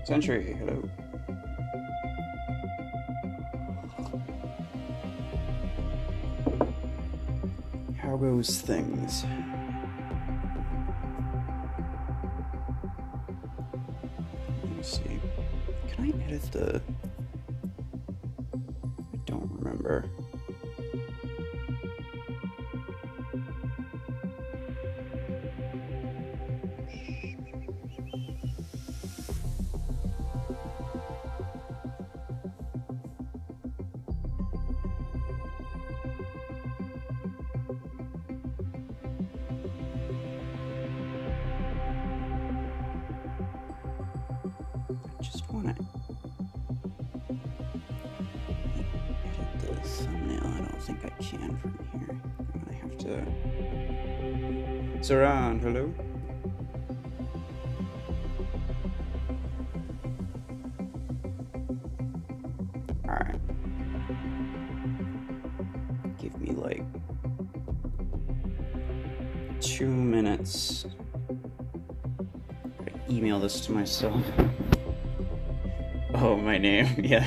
Century, hello. How goes things? Let me see. Can I edit the... I don't remember. Just want to edit the thumbnail. I don't think I can from here. I'm gonna have to. Surround, hello. All right. Give me like 2 minutes. Email this to myself. Oh, my name, yeah.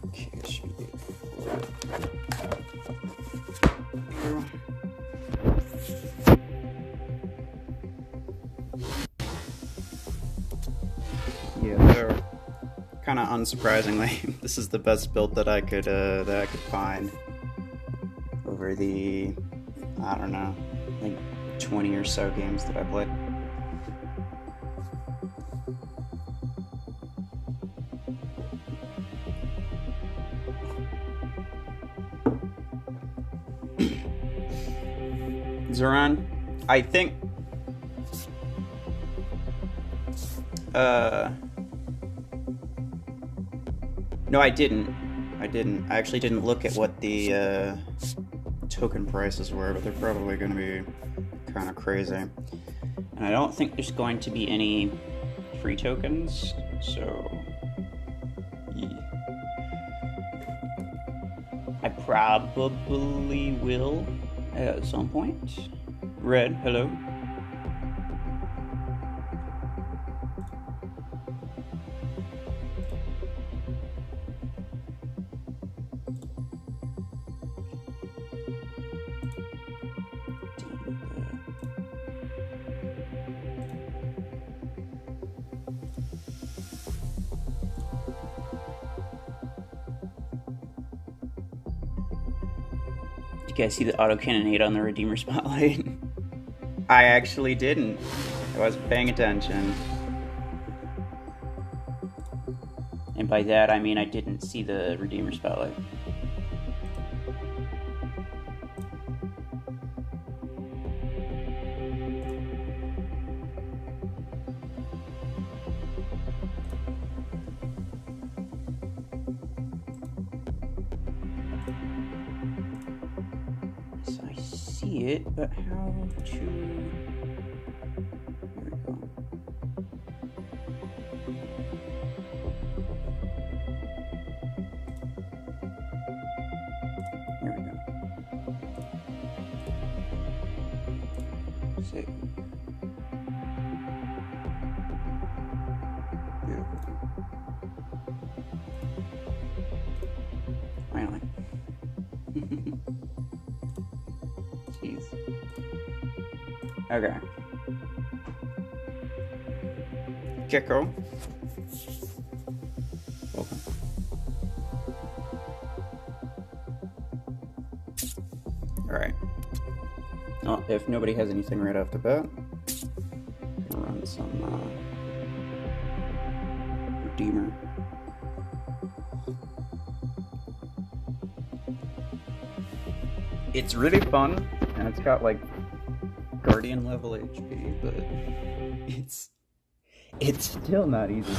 Okay, this should be good. Yeah, so kind of unsurprisingly, this is the best build that I could find over the, I don't know, like 20 or so games that I played. Zoran, I think no, I didn't. I actually didn't look at what the token prices were, but they're probably going to be kind of crazy. And I don't think there's going to be any free tokens, so yeah. I probably will at some point. Red, hello. You guys see the autocannonade on the Redeemer Spotlight? I actually didn't. I wasn't paying attention. And by that, I mean I didn't see the Redeemer Spotlight. It, but how to... Here we go. Here we go. Save. Beautiful. Finally. Jeez. Okay. Gecko. Welcome. Alright. Well, if nobody has anything right off the bat, I'll run some Redeemer. It's really fun, and it's got like Guardian level HP, but it's still not easy.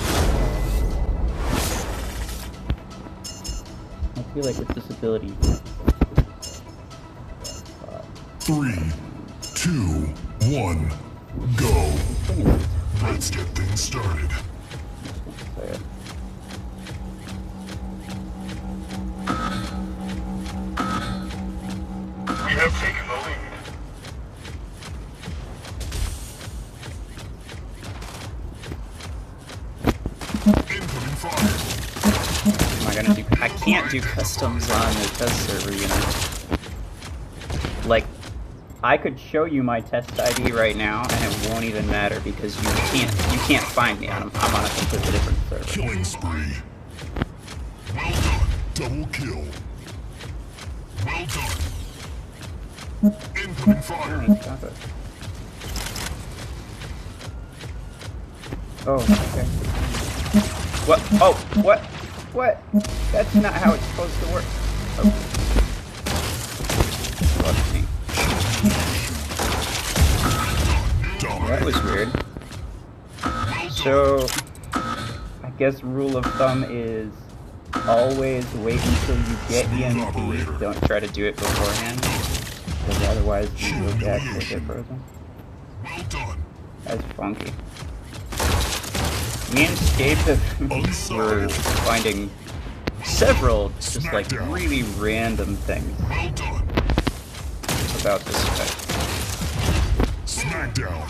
I feel like with this ability. 3, 2, 1. Go. Thing is, Let's get things started. say it. We have taken the lead. Incoming fire. Am I gonna do? I can't do customs on the test server, you know. Like, I could show you my test ID right now, and it won't even matter because you can't find me on them. I'm on a completely different server. Killing spree. Well done. Double kill. Well done. Incoming fire. Oh, stop it. Oh, okay. What? Oh, what? What? That's not how it's supposed to work. Oh. Fuck me. That was weird. So, I guess rule of thumb is always wait until you get EMP. Don't try to do it beforehand, because otherwise you will actually get frozen. Well done. That's funky. Me and Scape were finding several just like really random things Well done. about this fight. Smackdown.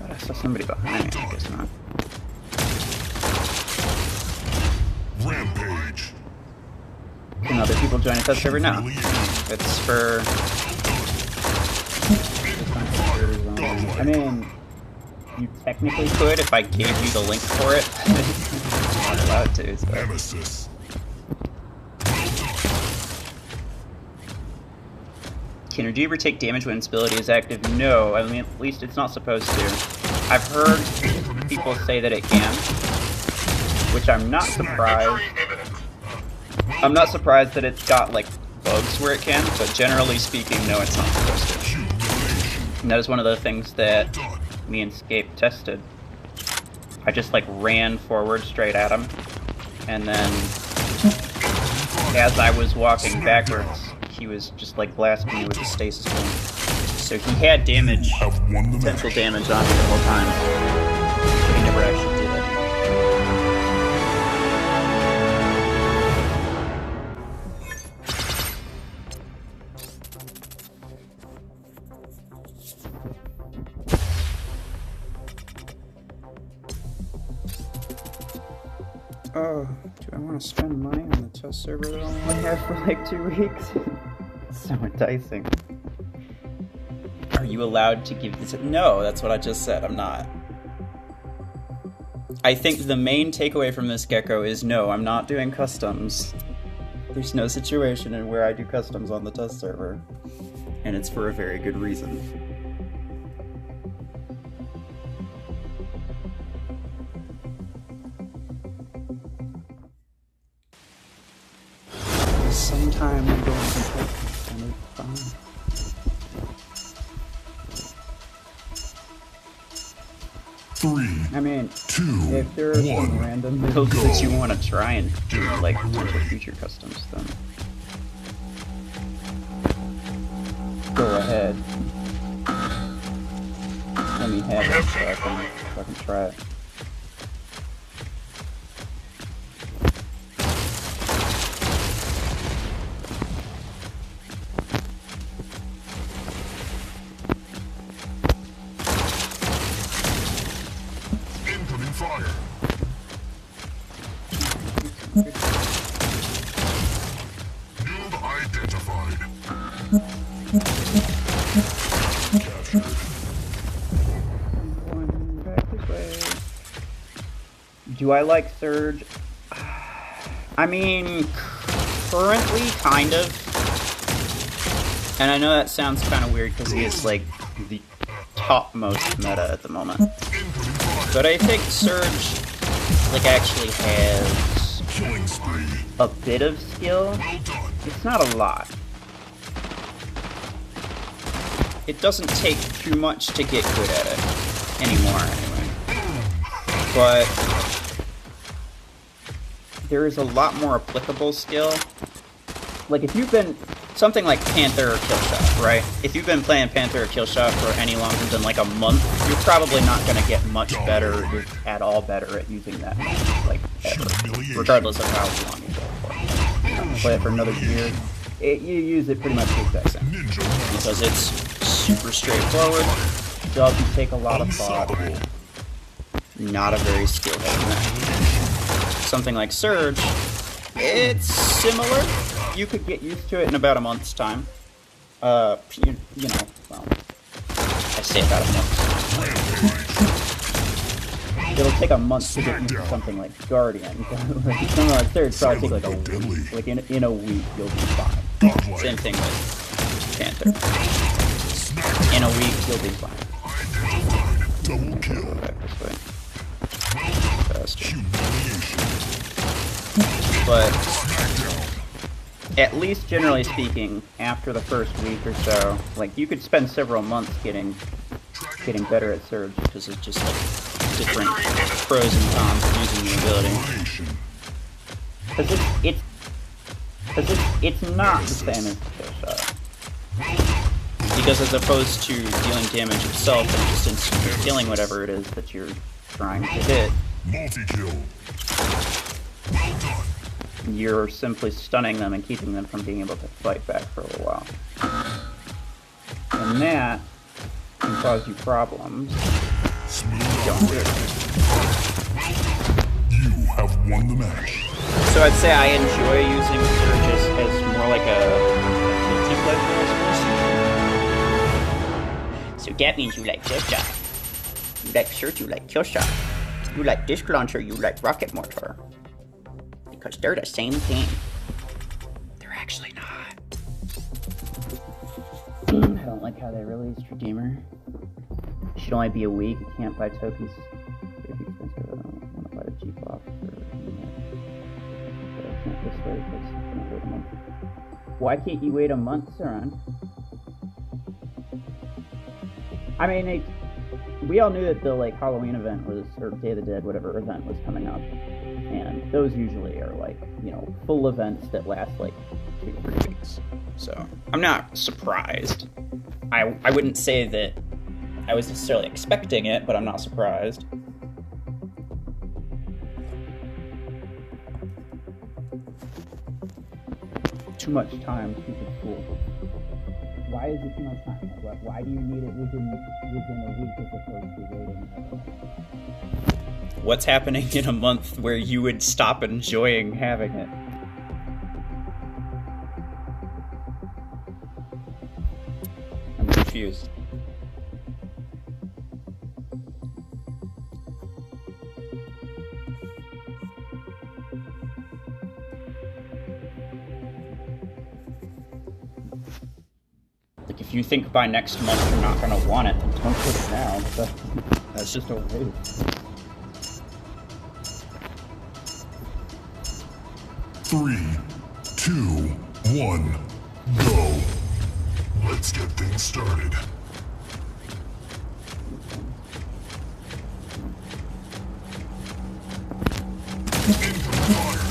God, I saw somebody behind me. I guess not. Rampage. Can other people join a test server? No. It's for... I mean, you technically could if I gave you the link for it. I'm not allowed to, so... Nemesis. Can Redeemer take damage when its ability is active? No, I mean, at least it's not supposed to. I've heard people say that it can, which I'm not surprised. I'm not surprised that it's got, like, bugs where it can, but generally speaking, no, it's not supposed to. And that is one of the things that me and Scape tested. I just, like, ran forward straight at him, and then as I was walking backwards, he was just, like, blasting me with the stasis beam. So he had damage, potential damage on me the whole time, but he never actually did it. Oh, do I want to spend money on the test server that I only have for like 2 weeks? It's so enticing. Are you allowed to give this? No, that's what I just said. I'm not. I think the main takeaway from this, Gecko, is no, I'm not doing customs. There's no situation in where I do customs on the test server. And it's for a very good reason. Sometime I'm going to practice and it's fine. I mean, if there are some random builds that you want to try and do, like potential future customs, then go ahead. Let me have it so I can try it. Fire. Node identified. Captured. Going back this way. Do I like Surge? I mean, currently, kind of. And I know that sounds kind of weird because he is like the topmost meta at the moment. But I think Surge, like, actually has a bit of skill. It's not a lot. It doesn't take too much to get good at it. Anymore, anyway. But there is a lot more applicable skill. Like, if you've been something like Panther or Killshot, right? If you've been playing Panther or Killshot for any longer than like a month, you're probably not going to get much better, if at all better, at using that map, like ever, regardless of how long you play it for. You know, play it for another year, you use it pretty much the exact same, because it's super straightforward, doesn't take a lot of thought, not a very skill-heavy map. Something like Surge, it's similar. You could get used to it in about a month's time. You know, well, I say about a month's time. It'll take a month to get used to something like Guardian. Something like Surge probably take like a week. Like in a week, you'll be fine. Same thing with Panther. In a week, you'll be fine. Double kill. Back this way. Faster. But at least generally speaking, after the first week or so, like you could spend several months getting better at Surge because it's just like different pros and cons of using the ability. Because it's not the same as Killshot. Because as opposed to dealing damage itself and just instantly killing whatever it is that you're trying to hit, Multi-kill. Well done. You're simply stunning them and keeping them from being able to fight back for a little while. And that can cause you problems. Don't do it. You have won the match. So I'd say I enjoy using Surge as more like a guilty pleasure, I suppose. So that means you like Killshot. You like Surge, you like Killshot. You like Disc Launcher, you like Rocket Mortar. Because they're the same thing. They're actually not. I don't like how they released Redeemer. It should only be a week. You can't buy tokens. Very expensive. I don't want to buy the cheap off. But I can't this way because I can't wait a month. Why can't you wait a month, Saran? I mean, we all knew that the like Halloween event was, or Day of the Dead, whatever event was coming up. And those usually are like, you know, full events that last like 2 to 3 weeks. So I'm not surprised. I wouldn't say that I was necessarily expecting it, but I'm not surprised. Too much time to keep it cool. Why is it too much time? Like, why do you need it within a week as opposed to waiting? What's happening in a month where you would stop enjoying having it? I'm confused. Like, if you think by next month you're not going to want it, then don't put it now. That's just a waste. 3, 2, 1, go. Let's get things started. Incoming fire.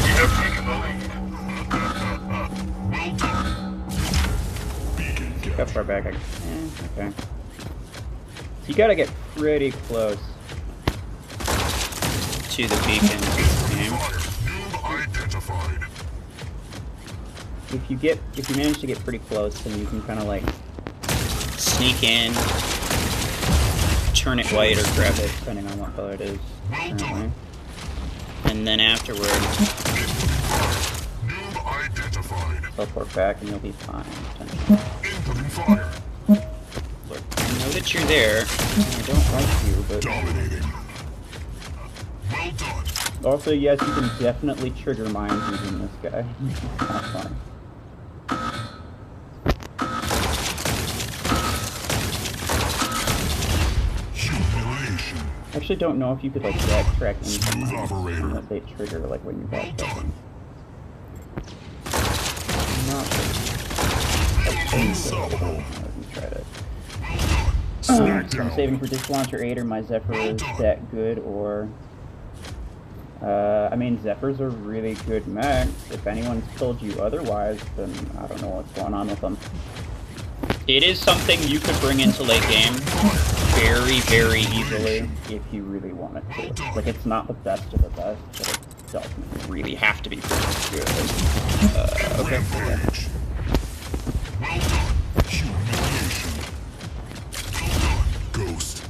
We have taken the lead. Well done. Beacon How capture. far back? Okay. You gotta get pretty close to the beacon in this game. Identified. If you manage to get pretty close, then you can kind of like sneak in, turn it white or grab it, depending on what color it is currently. And then afterward, teleport back and you'll be fine. Incoming fire. Look, I know that you're there. I don't like you, but Dominating. Well done. also yes, you can definitely trigger mines using this guy. Kind of fun. Humiliation. I actually don't know if you could like backtrack into Smooth mines operator. and that they trigger like when you Well backtrack. done. I'm not sure. Unstoppable. Let me try to. Smack So I'm down. saving for Disc Launcher 8 or my Zephyr is that good, or I mean, Zephyrs are really good mechs. If anyone's told you otherwise, then I don't know what's going on with them. It is something you could bring into late game very, very easily if you really wanted to. Like, it's not the best of the best, but it doesn't really have to be pretty good. Okay. Ghost.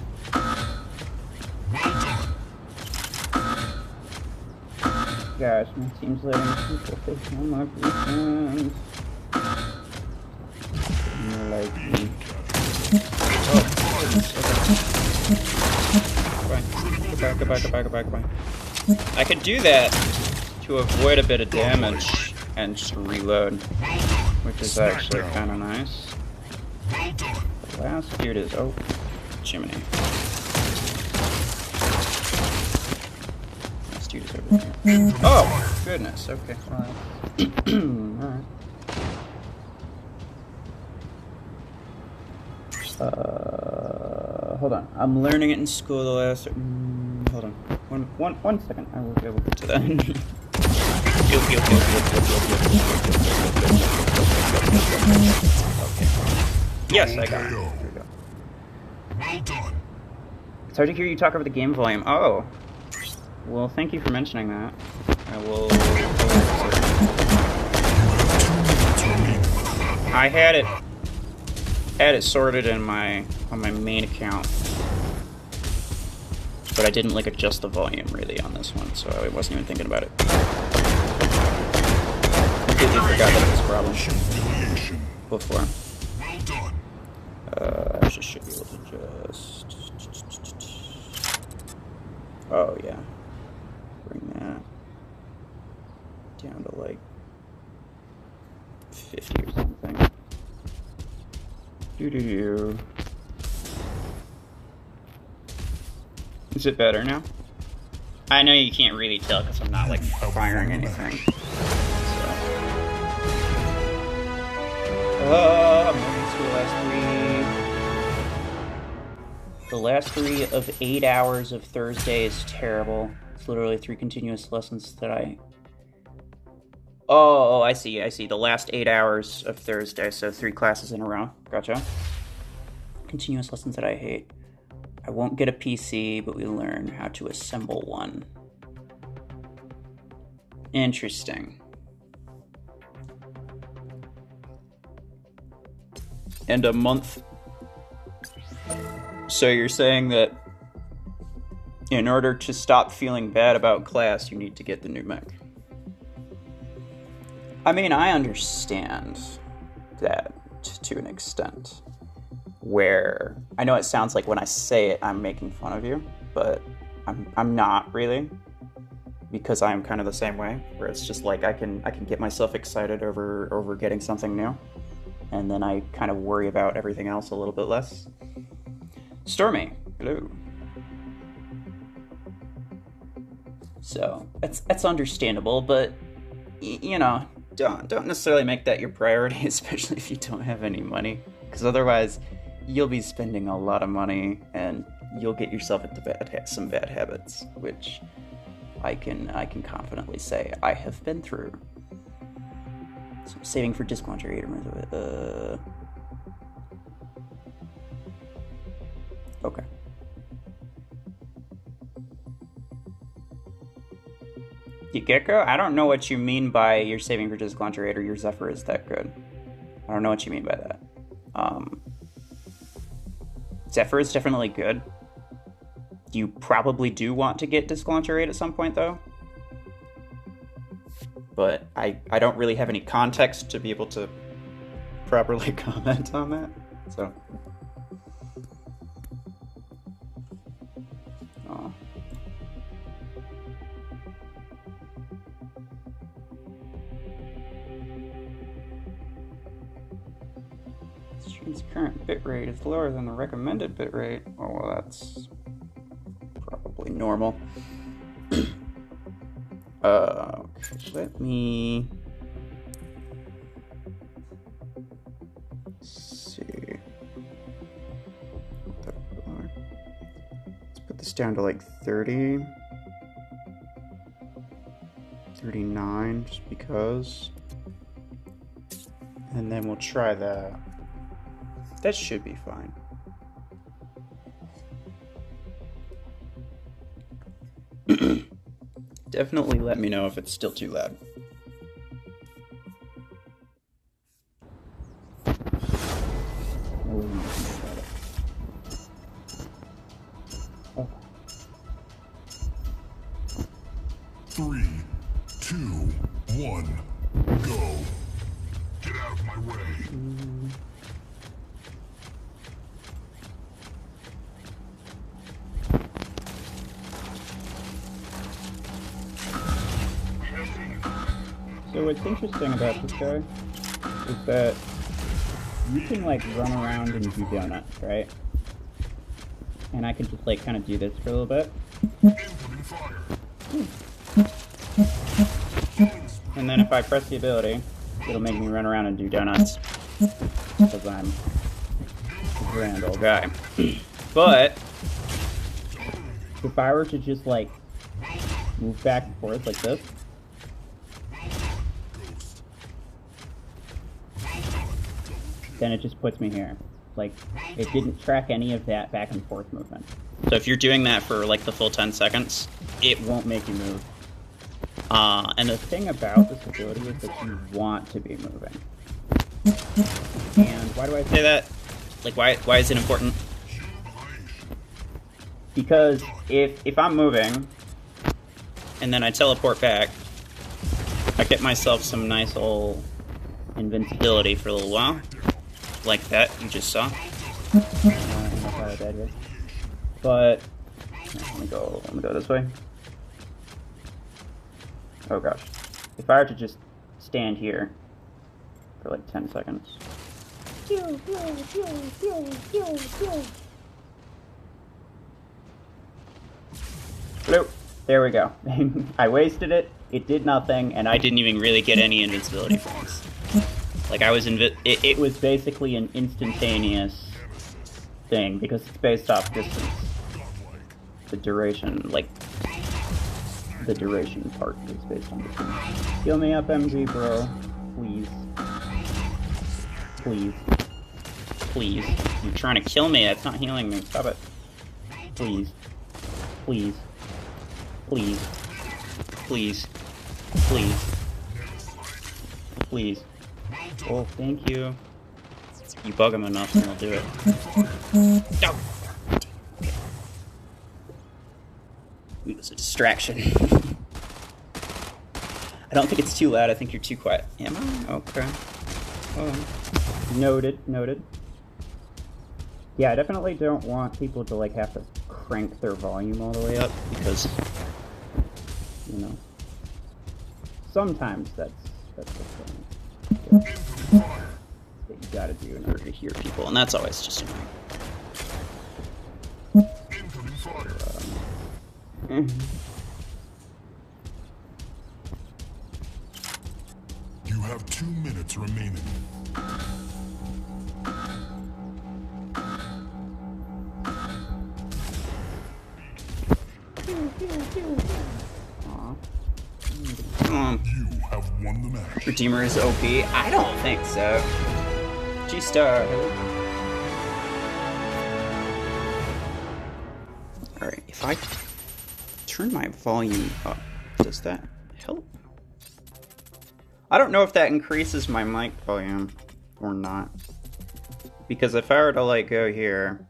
Well done. Gosh, my team's letting people take on my defense. Like me. Oh, okay. Go back. I could do that to avoid a bit of damage and just reload, which is actually kind of nice. The last dude is... oh, Jiminy. Last dude is over here. Oh, goodness, okay. Alright. Hold on. I'm learning it in school the last... hold on. One second. I will get to that. Okay. Yes, I got it. There we go. Well done. It's hard to hear you talk over the game volume. Oh. Well, thank you for mentioning that. I will... I had it sorted in on my main account, but I didn't like adjust the volume really on this one, so I wasn't even thinking about it. Completely forgot that it was a problem before. I just should be able to just... oh yeah, bring that down to like 50 or something. Is it better now? I know you can't really tell because I'm not like firing anything. I'm learning school the last 3 of 8 hours of Thursday is terrible. It's literally 3 continuous lessons that I... oh, I see. The last 8 hours of Thursday, so 3 classes in a row. Gotcha. Continuous lessons that I hate. I won't get a PC, but we learn how to assemble one. Interesting. And a month. So you're saying that in order to stop feeling bad about class, you need to get the new mech. I mean, I understand that to an extent. Where I know it sounds like when I say it, I'm making fun of you, but I'm not really, because I'm kind of the same way. Where it's just like I can get myself excited over getting something new, and then I kind of worry about everything else a little bit less. Stormy, hello. So that's understandable, but you know, don't necessarily make that your priority, especially if you don't have any money, because otherwise you'll be spending a lot of money and you'll get yourself into some bad habits, which I can confidently say I have been through. So I'm saving for disc launcher. Okay. You Gecko? I don't know what you mean by you're saving for disc launcher 8 or your Zephyr is that good. I don't know what you mean by that. Zephyr is definitely good. You probably do want to get disc launcher 8 at some point though. But I don't really have any context to be able to properly comment on that. So stream's current bitrate is lower than the recommended bitrate. Oh, well, that's probably normal. Let me see. Let's put this down to like 30. 39, just because. And then we'll try that. That should be fine. Definitely let me know if it's still too loud. Oh. 3, 2, 1, go. Get out of my way. So what's interesting about this guy is that you can like run around and do donuts, right? And I can just like kind of do this for a little bit. Incoming fire. And then if I press the ability, it'll make me run around and do donuts. Because I'm a grand old guy. But if I were to just like move back and forth like this, then it just puts me here. Like, it didn't track any of that back and forth movement. So if you're doing that for like the full 10 seconds, it won't make you move. And the thing about this ability is that you want to be moving. And why do I say that? Like, why is it important? Because if I'm moving, and then I teleport back, I get myself some nice old invincibility for a little while. Like that, you just saw. But let me go this way. Oh gosh. If I were to just stand here for like 10 seconds. Hello. There we go. I wasted it, it did nothing, and I didn't even really get any invincibility from this. Like, I was it was basically an instantaneous thing, because it's based off distance. The duration, like, the duration part is based on distance. Heal me up, MG, bro. Please. Please. Please. You're trying to kill me, that's not healing me. Stop it. Please. Please. Please. Please. Please. Please. Oh, thank you. You bug him enough and he'll do it. No! It was a distraction. I don't think it's too loud, I think you're too quiet. Am I? Okay. Oh. Noted, noted. Yeah, I definitely don't want people to like have to crank their volume all the way up, because, you know, sometimes that's the thing that you gotta do in order to hear people, and that's always just annoying. You have 2 minutes remaining. You have won the match. Redeemer is OP? I don't think so. G-Star. Alright, if I turn my volume up, does that help? I don't know if that increases my mic volume or not. Because if I were to like go here,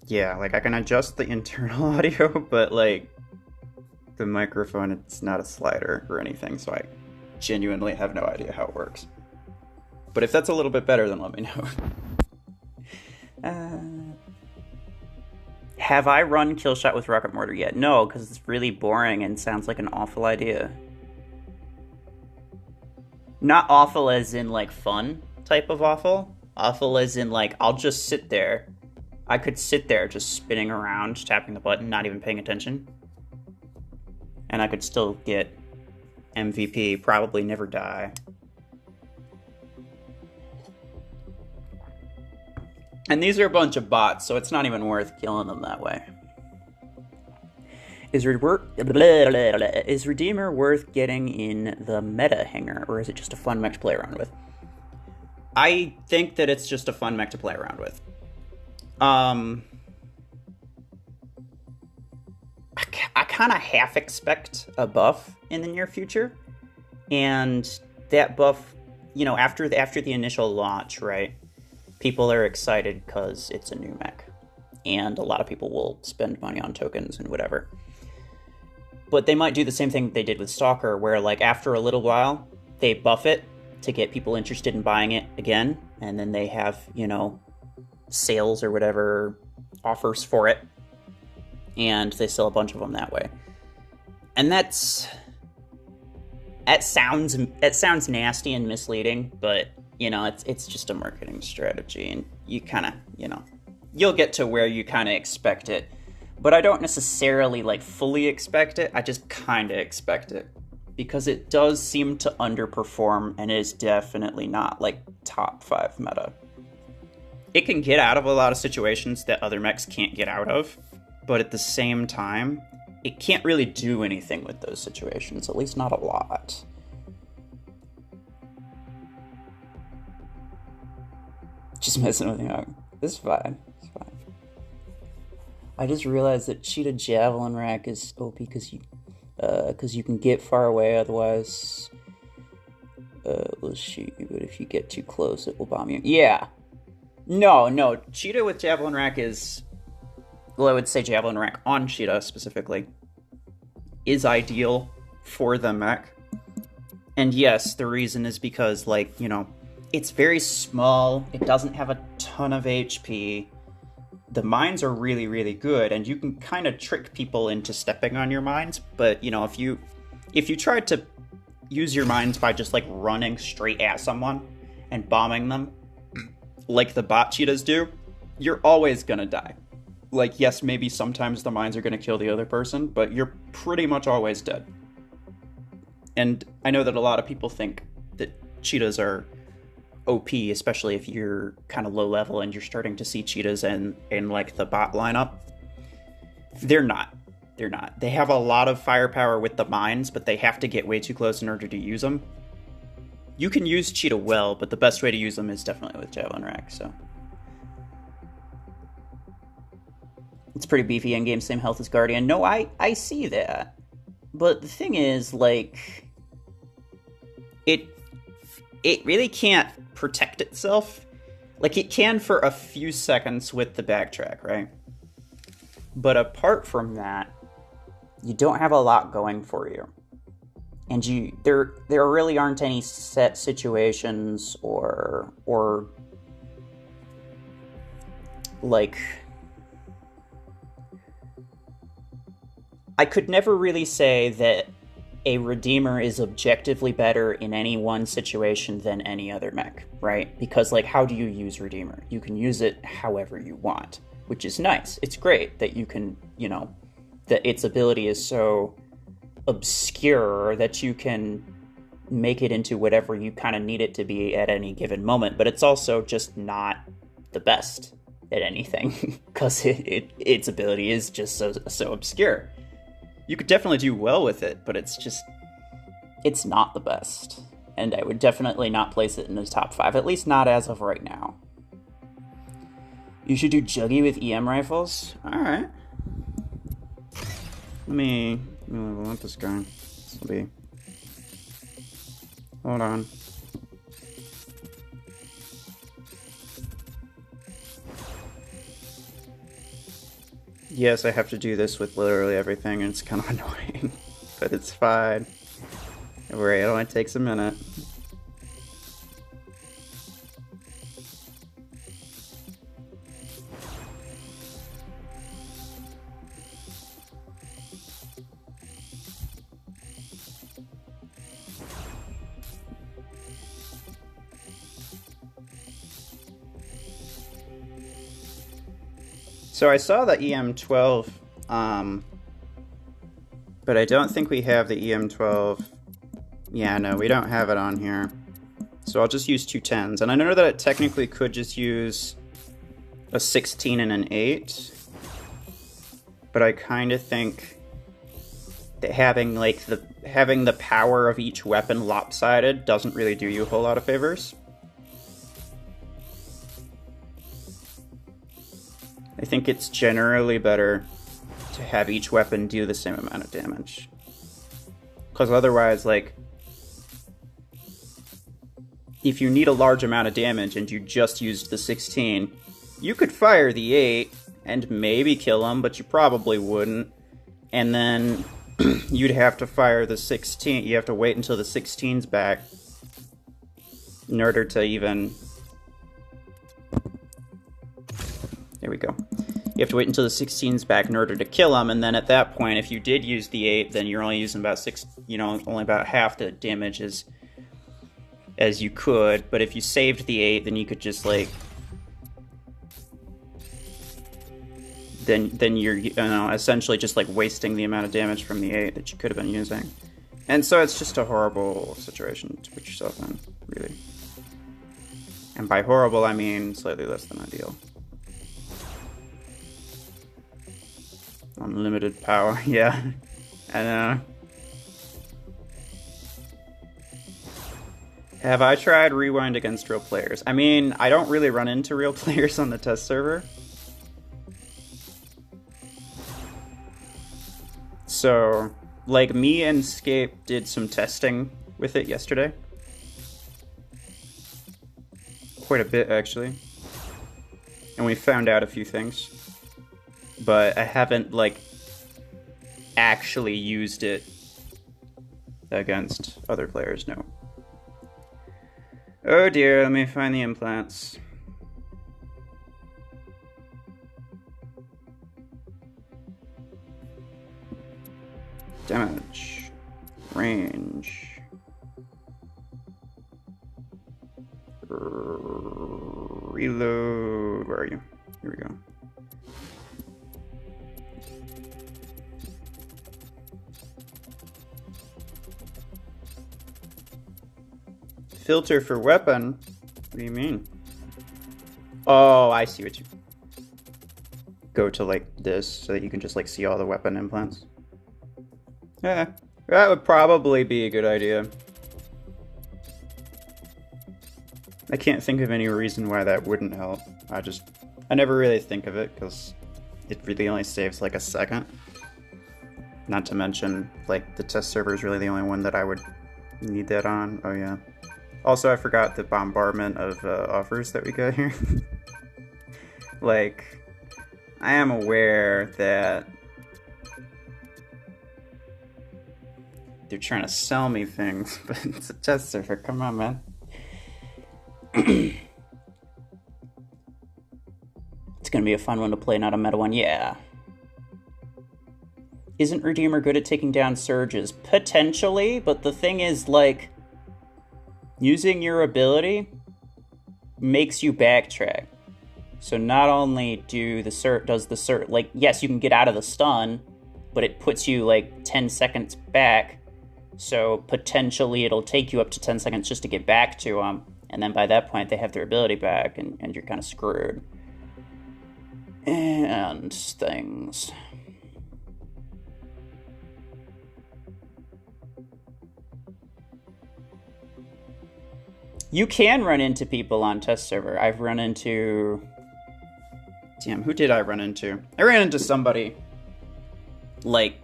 yeah, like I can adjust the internal audio, but like the microphone, it's not a slider or anything, so I genuinely have no idea how it works. But if that's a little bit better, then let me know. Have I run Killshot with Rocket Mortar yet? No, because it's really boring and sounds like an awful idea. Not awful as in like fun type of awful. Awful as in like, I'll just sit there. I could sit there just spinning around, tapping the button, not even paying attention. And I could still get MVP, probably never die. And these are a bunch of bots, so it's not even worth killing them that way. Is Redeemer worth getting in the meta hanger, or is it just a fun mech to play around with? I think that it's just a fun mech to play around with. I kind of half expect a buff in the near future, and that buff, you know, after the initial launch, right? People are excited because it's a new mech, and a lot of people will spend money on tokens and whatever. But they might do the same thing they did with Stalker, where like after a little while, they buff it to get people interested in buying it again, and then they have, you know, sales or whatever offers for it, and they sell a bunch of them that way. And that sounds nasty and misleading, but you know, it's just a marketing strategy, and you kind of, you know, you'll get to where you kind of expect it. But I don't necessarily like fully expect it. I just kind of expect it, because it does seem to underperform and is definitely not like top 5 meta. It can get out of a lot of situations that other mechs can't get out of, but at the same time, it can't really do anything with those situations, at least not a lot. Just messing with you. It's fine. It's fine. I just realized that Cheetah Javelin Rack is OP because you can get far away, otherwise will shoot you, but if you get too close, it will bomb you. Yeah. No. Cheetah with Javelin Rack is... Well, I would say Javelin Rack on Cheetah, specifically, is ideal for the mech. And yes, the reason is because, like, you know, it's very small, it doesn't have a ton of HP, the mines are really, really good, and you can kind of trick people into stepping on your mines, but, you know, if you tried to use your mines by just, like, running straight at someone and bombing them, like the bot cheetahs do, you're always gonna die. Like, yes, maybe sometimes the mines are gonna kill the other person, but you're pretty much always dead. And I know that a lot of people think that cheetahs are OP, especially if you're kind of low level and you're starting to see cheetahs in like the bot lineup. They're not. They have a lot of firepower with the mines, but they have to get way too close in order to use them. You can use cheetah well, but the best way to use them is definitely with Javelin Rack, so. It's pretty beefy in-game, same health as Guardian. No, I see that. But the thing is, like, it really can't protect itself. Like, it can for a few seconds with the backtrack, right? But apart from that, you don't have a lot going for you. And there really aren't any set situations or like, I could never really say that a Redeemer is objectively better in any one situation than any other mech, right? Because, like, how do you use Redeemer? You can use it however you want, which is nice. It's great that you can, you know, that its ability is so obscure that you can make it into whatever you kind of need it to be at any given moment, but it's also just not the best at anything because its ability is just so obscure. You could definitely do well with it, but it's not the best. And I would definitely not place it in the top 5, at least not as of right now. You should do Juggy with EM rifles? Alright. Let me level up this guy. This will be... Hold on. Yes, I have to do this with literally everything, and it's kind of annoying, but it's fine. Don't worry, it only takes a minute. So I saw the EM12, but I don't think we have the EM12. Yeah, no, we don't have it on here. So I'll just use two 10s. And I know that it technically could just use a 16 and an 8. But I kind of think that having the power of each weapon lopsided doesn't really do you a whole lot of favors. I think it's generally better to have each weapon do the same amount of damage. Because otherwise, like, if you need a large amount of damage and you just used the 16, you could fire the 8 and maybe kill him, but you probably wouldn't. And then you'd have to fire the 16. You have to wait until the 16's back in order to even... There we go. You have to wait until the 16's back in order to kill him, and then at that point, if you did use the 8, then you're only using about only about half the damage as you could. But if you saved the 8, then you could just like, then you're essentially just like wasting the amount of damage from the 8 that you could have been using, and so it's just a horrible situation to put yourself in, really. And by horrible, I mean slightly less than ideal. Unlimited power, yeah. I know. Have I tried Rewind against real players? I mean, I don't really run into real players on the test server. So, like, me and Scape did some testing with it yesterday. Quite a bit, actually. And we found out a few things. But I haven't, like, actually used it against other players, no. Oh dear, let me find the implants. Damage. Range. Reload. Where are you? Here we go. Filter for weapon? What do you mean? Oh, I see what you... Go to, like, this, so that you can just, like, see all the weapon implants. Yeah, that would probably be a good idea. I can't think of any reason why that wouldn't help. I never really think of it, because it really only saves, like, a second. Not to mention, like, the test server is really the only one that I would need that on. Oh, yeah. Also, I forgot the bombardment of offers that we got here. Like, I am aware that they're trying to sell me things, but it's a test server. Come on, man. It's gonna be a fun one to play, not a meta one. Yeah. Isn't Redeemer good at taking down surges? Potentially, but the thing is, like, using your ability makes you backtrack. So not only does the cert, like, yes, you can get out of the stun, but it puts you, like, 10 seconds back. So potentially it'll take you up to 10 seconds just to get back to them. And then by that point, they have their ability back, and you're kind of screwed. And things. You can run into people on test server. I've run into... Damn, who did I run into? I ran into somebody, like,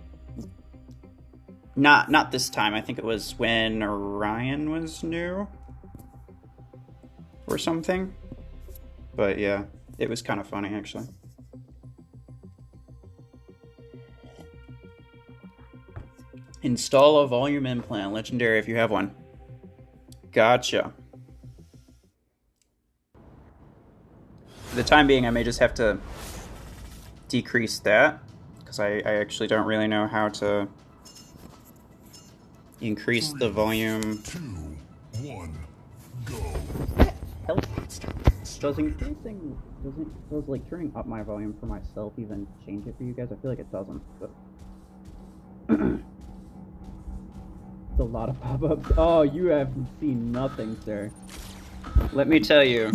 not this time. I think it was when Orion was new or something. But yeah, it was kind of funny, actually. Install a volume implant. Legendary if you have one. Gotcha. For the time being, I may just have to decrease that, because I actually don't really know how to increase the volume. 2, 1, go. Hell, does like turning up my volume for myself even change it for you guys? I feel like it doesn't, but it's a lot of pop-ups. Oh, you haven't seen nothing, sir. Let me tell you.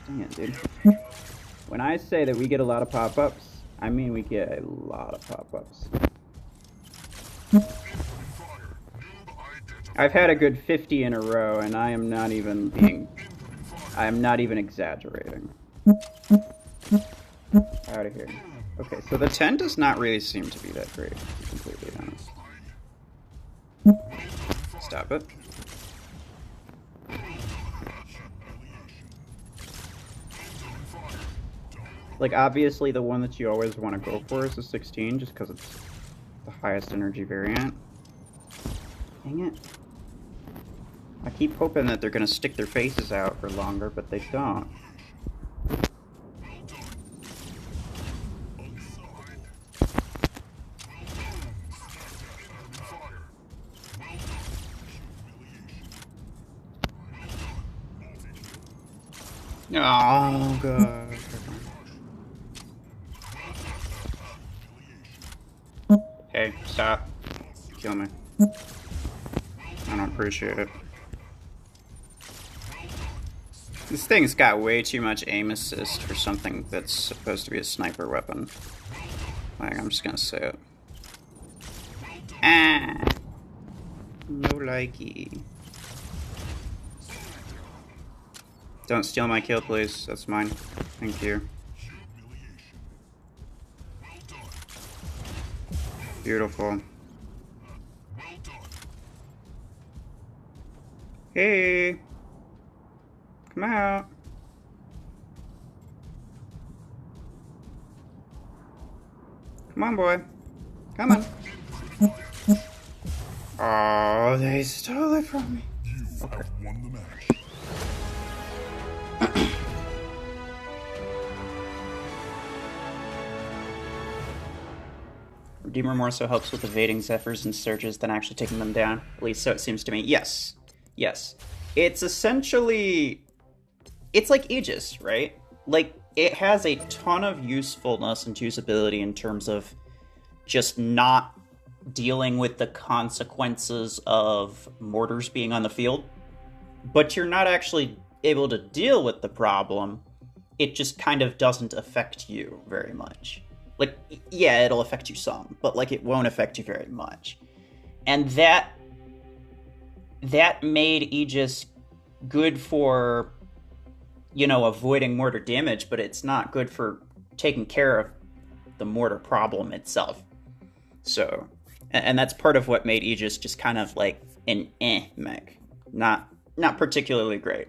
Dang it, dude. When I say that we get a lot of pop-ups, I mean we get a lot of pop-ups. I've had a good 50 in a row, and I am not even exaggerating. Out of here. Okay, so the 10 does not really seem to be that great, to be completely honest. Stop it. Like, obviously the one that you always want to go for is the 16, just because it's the highest energy variant. Dang it. I keep hoping that they're going to stick their faces out for longer, but they don't. Oh, God. Hey, stop. Kill me. I don't appreciate it. This thing's got way too much aim assist for something that's supposed to be a sniper weapon. Like, I'm just gonna say it. Ah! No likey. Don't steal my kill, please. That's mine. Thank you. Beautiful. Hey! Come out. Come on, boy. Come on. Oh, they stole it from me. You have won the match. Redeemer more so helps with evading Zephyrs and Surges than actually taking them down. At least so it seems to me. Yes. Yes. It's essentially... It's like Aegis, right? Like, it has a ton of usefulness and usability in terms of just not dealing with the consequences of mortars being on the field. But you're not actually able to deal with the problem. It just kind of doesn't affect you very much. Like, yeah, it'll affect you some, but, like, it won't affect you very much. And that made Aegis good for, you know, avoiding mortar damage, but it's not good for taking care of the mortar problem itself. So, and that's part of what made Aegis just kind of like an mech. Not particularly great.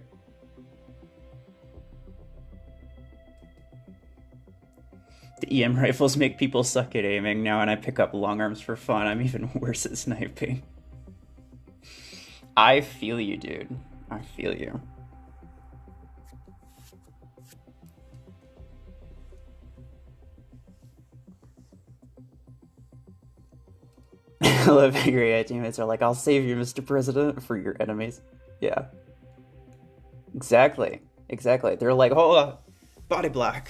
The EM rifles make people suck at aiming now, and I pick up long arms for fun. I'm even worse at sniping. I feel you, dude. I feel you. I love how your AI teammates are like, I'll save you, Mr. President, for your enemies. Yeah. Exactly. Exactly. They're like, hold up. Body block.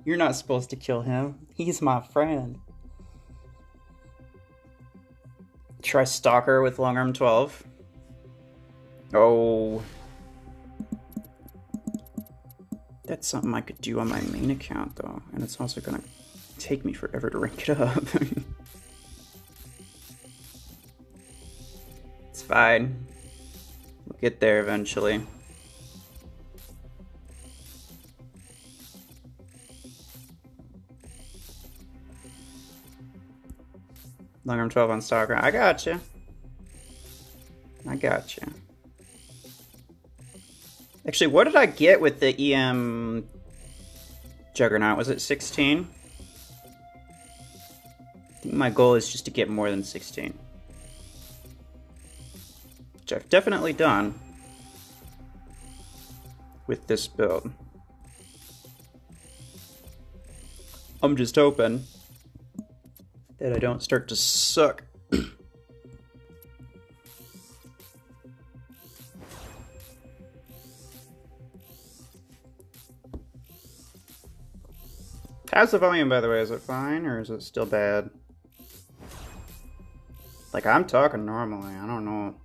You're not supposed to kill him. He's my friend. Try Stalker with long arm 12. Oh. That's something I could do on my main account, though. And it's also gonna take me forever to rank it up. It's fine. We'll get there eventually. Long arm 12 on Stalker. I gotcha. I gotcha. Actually, what did I get with the EM Juggernaut? Was it 16? I think my goal is just to get more than 16. Which I've definitely done with this build. I'm just hoping that I don't start to suck. How's the volume, by the way? Is it fine, or is it still bad? Like, I'm talking normally. I don't know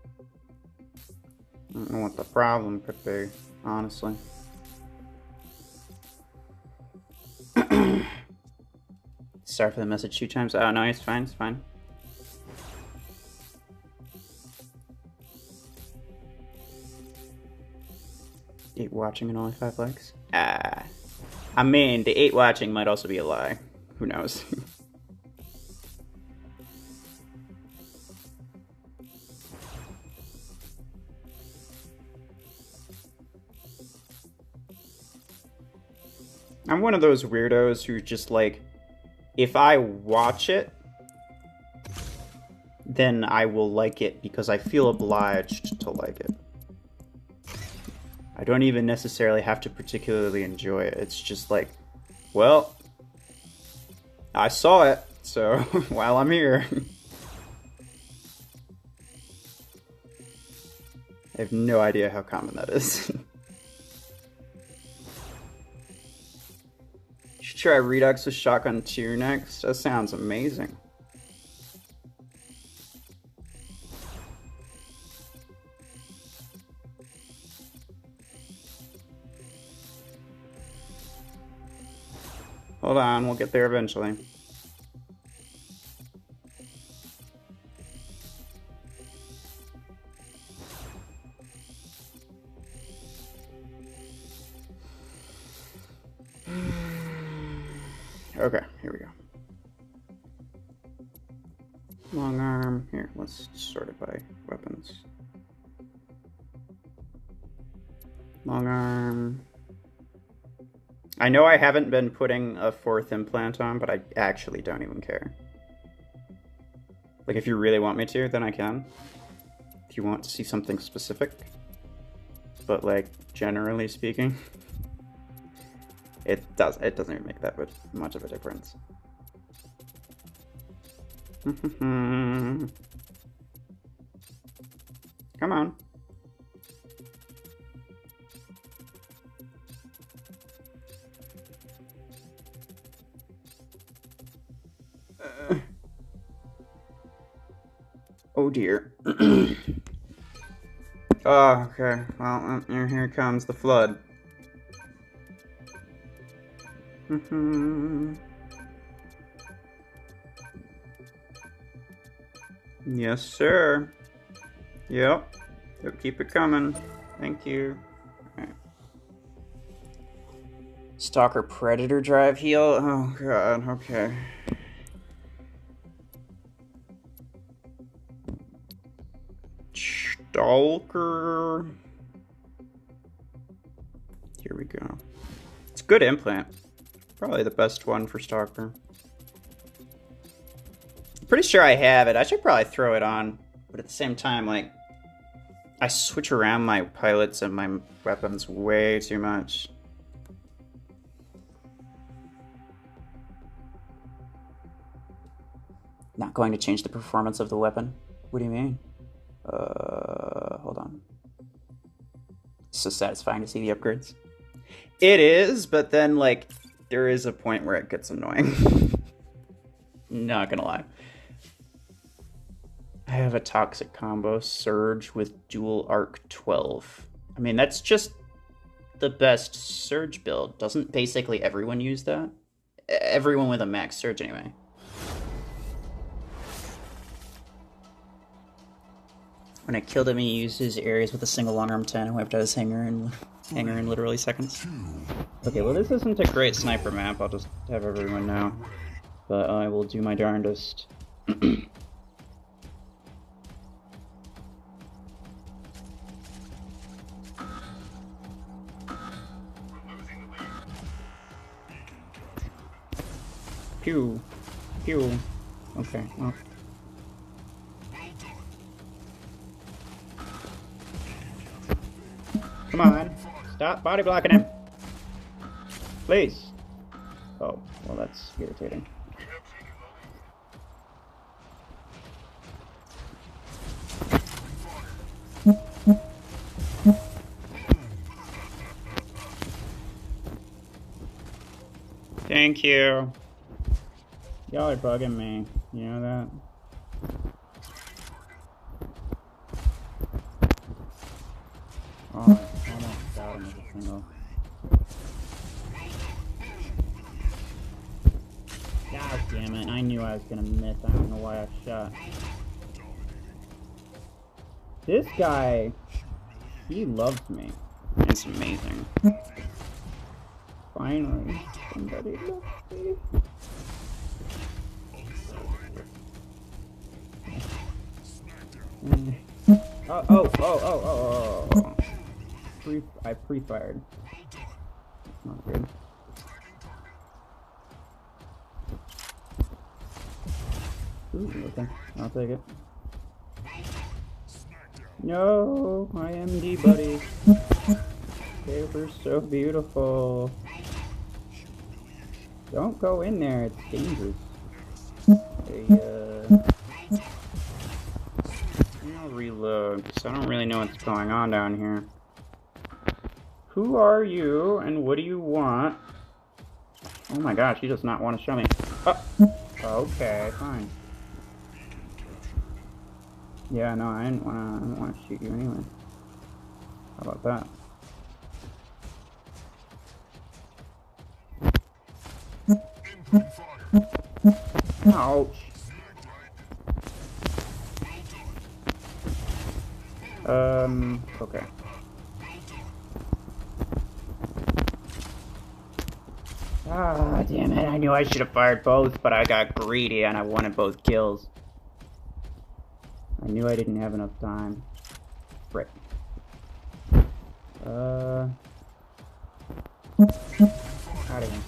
what the problem could be, honestly. Sorry for the message 2 times. Oh, no, it's fine, it's fine. watching and only 5 likes? I mean, the 8 watching might also be a lie. Who knows? I'm one of those weirdos who just like, if I watch it, then I will like it because I feel obliged to like it. I don't even necessarily have to particularly enjoy it. It's just like, well, I saw it, so while I'm here. I have no idea how common that is. You should try Redux with Shotgun 2 next. That sounds amazing. Hold on, we'll get there eventually. Okay, here we go. Long arm. Here, let's sort it by weapons. Long arm. I know I haven't been putting a 4th implant on, but I actually don't even care. Like, if you really want me to, then I can. If you want to see something specific. But, like, generally speaking, it doesn't even make that much of a difference. Come on. Oh dear. Oh, okay. Well, here comes the flood. Yes, sir. Yep. You'll keep it coming. Thank you. Right. Stalker Predator drive heal? Oh, God. Okay. Stalker. Here we go. It's a good implant. Probably the best one for Stalker. I'm pretty sure I have it. I should probably throw it on. But at the same time, like, I switch around my pilots and my weapons way too much. Not going to change the performance of the weapon? What do you mean? Hold on. It's so satisfying to see the upgrades. It is, but then, like, there is a point where it gets annoying. Not gonna lie. I have a toxic combo, Surge with dual arc 12. I mean, that's just the best Surge build. Doesn't basically everyone use that? Everyone with a max Surge, anyway. When I killed him, he used his areas with a single long arm 10 and wiped out his hanger in literally seconds. Okay, well, this isn't a great sniper map, I'll just have everyone know. But I will do my darndest. Pew. Pew. Okay, well. Come on. Stop body blocking him. Please. Oh, well, that's irritating. Thank you. Y'all are bugging me. You know that? Oh, I almost got him with a single. God damn it, I knew I was gonna miss. I don't know why I shot. This guy, he loves me. It's amazing. Finally, somebody loves me. Oh. I pre-fired. That's not good. Ooh, okay. I'll take it. No, my MD buddy. They were so beautiful. Don't go in there, it's dangerous. I'll reload, because I don't really know what's going on down here. Who are you, and what do you want? Oh my gosh, he does not want to show me. Oh, okay, fine. Yeah, no, I didn't want to shoot you anyway. How about that? Ouch. Okay. Ah, damn it, I knew I should have fired both, but I got greedy and I wanted both kills. I knew I didn't have enough time. Frick. Out of here.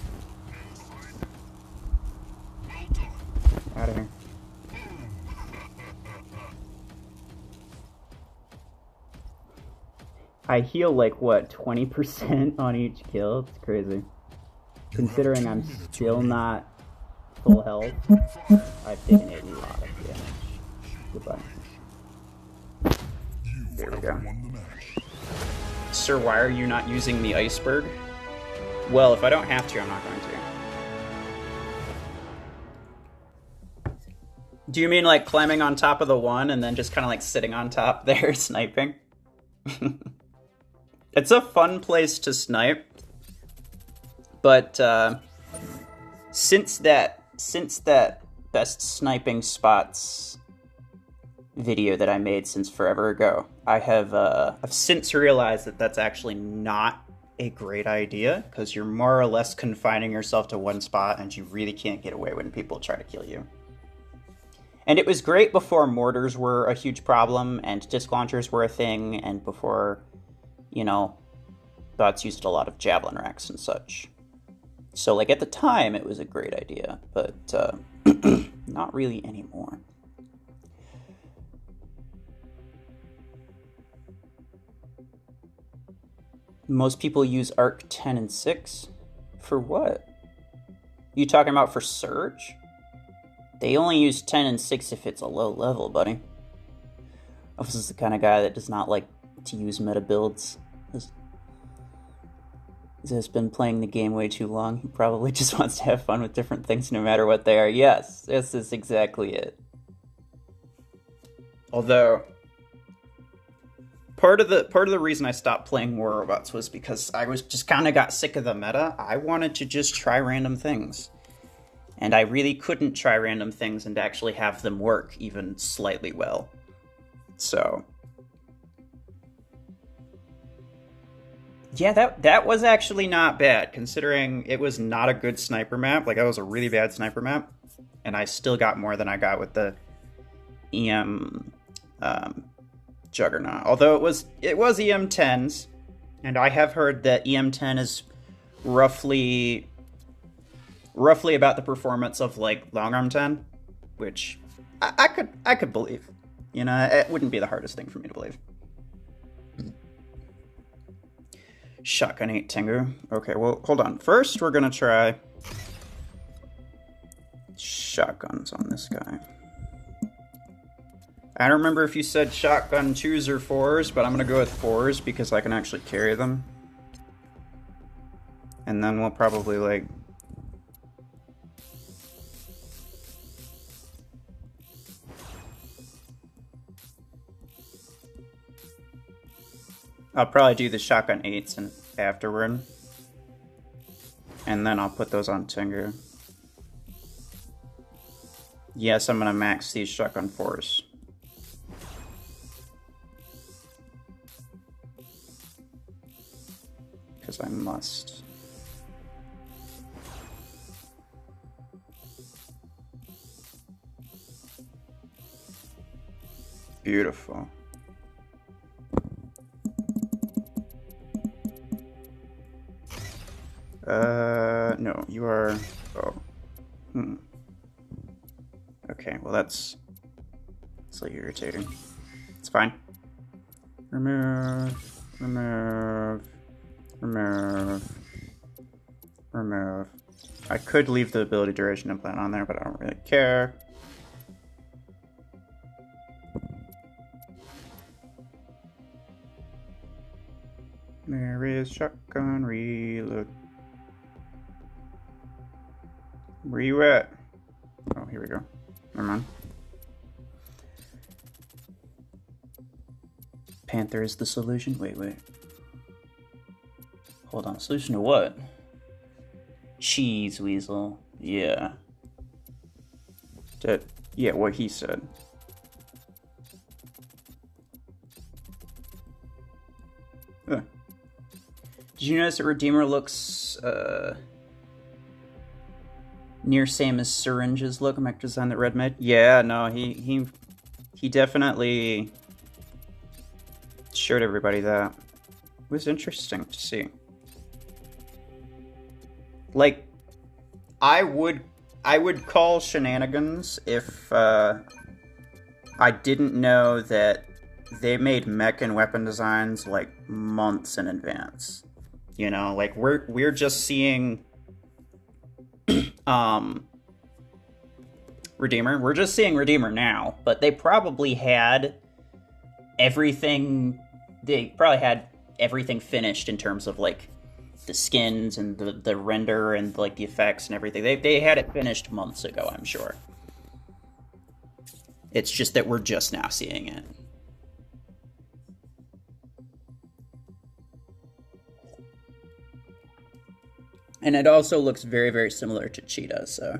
Out of here. I heal like, what, 20% on each kill? It's crazy. Considering I'm still not full health, I've taken a lot of damage. Goodbye. There we go. Sir, why are you not using the iceberg? Well, if I don't have to, I'm not going to. Do you mean like climbing on top of the one and then just kind of like sitting on top there sniping? It's a fun place to snipe, but since that best sniping spots video that I made since forever ago, I've since realized that that's actually not a great idea, because you're more or less confining yourself to one spot and you really can't get away when people try to kill you. And it was great before mortars were a huge problem and disc launchers were a thing, and before, you know, bots used a lot of javelin racks and such. So, like, at the time, it was a great idea, but not really anymore. Most people use Arc 10 and 6? For what? You talking about for Surge? They only use 10 and 6 if it's a low level, buddy. This is the kind of guy that does not like to use meta builds. He has been playing the game way too long. He probably just wants to have fun with different things no matter what they are. Yes, this is exactly it. Although, part of the reason I stopped playing War Robots was because I was just kind of got sick of the meta. I wanted to just try random things. And I really couldn't try random things and actually have them work even slightly well. So, yeah, that was actually not bad, considering it was not a good sniper map. Like, that was a really bad sniper map, and I still got more than I got with the EM Juggernaut. Although it was EM10s, and I have heard that EM10 is roughly about the performance of, like, Long Arm 10, which I could believe. You know, it wouldn't be the hardest thing for me to believe. Shotgun 8 Tengu. Okay, well, hold on. First, we're gonna try shotguns on this guy. I don't remember if you said shotgun 2s or 4s, but I'm gonna go with 4s because I can actually carry them. And then we'll probably, like, I'll probably do the shotgun 8s and afterward. And then I'll put those on Tengu. Yes, I'm gonna max these shotgun 4s. must. Beautiful. No, you are... Oh. Okay, well that's slightly irritating. It's fine. Remove, remove, remove, remove. I could leave the ability duration implant on there, but I don't really care. There is shotgun reload. Where you at? Oh, here we go. Never mind. Panther is the solution? Wait. Hold on, solution to what? Cheese Weasel. Yeah. Yeah, what he said. Did you notice that Redeemer looks near same as Syringe's look, mech design that Red made? Yeah, no, he definitely showed everybody that. It was interesting to see. Like, I would call shenanigans if I didn't know that they made mech and weapon designs like months in advance. You know, like we're just seeing Redeemer. We're just seeing Redeemer now, but they probably had everything. They probably had everything finished in terms of like the skins and the render and like the effects and everything. They had it finished months ago, I'm sure. It's just that we're just now seeing it. And it also looks very, very similar to Cheetah, so.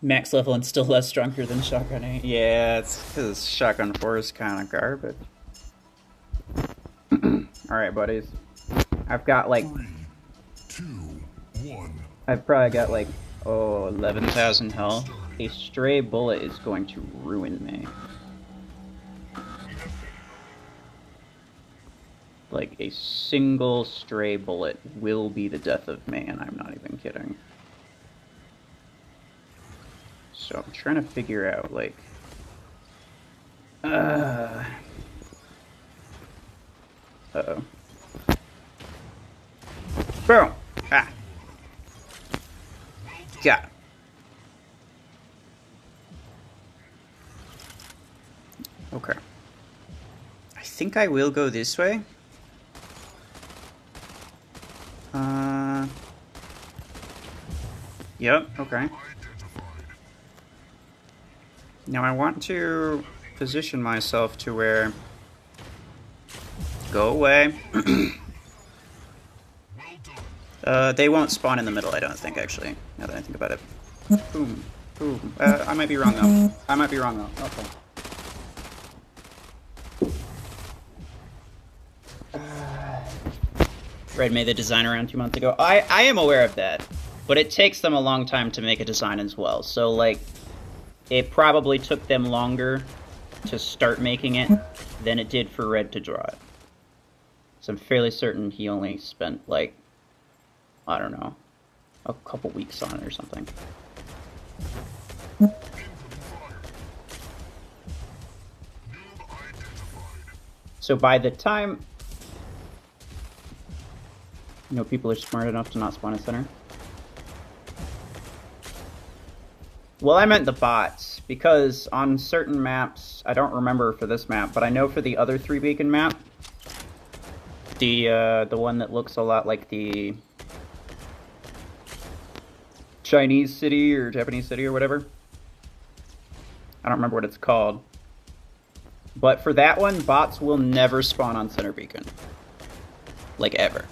Max level and still less stronger than Shotgun 8. Yeah, it's because Shotgun 4 is kind of garbage. Alright, buddies. I've got like... 3, 2, 1. I've probably got like, 11,000 health. A stray bullet is going to ruin me. Like, a single stray bullet will be the death of me, and I'm not even kidding. So I'm trying to figure out, like... Uh-oh. Boom! Ah! Got it. Okay. I think I will go this way. Yep, okay. Now I want to position myself to where... Go away. They won't spawn in the middle, I don't think, actually, now that I think about it. Boom. Boom. I might be wrong, though. Okay. Red made the design around 2 months ago. I am aware of that, but it takes them a long time to make a design as well. So, like, it probably took them longer to start making it than it did for Red to draw it. So I'm fairly certain he only spent, like, I don't know, a couple weeks on it or something. So by the time... You know, people are smart enough to not spawn a center. Well, I meant the bots, because on certain maps, I don't remember for this map, but I know for the other 3 beacon map, the one that looks a lot like the Chinese city or Japanese city or whatever. I don't remember what it's called. But for that one, bots will never spawn on center beacon. Like, ever.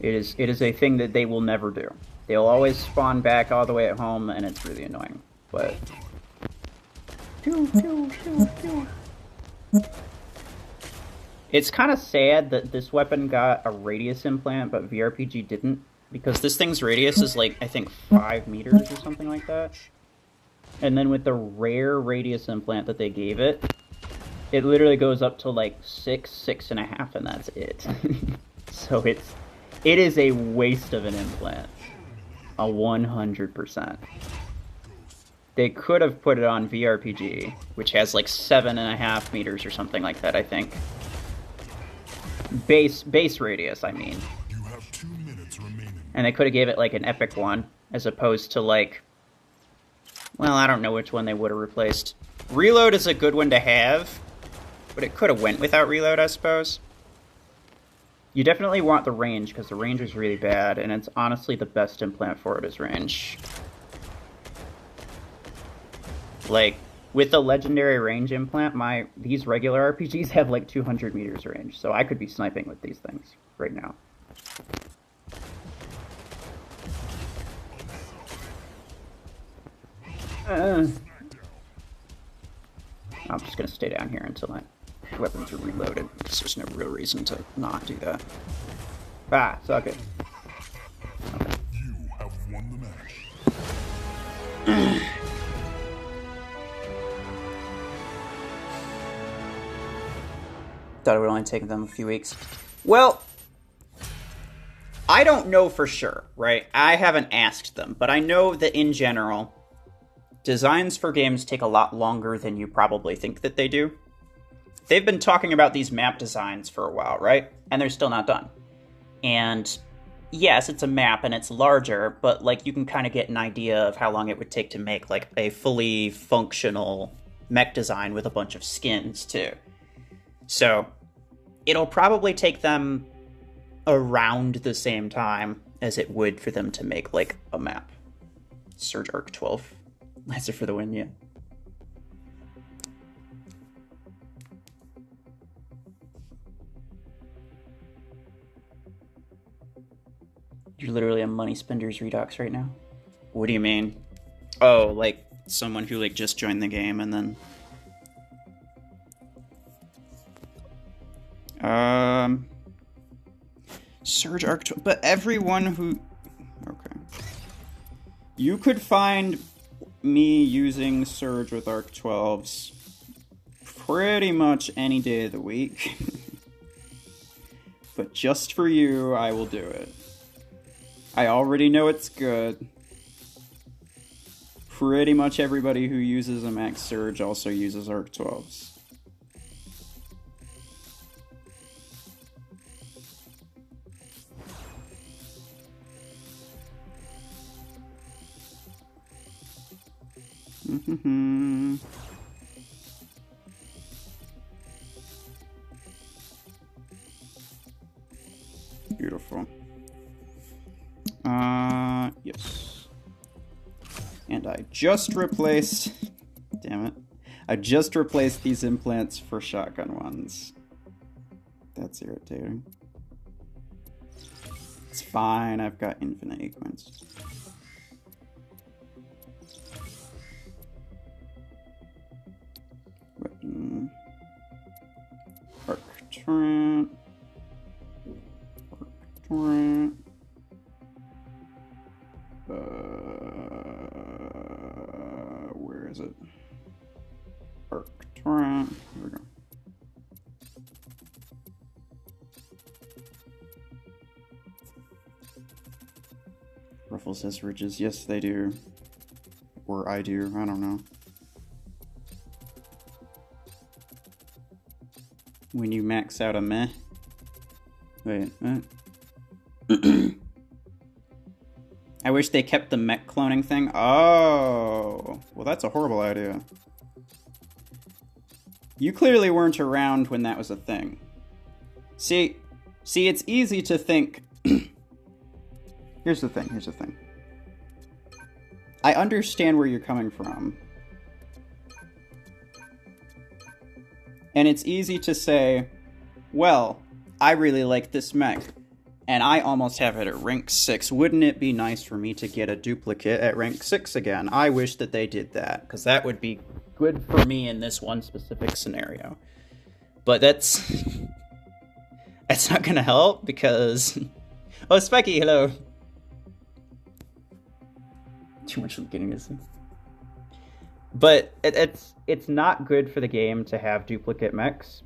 It is a thing that they will never do. They'll always spawn back all the way at home, and it's really annoying. But It's kind of sad that this weapon got a radius implant, but VRPG didn't. Because this thing's radius is like, I think, 5 meters or something like that. And then with the rare radius implant that they gave it, it literally goes up to like 6, 6.5, and that's it. So it is a waste of an implant. 100%. They could have put it on VRPG, which has like 7.5 meters or something like that, I think. Base radius, I mean. You have 2 minutes remaining. And they could have gave it like an epic one, as opposed to like... Well, I don't know which one they would have replaced. Reload is a good one to have, but it could have went without reload, I suppose. You definitely want the range, because the range is really bad, and it's honestly the best implant for it is range. Like, with the legendary range implant, these regular RPGs have like 200 meters range, so I could be sniping with these things right now. I'm just gonna stay down here until my weapons are reloaded, because there's no real reason to not do that. Ah, suck it. Okay. You have won the match. Thought it would only take them a few weeks. Well, I don't know for sure, right? I haven't asked them, but I know that in general, designs for games take a lot longer than you probably think that they do. They've been talking about these map designs for a while, right? And they're still not done. And yes, it's a map and it's larger, but like you can kind of get an idea of how long it would take to make like a fully functional mech design with a bunch of skins too. So it'll probably take them around the same time as it would for them to make like a map. Surge Arc 12. Laser for the win, yeah. You're literally a money spender's redux right now. What do you mean? Oh, like someone who like just joined the game and then... Surge Arc 12, but everyone who... Okay. You could find me using Surge with Arc 12s pretty much any day of the week. But just for you, I will do it. I already know it's good. Pretty much everybody who uses a Max Surge also uses Arc 12s. Beautiful. Yes. And I just replaced... Damn it. I just replaced these implants for shotgun ones. That's irritating. It's fine, I've got infinite equins. Weapon. Arc Torrent. Arc Torrent. Where is it? Arc Torrent. Here we go. Ruffles has ridges. Yes, they do. Or I do. I don't know. When you max out a meh. Wait, what? I wish they kept the mech cloning thing. Oh, well, that's a horrible idea. You clearly weren't around when that was a thing. See, it's easy to think... Here's the thing. I understand where you're coming from. And it's easy to say, well, I really like this mech, and I almost have it at rank 6. Wouldn't it be nice for me to get a duplicate at rank 6 again? I wish that they did that, because that would be good for me in this one specific scenario. But that's not gonna help because... Oh, Specky, hello. Too much beginning this thing. But it's not good for the game to have duplicate mechs,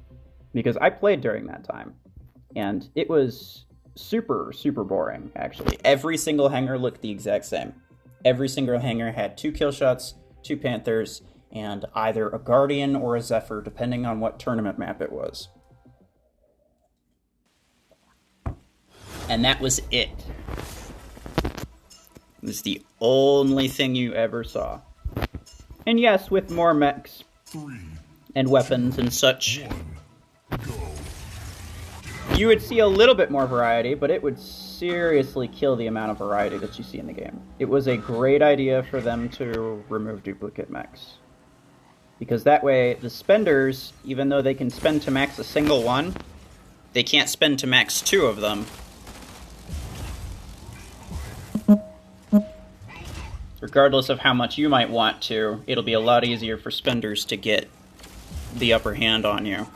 because I played during that time, and it was super, super boring, actually. Every single hangar looked the exact same. Every single hangar had 2 kill shots, 2 Panthers, and either a Guardian or a Zephyr, depending on what tournament map it was. And that was it. It was the only thing you ever saw. And yes, with more mechs and weapons and such, you would see a little bit more variety, but it would seriously kill the amount of variety that you see in the game. It was a great idea for them to remove duplicate mechs, because that way the spenders, even though they can spend to max a single one, they can't spend to max 2 of them. Regardless of how much you might want to, it'll be a lot easier for spenders to get the upper hand on you.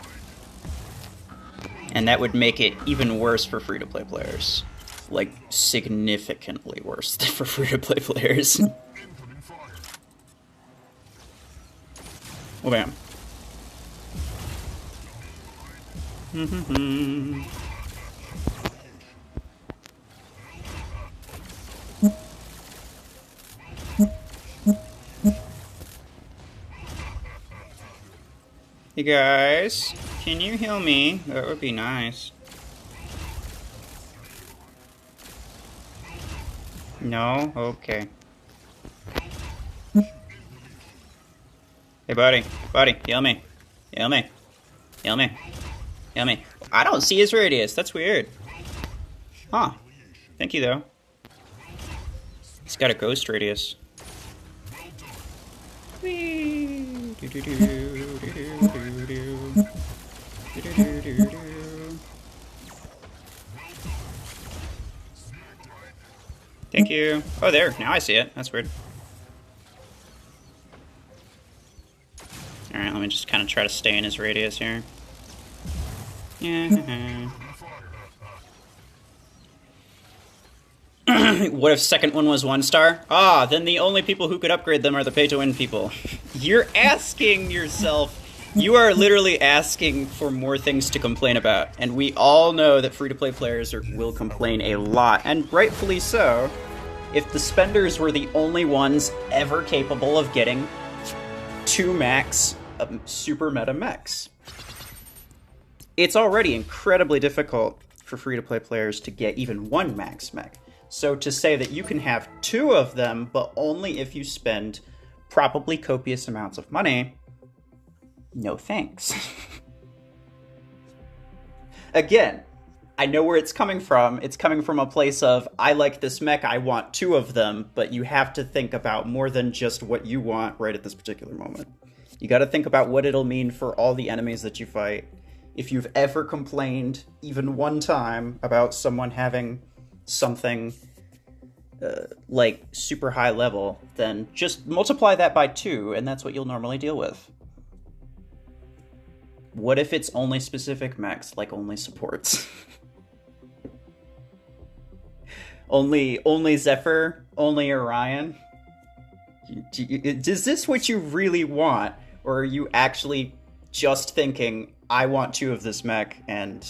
And that would make it even worse for free-to-play players. Like, significantly worse for free-to-play players. Oh, bam. Hey guys, can you heal me? That would be nice. No? Okay. Hey buddy, heal me. Heal me. Heal me. Heal me. I don't see his radius, that's weird. Huh. Thank you though. He's got a ghost radius. Whee! Thank you. Oh, there. Now I see it. That's weird. Alright, let me just kind of try to stay in his radius here. Yeah. What if second one was 1 star? Ah, then the only people who could upgrade them are the pay-to-win people. You're asking yourself... You are literally asking for more things to complain about. And we all know that free-to-play players will complain a lot, and rightfully so, if the spenders were the only ones ever capable of getting 2 max super meta mechs. It's already incredibly difficult for free-to-play players to get even 1 max mech. So to say that you can have 2 of them, but only if you spend probably copious amounts of money, no thanks. Again, I know where it's coming from. It's coming from a place of, I like this mech, I want 2 of them, but you have to think about more than just what you want right at this particular moment. You gotta think about what it'll mean for all the enemies that you fight. If you've ever complained, even one time, about someone having something like super high level, then just multiply that by 2, and that's what you'll normally deal with. What if it's only specific mechs, like only supports? only Zephyr? Only Orion? Is this what you really want? Or are you actually just thinking, I want 2 of this mech, and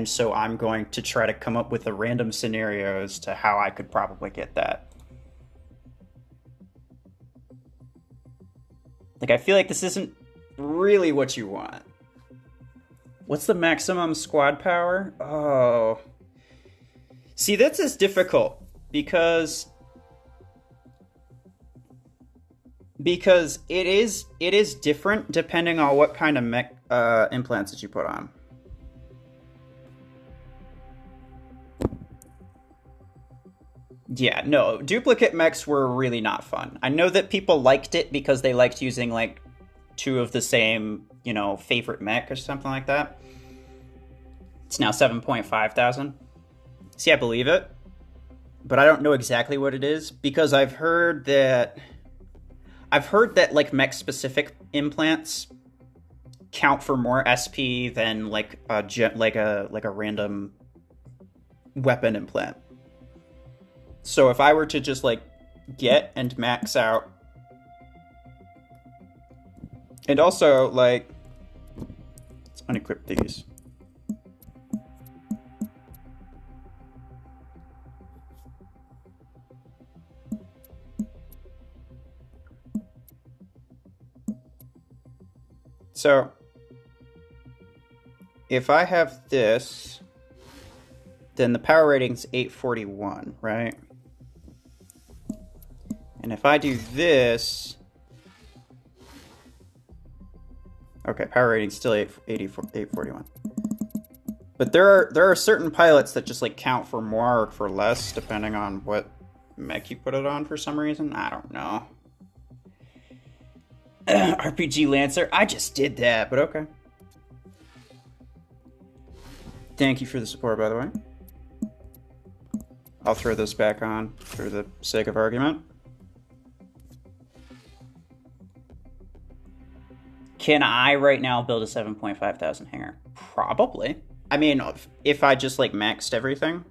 so I'm going to try to come up with a random scenario as to how I could probably get that? Like, I feel like this isn't really what you want. What's the maximum squad power? Oh. See, this is difficult, because it is different depending on what kind of mech implants that you put on. Yeah, no, duplicate mechs were really not fun. I know that people liked it because they liked using, like, 2 of the same, you know, favorite mech or something like that. It's now 7.5 thousand. See, I believe it, but I don't know exactly what it is, because I've heard that like mech specific implants count for more SP than like a random weapon implant. So if I were to just like get and max out, and also like let's unequip these. So if I have this, then the power rating's 841, right? And if I do this, okay, power rating's still 841. But there are certain pilots that just like count for more or for less depending on what mech you put it on for some reason. I don't know. RPG Lancer. I just did that, but okay. Thank you for the support, by the way. I'll throw this back on for the sake of argument. Can I right now build a 7.5 thousand hangar? Probably. I mean, if I just like maxed everything.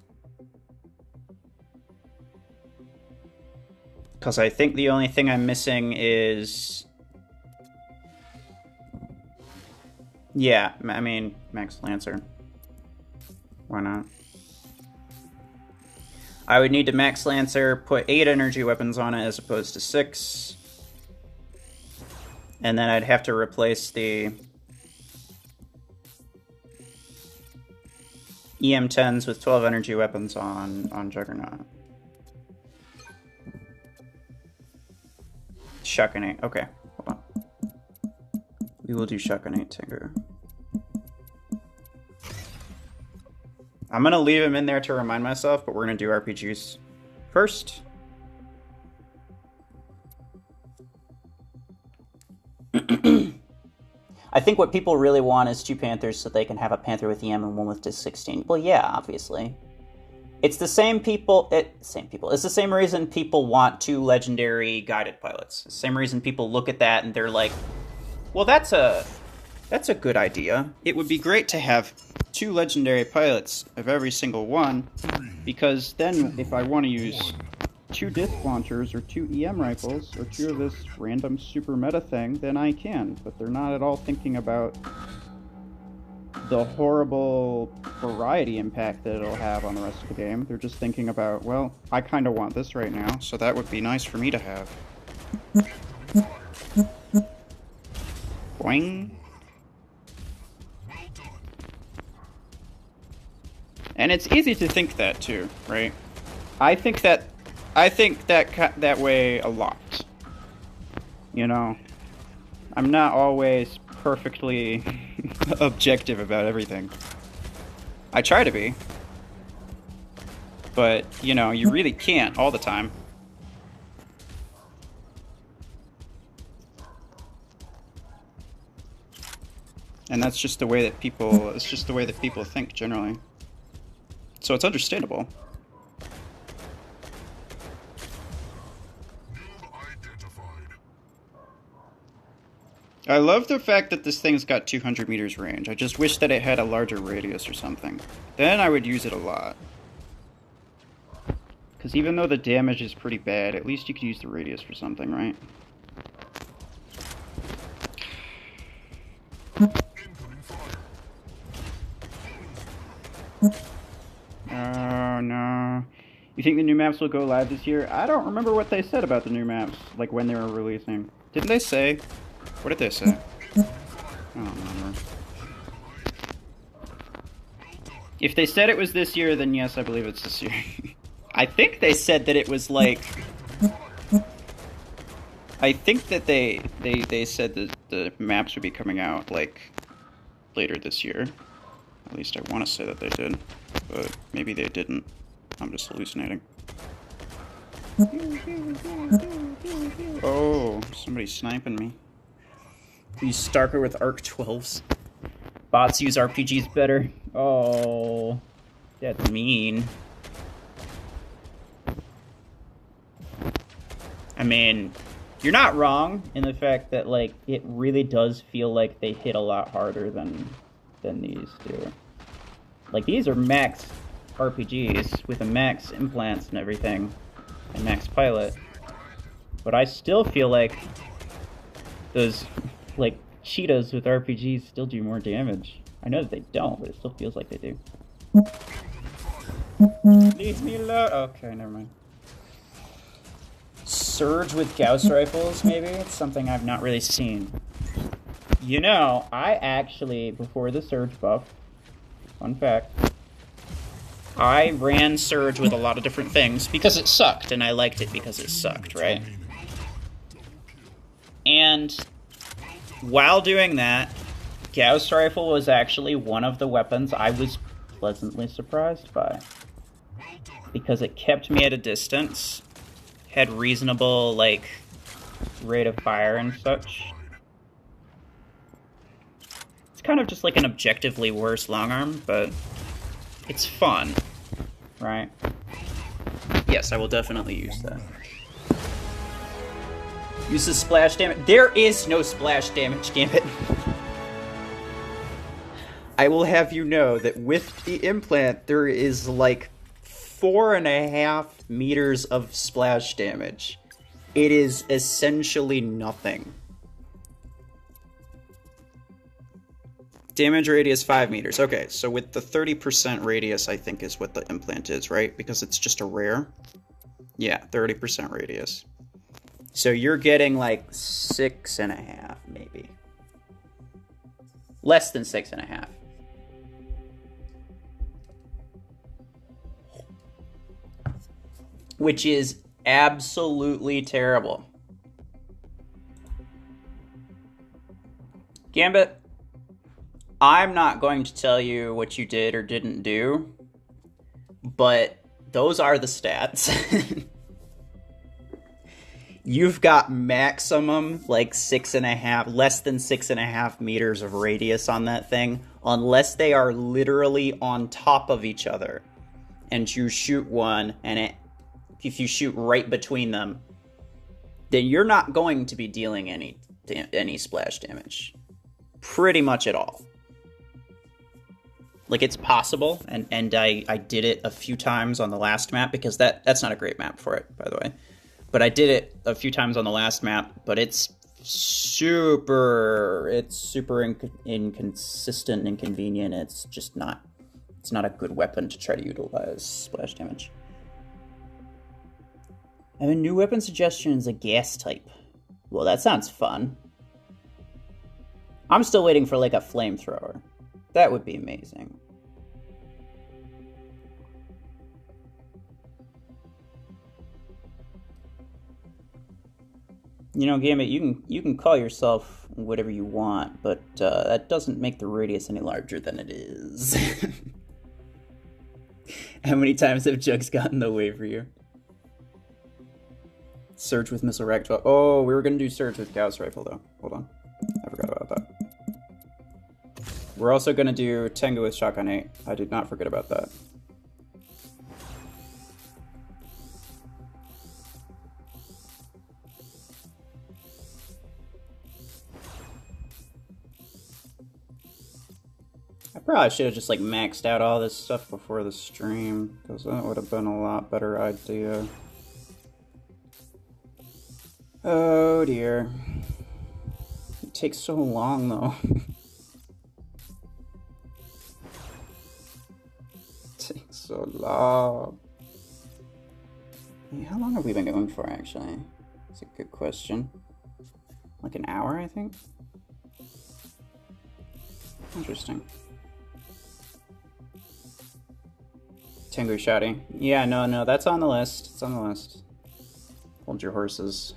Because I think the only thing I'm missing is... Yeah, I mean, Max Lancer. Why not? I would need to Max Lancer, put 8 energy weapons on it as opposed to 6. And then I'd have to replace the EM10s with 12 energy weapons on Juggernaut. Shuckanate. Okay, hold on. We will do Shuckanate too. I'm going to leave him in there to remind myself, but we're going to do RPGs first. I think what people really want is 2 Panthers so they can have a Panther with EM and one with Disc 16. Well, yeah, obviously. It's the same people. It's the same reason people want 2 legendary guided pilots. The same reason people look at that and they're like, well, that's a good idea. It would be great to have 2 legendary pilots of every single one, because then if I want to use 2 disc launchers or 2 EM rifles or 2 of this random super meta thing, then I can. But they're not at all thinking about the horrible variety impact that it'll have on the rest of the game. They're just thinking about, well, I kind of want this right now, so that would be nice for me to have. Boing. And it's easy to think that too, right? I think that way a lot. You know, I'm not always perfectly objective about everything. I try to be. But, you know, you really can't all the time. And that's just the way that people, it's just the way that people think generally. So it's understandable. I love the fact that this thing's got 200 meters range. I just wish that it had a larger radius or something. Then I would use it a lot. Because even though the damage is pretty bad, at least you could use the radius for something, right? Oh no. You think the new maps will go live this year? I don't remember what they said about the new maps, like when they were releasing. Didn't they say? What did they say? I don't remember. If they said it was this year, then yes, I believe it's this year. I think they said that it was like... I think that they said that the maps would be coming out, like, later this year. At least I want to say that they did. But maybe they didn't. I'm just hallucinating. Oh, somebody's sniping me. Use Starker with Arc 12s. Bots use RPGs better. Oh, that's mean. I mean, You're not wrong in the fact that, like, it really does feel like they hit a lot harder than these do. Like, these are max RPGs with a max implants and everything, and max pilot. But I still feel like those, like, cheetahs with RPGs still do more damage. I know that they don't, but it still feels like they do. Leave me alone. Okay, never mind. Surge with Gauss rifles, maybe? It's something I've not really seen. You know, I actually, before the Surge buff, fun fact, I ran Surge with a lot of different things because it sucked, and I liked it because it sucked, right? And while doing that, Gauss rifle was actually one of the weapons I was pleasantly surprised by. Because it kept me at a distance, had reasonable, like, rate of fire and such. It's kind of just like an objectively worse long arm, but it's fun, right? Yes, I will definitely use that. Use the splash damage. There is no splash damage, damn it. I will have you know that with the implant, there is like 4.5 meters of splash damage. It is essentially nothing. Damage radius 5 meters. Okay, so with the 30% radius, I think is what the implant is, right? Because it's just a rare. Yeah, 30% radius. So you're getting like 6.5, maybe. Less than 6.5. Which is absolutely terrible. Gambit, I'm not going to tell you what you did or didn't do, but those are the stats. You've got maximum, like 6.5, less than 6.5 meters of radius on that thing, unless they are literally on top of each other. And you shoot one, and if you shoot right between them, then you're not going to be dealing any splash damage. Pretty much at all. Like, it's possible, and I did it a few times on the last map, because that's not a great map for it, by the way. But I did it a few times on the last map, but it's super inconsistent and inconvenient. It's just not a good weapon to try to utilize splash damage. I have a new weapon suggestion is a gas type. Well, that sounds fun. I'm still waiting for, like, a flamethrower. That would be amazing. You know, Gambit, you can call yourself whatever you want, but that doesn't make the radius any larger than it is. How many times have jugs gotten in the way for you? Surge with missile rack 12. Oh, we were going to do Surge with Gauss rifle, though. Hold on. I forgot about that. We're also going to do Tengu with shotgun 8. I did not forget about that. I probably should have just, like, maxed out all this stuff before the stream, because that would have been a lot better idea. Oh dear. It takes so long, though. It takes so long. Hey, how long have we been going for, actually? That's a good question. Like an hour, I think? Interesting. Tengu Shotty. Yeah, no, that's on the list. It's on the list. Hold your horses.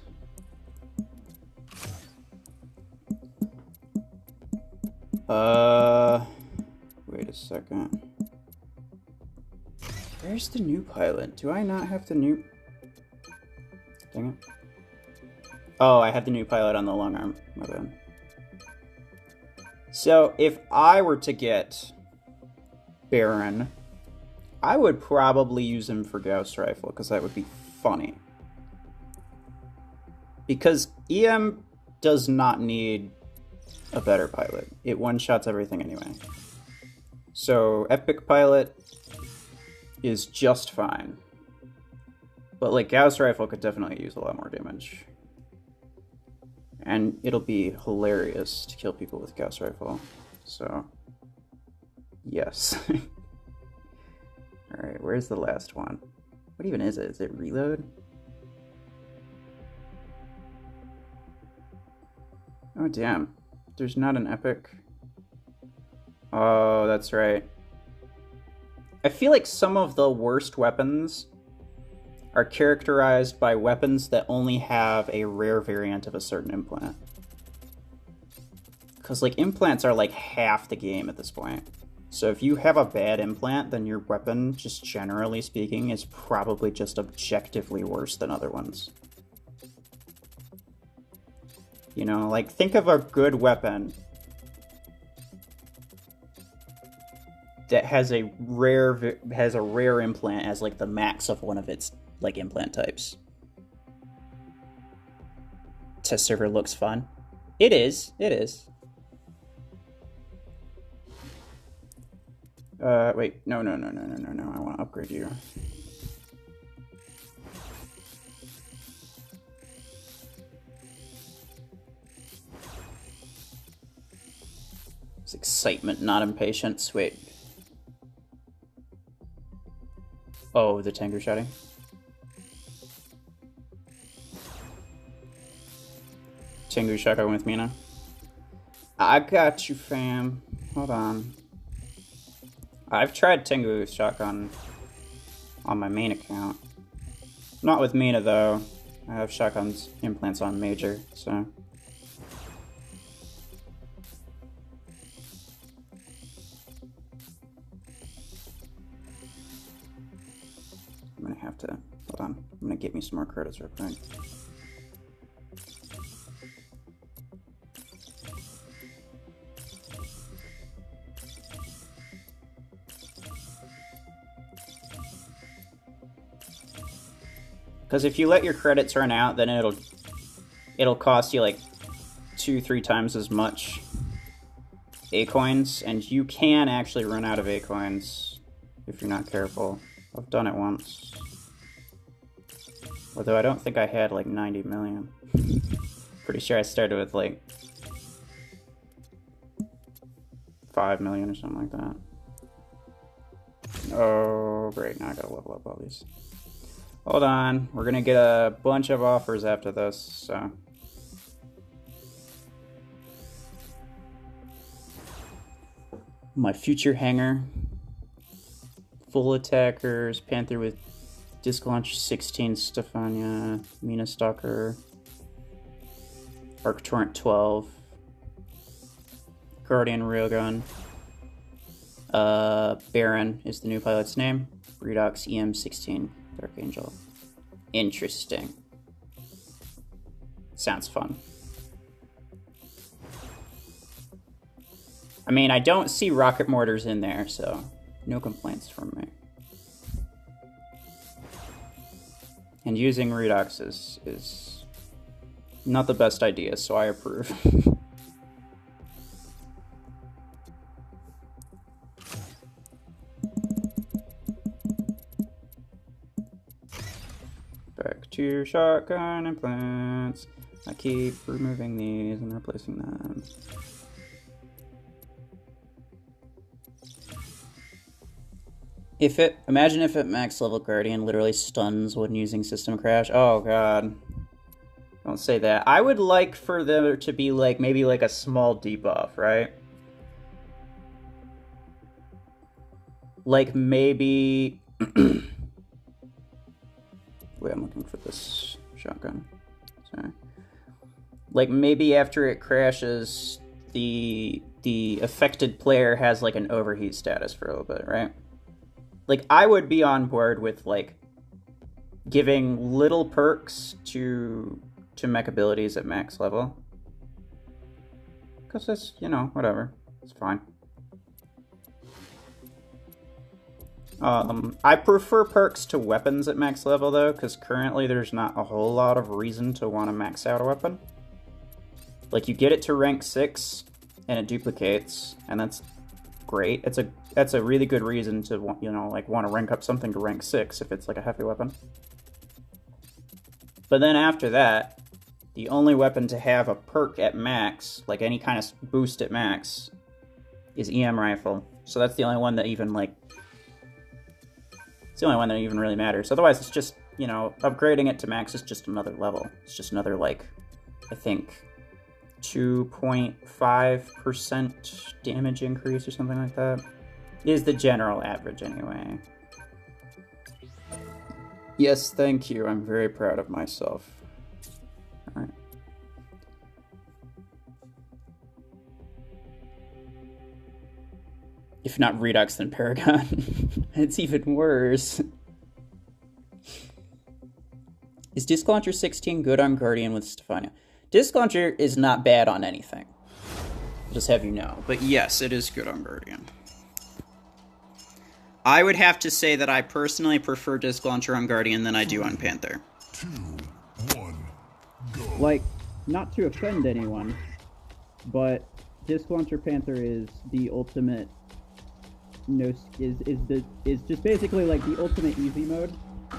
Wait a second. Where's the new pilot? Do I not have the new... Dang it. Oh, I have the new pilot on the long arm. My bad. So, if I were to get Baron, I would probably use him for Gauss Rifle, because that would be funny. Because EM does not need a better pilot. It one-shots everything anyway. So Epic Pilot is just fine. But like Gauss Rifle could definitely use a lot more damage. And it'll be hilarious to kill people with Gauss Rifle. So, yes. Alright, where's the last one? What even is it? Is it reload? Oh, damn. There's not an epic. Oh, that's right. I feel like some of the worst weapons are characterized by weapons that only have a rare variant of a certain implant. Because, like, implants are like half the game at this point. So if you have a bad implant, then your weapon, just generally speaking, is probably just objectively worse than other ones. You know, like, think of a good weapon that has a rare implant as, like, the max of one of its, like, implant types. Test server looks fun. It is. It is. Wait. No. I want to upgrade you. It's excitement, not impatience. Wait. Oh, the Tengu shotting. Tengu shotgun with Mina. I got you, fam. Hold on. I've tried Tengu shotgun on my main account. Not with Mina, though. I have shotguns implants on Major, so... I'm gonna have to... Hold on. I'm gonna get me some more credits real quick. Because if you let your credits run out, then it'll cost you like 2-3 times as much A-coins, and you can actually run out of A-coins if you're not careful. I've done it once. Although I don't think I had like 90 million. Pretty sure I started with like 5 million or something like that. Oh, great. Now I gotta level up all these. Hold on, we're gonna get a bunch of offers after this, so... My future hanger. Full attackers, Panther with disc launch 16, Stefania, Mina Stalker, Arc Torrent 12, Guardian Railgun, Baron is the new pilot's name, Redox EM16. Dark Angel. Interesting. Sounds fun. I mean, I don't see rocket mortars in there, so no complaints from me. And using Redox is not the best idea, so I approve. Back to shotgun implants. I keep removing these and replacing them. Imagine if at max level Guardian literally stuns when using System Crash. Oh god. Don't say that. I would like for there to be like, maybe like a small debuff, right? Like maybe... Wait, I'm looking for this shotgun. Sorry. Like, maybe after it crashes, the affected player has, like, an overheat status for a little bit, right? Like, I would be on board with, like, giving little perks to mech abilities at max level. Because it's, you know, whatever. It's fine. I prefer perks to weapons at max level, though, because currently there's not a whole lot of reason to want to max out a weapon. Like, you get it to rank 6, and it duplicates, and that's great. That's a really good reason to, want to rank up something to rank 6 if it's like a heavy weapon. But then after that, the only weapon to have a perk at max, like any kind of boost at max, is EM rifle. So that's the only one that even, like... It's the only one that even really matters. Otherwise, it's just, upgrading it to max is just another level. It's just another, like, I think, 2.5% damage increase or something like that. Is the general average, anyway. Yes, thank you. I'm very proud of myself. Alright. If not Redux, then Paragon. It's even worse. Is Disc Launcher 16 good on Guardian with Stefania? Disc Launcher is not bad on anything. I'll just have you know. But yes, it is good on Guardian. I would have to say that I personally prefer Disc Launcher on Guardian than I do on Panther. 2, 1, go. Like, not to offend anyone, but Disc Launcher Panther is the ultimate is just basically like the ultimate easy mode.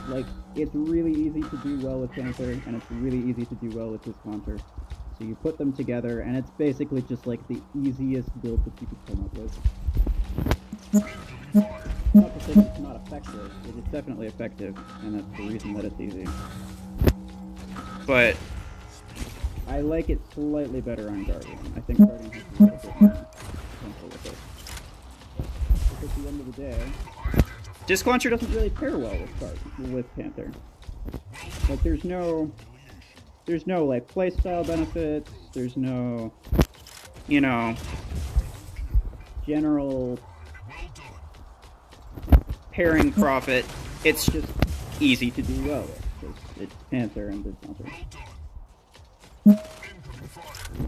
Like, it's really easy to do well with Panther, and it's really easy to do well with Disc Launcher. So you put them together, and it's basically just like the easiest build that you could come up with. Not to say that it's not effective, it is definitely effective, and that's the reason that it's easy. But I like it slightly better on Guardian. I think Guardian has a little bit more potential with it. But at the end of the day, Disc Launcher doesn't really pair well with Panther. Like, there's no like playstyle benefits. There's no, general pairing profit. It's just easy to do well with. It's Panther and Disc Launcher.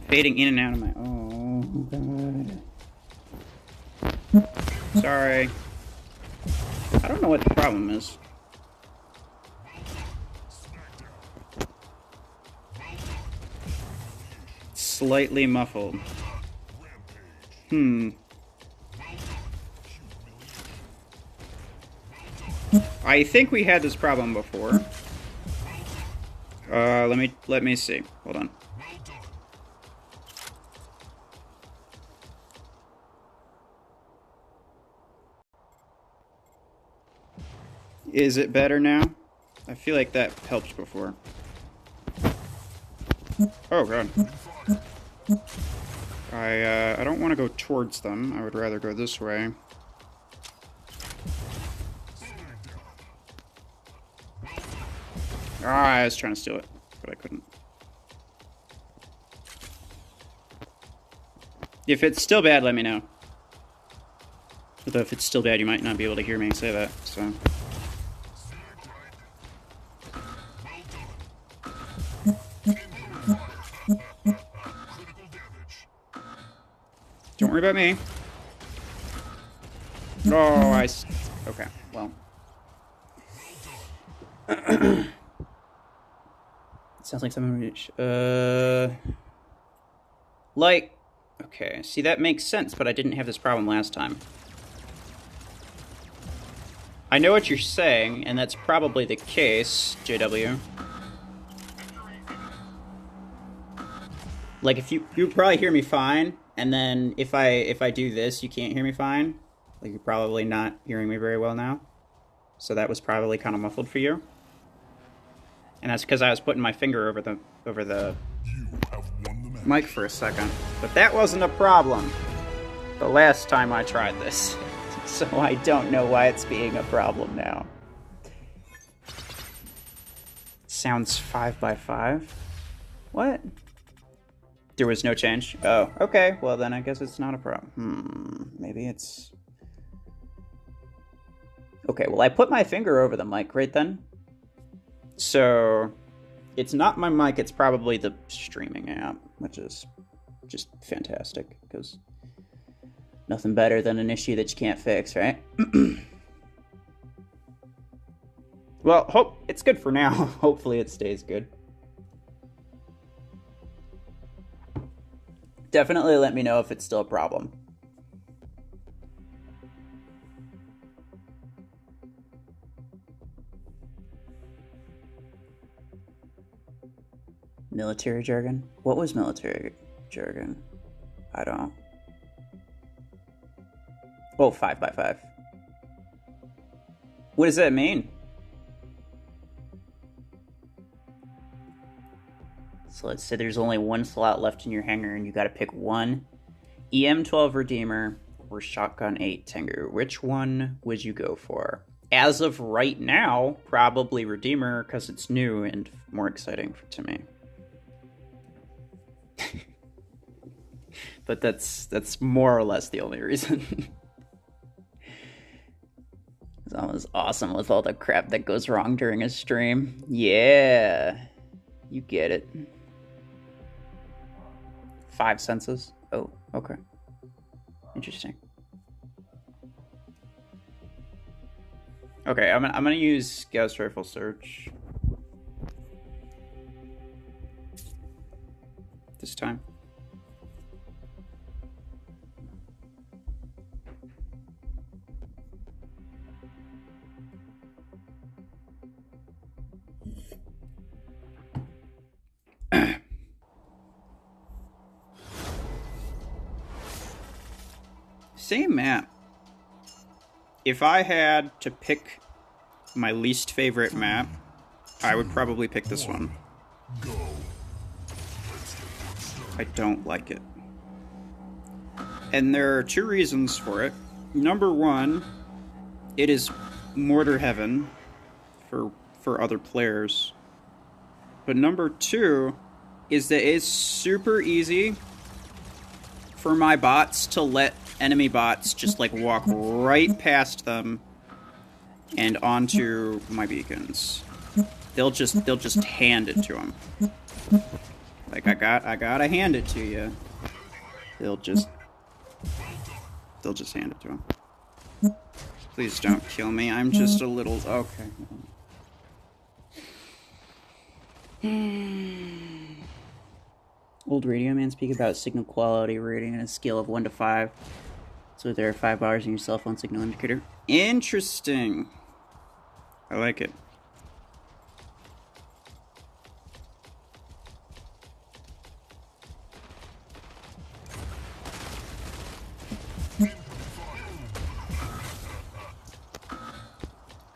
Fading in and out of my... Oh, God. Sorry. I don't know what the problem is. Slightly muffled. I think we had this problem before. Let me see. Hold on. Is it better now? I feel like that helped before. Oh god. I don't want to go towards them. I would rather go this way. Ah, I was trying to steal it, but I couldn't. If it's still bad, let me know. Although if it's still bad, you might not be able to hear me say that, so... Don't worry about me. Oh, okay, well. Sounds like someone... Like... Okay, see, that makes sense, but I didn't have this problem last time. I know what you're saying, and that's probably the case, JW. Like, if you probably hear me fine, and then if I do this, you can't hear me fine. Like, you're probably not hearing me very well now. So that was probably kind of muffled for you. And that's because I was putting my finger over the mic for a second. But that wasn't a problem the last time I tried this. So I don't know why it's being a problem now. Sounds 5x5? What? There was no change? Oh, okay. Well, then I guess it's not a problem. Maybe it's... Okay, well, I put my finger over the mic right then. So, it's not my mic, it's probably the streaming app, which is just fantastic, because nothing better than an issue that you can't fix, right? Well, it's good for now. Hopefully it stays good. Definitely let me know if it's still a problem. Military jargon? What was military jargon? I don't. Oh, 5x5. What does that mean? So let's say there's only one slot left in your hangar and you gotta pick one EM12 Redeemer or Shotgun 8 Tengu. Which one would you go for? As of right now, probably Redeemer because it's new and more exciting to me. But that's more or less the only reason. That was awesome with all the crap that goes wrong during a stream. Yeah, you get it. 5 senses. Oh, okay. Interesting. Okay, I'm gonna use Gauss Rifle Search this time. Same map. If I had to pick my least favorite map, I would probably pick this one. I don't like it. And there are 2 reasons for it. Number 1, it is mortar heaven for other players. But number 2 is that it's super easy for my bots to let enemy bots just like walk right past them and onto my beacons. They'll just hand it to them. Like I gotta hand it to you. They'll just hand it to them. Please don't kill me. I'm just a little okay. Old radio man speak about signal quality rating on a scale of 1 to 5. So there are 5 bars in your cell phone signal indicator. Interesting. I like it.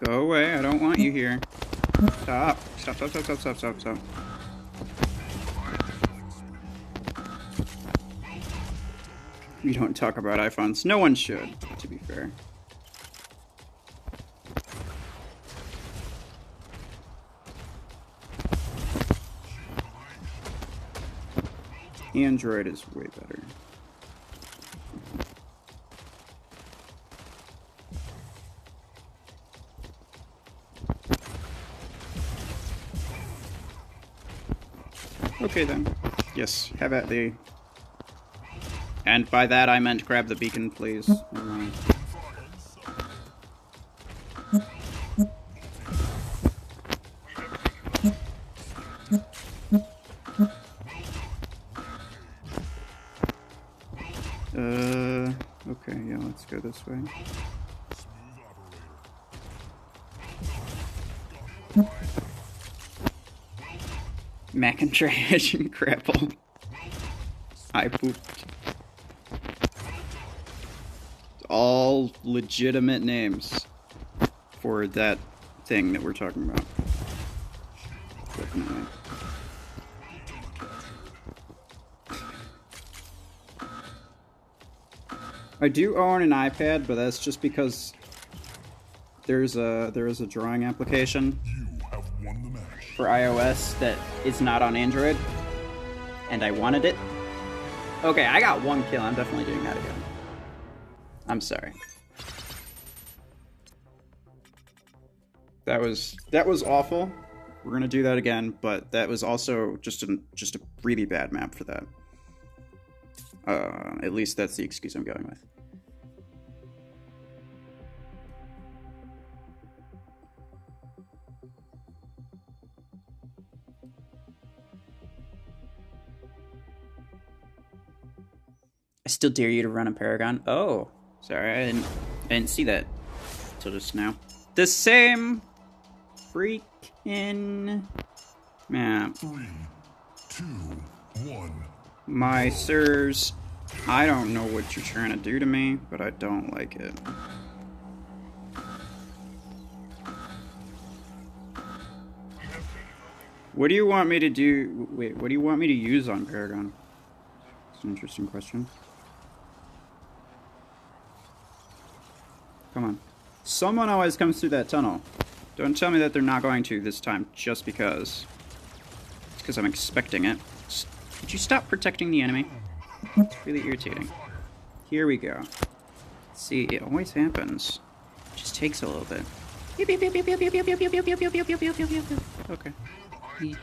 Go away, I don't want you here. Stop. Stop. We don't talk about iPhones. No one should, to be fair. Android is way better. Okay then. Yes, have at thee. And by that I meant grab the beacon, please. Never mind. Okay, yeah, let's go this way. Mac and trash and grapple. I pooped. All legitimate names for that thing that we're talking about. Definitely. I do own an iPad, but that's just because there is a drawing application for iOS that is not on Android, and I wanted it. Okay, I got 1 kill. I'm definitely doing that again. I'm sorry. That was awful. We're gonna do that again, but that was also just a really bad map for that. At least that's the excuse I'm going with. I still dare you to run a Paragon. Oh, sorry, I didn't see that till just now. The same freaking map. 3, 2, 1. My sirs, I don't know what you're trying to do to me, but I don't like it. What do you want me to do? Wait, what do you want me to use on Paragon? It's an interesting question. Come on. Someone always comes through that tunnel. Don't tell me that they're not going to this time just because. It's because I'm expecting it. Could you stop protecting the enemy? It's really irritating. Here we go. See, it always happens. It just takes a little bit. Okay.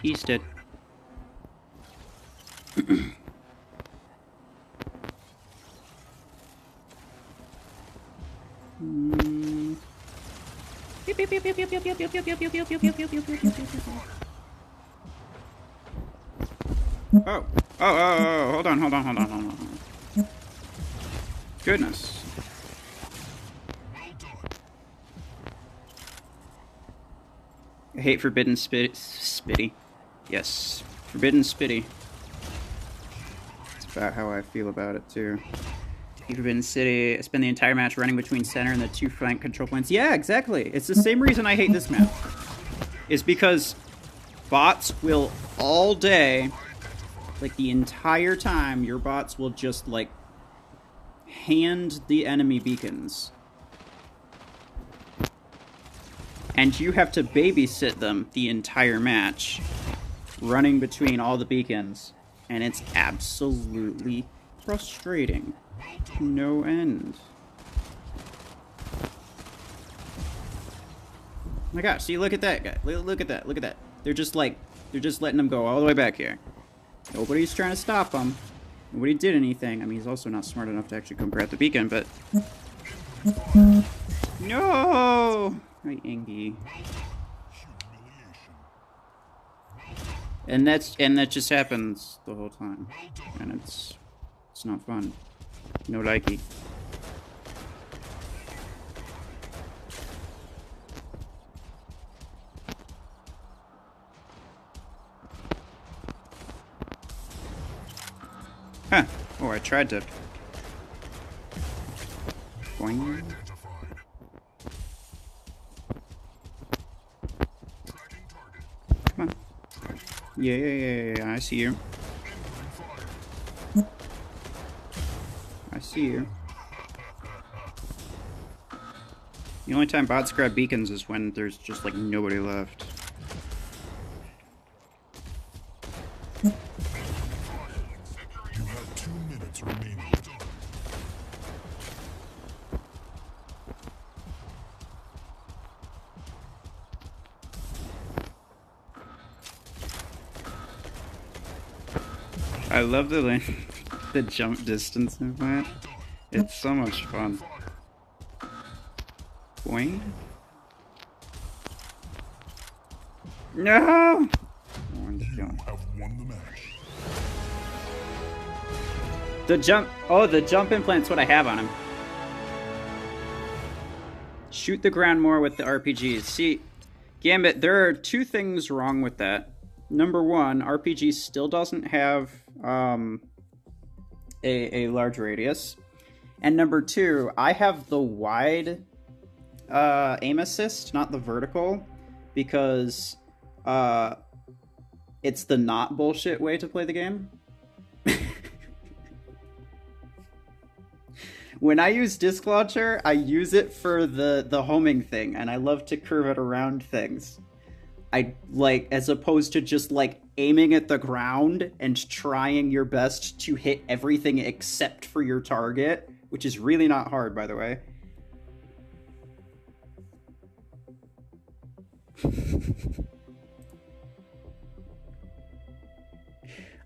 He's dead. Oh, hold on. Goodness. I hate Forbidden Spitty. Yes, Forbidden Spitty. That's about how I feel about it, too. Forbidden City, I spend the entire match running between center and the 2 flank control points. Yeah, exactly. It's the same reason I hate this map. Is because bots will all day, like the entire time, your bots will just, like, hand the enemy beacons. And you have to babysit them the entire match, running between all the beacons. And it's absolutely frustrating. No end. Oh my gosh, see, look at that guy. Look at that. They're just letting him go all the way back here. Nobody's trying to stop him. Nobody did anything. I mean, he's also not smart enough to actually come grab the beacon, but... No! Right, Engie. And that just happens the whole time. And it's not fun. No likey. Huh. Oh, I tried to... Boing. Come on. Yeah, I see you. I see you. The only time bots grab beacons is when there's just like nobody left. You have 2 minutes remaining. I love the jump distance in that. It's so much fun. Boing. No! You have won the match. The jump. Oh, the jump implant's what I have on him. Shoot the ground more with the RPGs. See, Gambit, there are 2 things wrong with that. Number 1, RPG still doesn't have a large radius. And number 2, I have the wide aim assist, not the vertical, because it's the not bullshit way to play the game. When I use Disc Launcher, I use it for the homing thing, and I love to curve it around things. I like, as opposed to just like aiming at the ground and trying your best to hit everything except for your target, which is really not hard, by the way.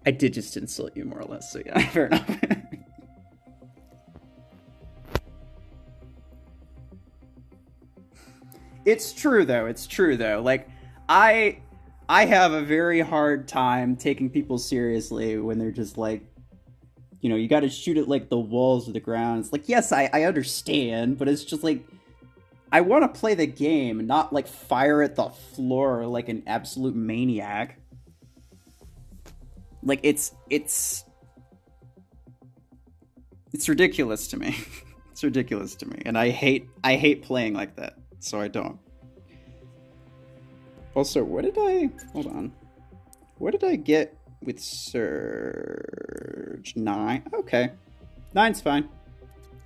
I did just insult you more or less, so yeah, fair enough. It's true though. Like, I have a very hard time taking people seriously when they're just like you know, you gotta shoot at, like, the walls of the ground. It's like, yes, I understand, but it's just like, I want to play the game, not, like, fire at the floor like an absolute maniac. Like, it's ridiculous to me. It's ridiculous to me, and I hate playing like that, so I don't. Also, hold on. What did I get with Surge? 9? Okay. 9's fine.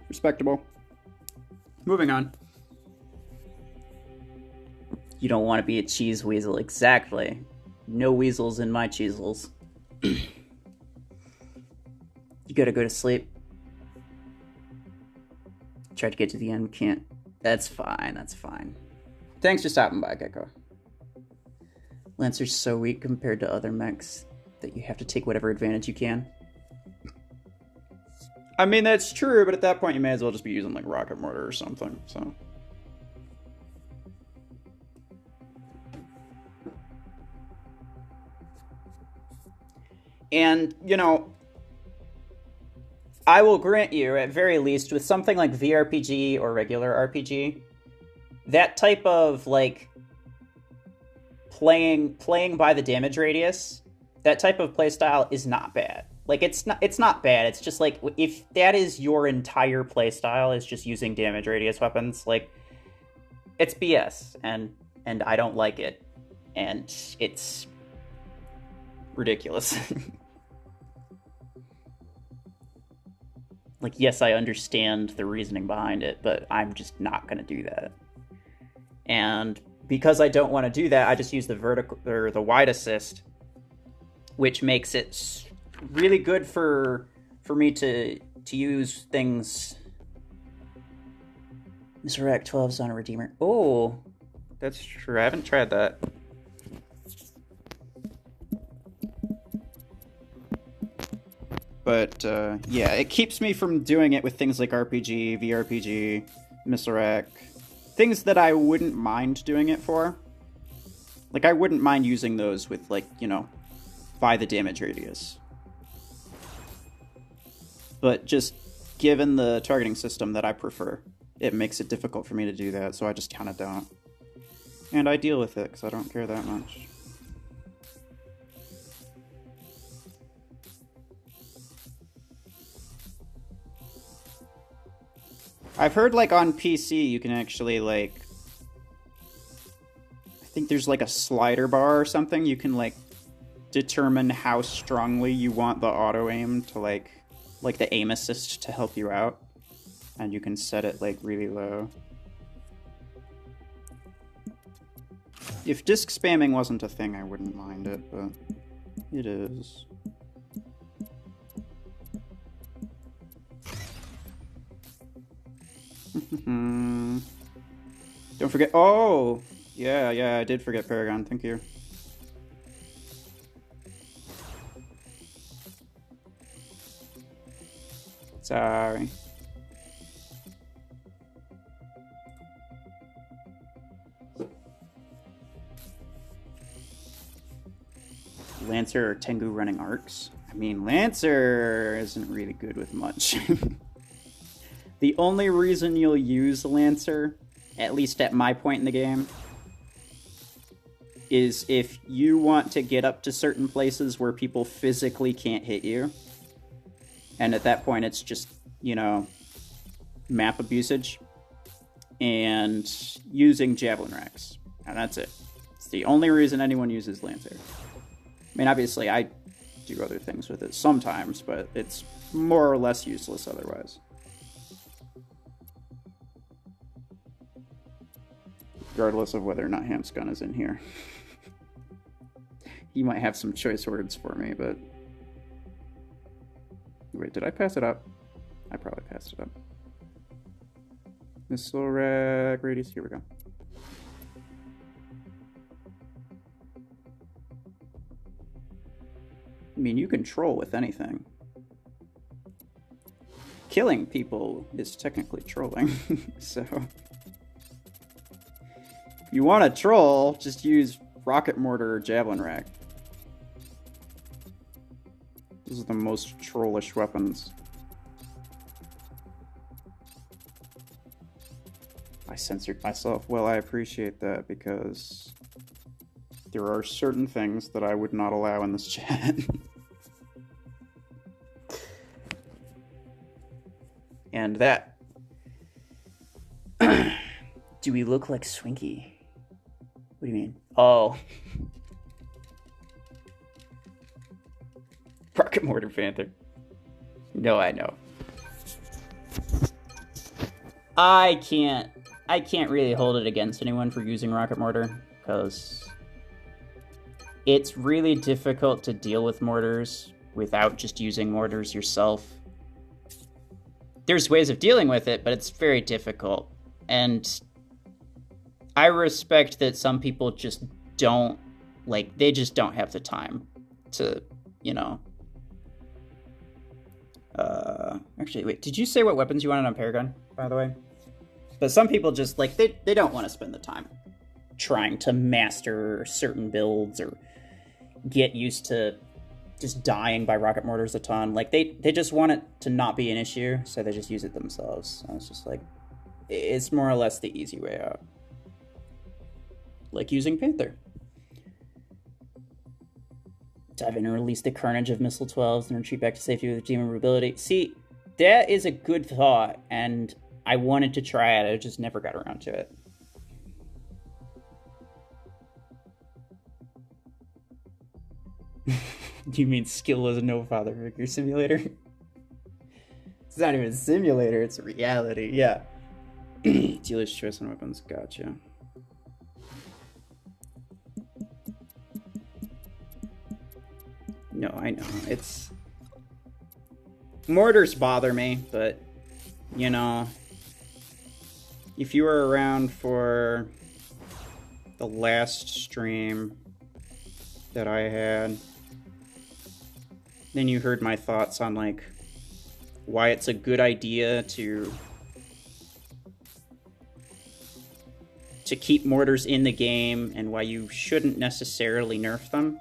Respectable. Moving on. You don't want to be a cheese weasel. Exactly. No weasels in my cheesels. You gotta go to sleep. Tried to get to the end, can't. That's fine, that's fine. Thanks for stopping by, Gecko. Lancer's so weak compared to other mechs that you have to take whatever advantage you can. I mean, that's true, but at that point you may as well just be using, like, rocket mortar or something, so. And, you know, I will grant you, at very least, with something like VRPG or regular RPG, that type of, like, playing by the damage radius, that type of playstyle is not bad. Like, it's not bad. It's just like, if that is your entire playstyle, is just using damage radius weapons, like, it's BS, and I don't like it, and it's ridiculous. Like, yes, I understand the reasoning behind it, but I'm just not going to do that. And because I don't want to do that, I just use the vertical or the wide assist, which makes it really good for me to use things. Misdirect 12's on a Redeemer. Oh, that's true. I haven't tried that. But, yeah, it keeps me from doing it with things like RPG, VRPG, Misdirect. Things that I wouldn't mind doing it for. Like, I wouldn't mind using those with, like, you know, by the damage radius. But just given the targeting system that I prefer, it makes it difficult for me to do that, so I just kind of don't. And I deal with it, because I don't care that much. I've heard, like, on PC, you can actually, like, I think there's, like, a slider bar or something. You can, like, determine how strongly you want the auto-aim to, like the aim assist to help you out. And you can set it, like, really low. If disc spamming wasn't a thing, I wouldn't mind it, but it is. Don't forget. Oh, yeah, I did forget Paragon. Thank you. Sorry. Lancer or Tengu running arcs? I mean, Lancer isn't really good with much. The only reason you'll use Lancer, at least at my point in the game, is if you want to get up to certain places where people physically can't hit you. And at that point, it's just, you know, map abusage and using javelin racks. And that's it. It's the only reason anyone uses Lancer. I mean, obviously, I do other things with it sometimes, but it's more or less useless otherwise. Regardless of whether or not Hamsgun is in here. He might have some choice words for me, but... Wait, did I pass it up? I probably passed it up. Missile rack radius, here we go. I mean, you can troll with anything. Killing people is technically trolling, so... If you want to troll, just use rocket mortar or javelin rack. Those is the most trollish weapons. I censored myself. Well, I appreciate that because there are certain things that I would not allow in this chat. And that. Do we look like Swinky? What do you mean? Oh. Rocket Mortar Panther. No, I know. I can't really hold it against anyone for using Rocket Mortar, because it's really difficult to deal with mortars without just using mortars yourself. There's ways of dealing with it, but it's very difficult. And I respect that some people just don't, like, they just don't have the time to, you know. Actually, wait, did you say what weapons you wanted on Paragon, by the way? But some people just, like, they don't want to spend the time trying to master certain builds or get used to just dying by rocket mortars a ton. Like, they just want it to not be an issue, so they just use it themselves. And it's just like, it's more or less the easy way out. Like using Panther. Dive in and release the carnage of Missile 12s and retreat back to safety with demon ability. See, that is a good thought, and I wanted to try it, I just never got around to it. You mean skill as no father figure simulator? It's not even a simulator, it's a reality, yeah. Dealer's choice on weapons, gotcha. No, I know, it's... Mortars bother me, but, you know, if you were around for the last stream that I had, then you heard my thoughts on, like, why it's a good idea to keep mortars in the game and why you shouldn't necessarily nerf them.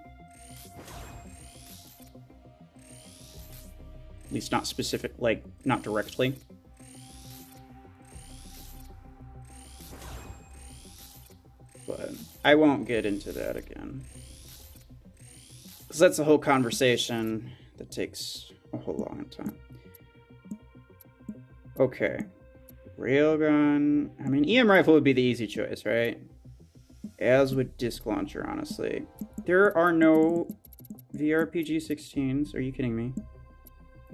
At least not specific, like, not directly. But I won't get into that again. Because that's a whole conversation that takes a whole long time. Okay. Railgun. I mean, EM rifle would be the easy choice, right? As would disc launcher, honestly. There are no VRPG 16s. Are you kidding me?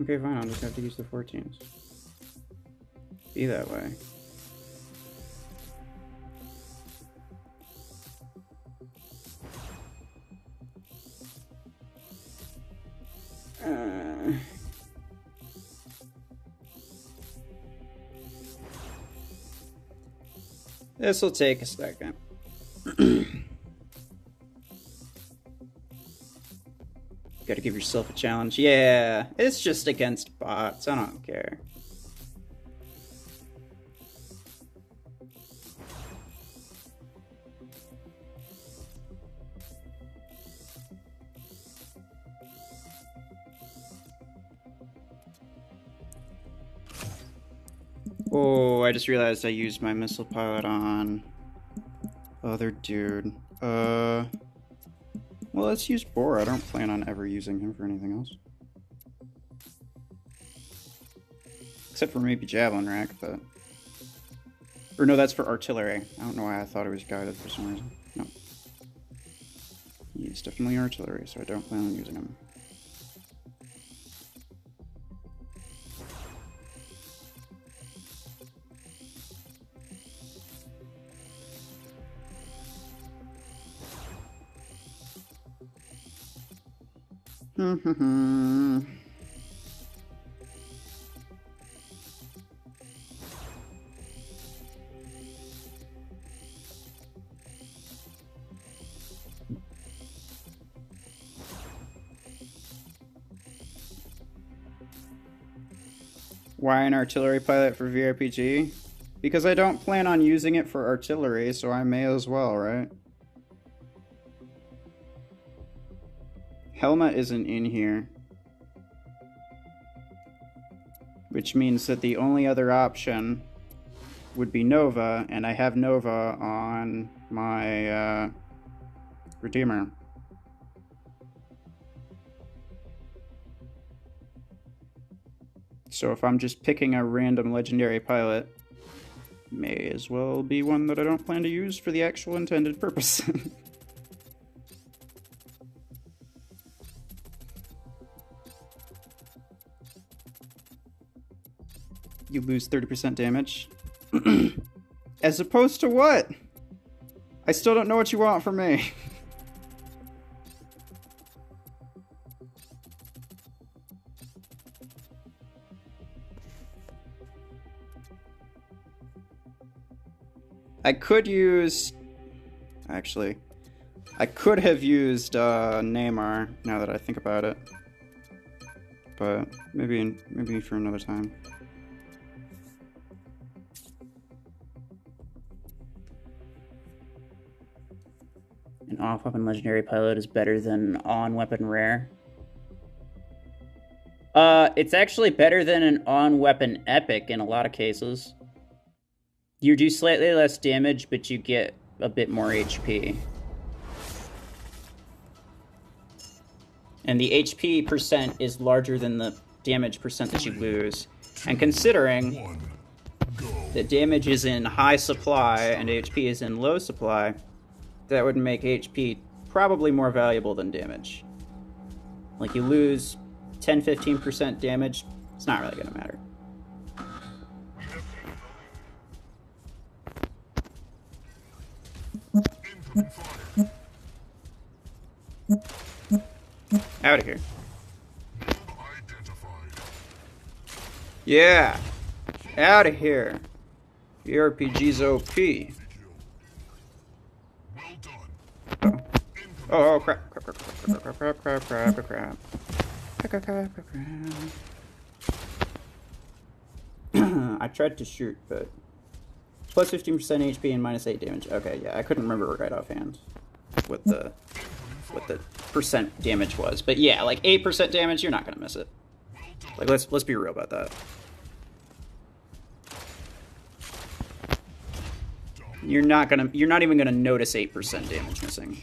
Okay, fine. I'll just have to use the 14s. Be that way. This will take a second. Gotta give yourself a challenge. Yeah, it's just against bots. I don't care. Oh, I just realized I used my missile pilot on other dude. Well, let's use Boar. I don't plan on ever using him for anything else. Except for maybe Javelin Rack, but... Or no, that's for artillery. I don't know why I thought it was guided for some reason. No. He's definitely artillery, so I don't plan on using him. Why an artillery pilot for VRPG? Because I don't plan on using it for artillery, so I may as well, right? Helmet isn't in here. which means that the only other option would be Nova, and I have Nova on my Redeemer. So if I'm just picking a random legendary pilot, may as well be one that I don't plan to use for the actual intended purpose. You lose 30% damage. As opposed to what? I still don't know what you want from me. I could use... Actually, I could have used Neymar, now that I think about it. But maybe for another time. An off-weapon legendary pilot is better than on-weapon rare. It's actually better than an on-weapon epic in a lot of cases. You do slightly less damage, but you get a bit more HP. And the HP percent is larger than the damage percent that you lose. And considering that damage is in high supply and HP is in low supply, that would make HP probably more valuable than damage. Like, you lose 10-15% damage, it's not really gonna matter. Out of here. Yeah! Out of here! The RPG's OP. Oh, crap. I tried to shoot, but... Plus 15% HP and minus 8 damage. Okay, yeah, I couldn't remember right offhand what the percent damage was. But yeah, like 8% damage, you're not gonna miss it. Like, let's be real about that. You're not even gonna notice 8% damage missing.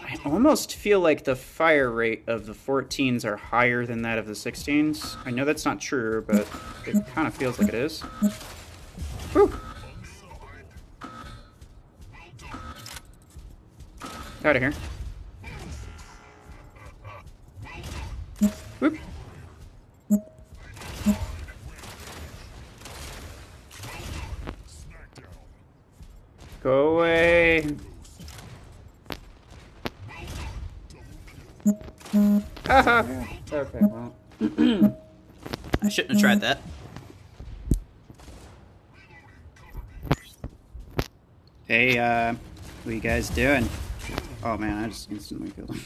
I almost feel like the fire rate of the 14s are higher than that of the 16s. I know that's not true, but it kind of feels like it is. Whew. Out of here. Whoop. Go away. Okay, well. I shouldn't have tried that. Hey, what you guys doing? Oh man, I just instantly killed him.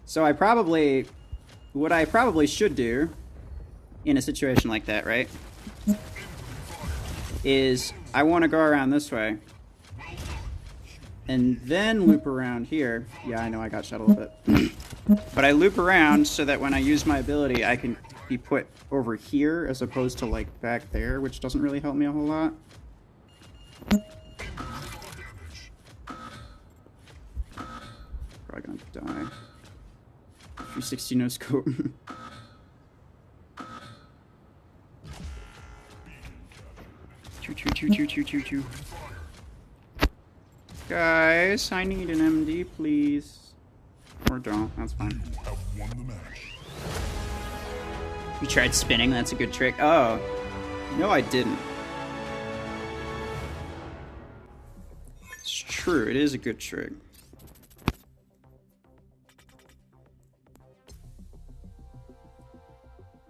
So what I probably should do in a situation like that, right? Is I want to go around this way. And then loop around here. Yeah, I know I got shot a little bit. But I loop around so that when I use my ability, I can be put over here as opposed to, like, back there, which doesn't really help me a whole lot. Probably gonna die. 360 no scope. Choo. Guys, I need an MD, please. Or don't, that's fine. You tried spinning, that's a good trick. Oh. No, I didn't. It's true, it is a good trick.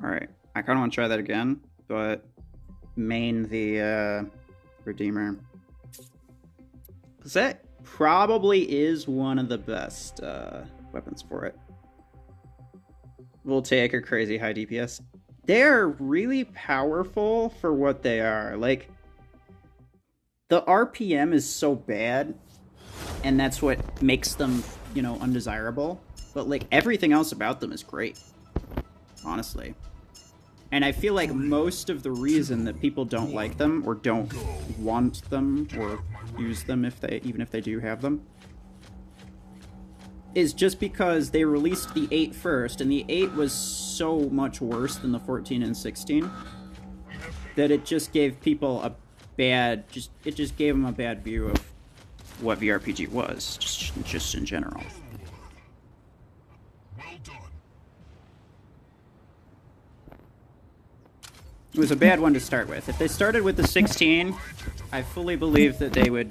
Alright, I kind of want to try that again, but main the Redeemer. Because that probably is one of the best weapons for it. Voltaic or crazy high DPS. They're really powerful for what they are. Like, the RPM is so bad and that's what makes them, you know, undesirable. But like everything else about them is great, honestly. And I feel like most of the reason that people don't like them or don't want them or use them even if they do have them is just because they released the 8 first, and the 8 was so much worse than the 14 and 16 that it just gave people a bad, it just gave them a bad view of what VRPG was, just in general. It was a bad one to start with. If they started with the 16, I fully believe that they would...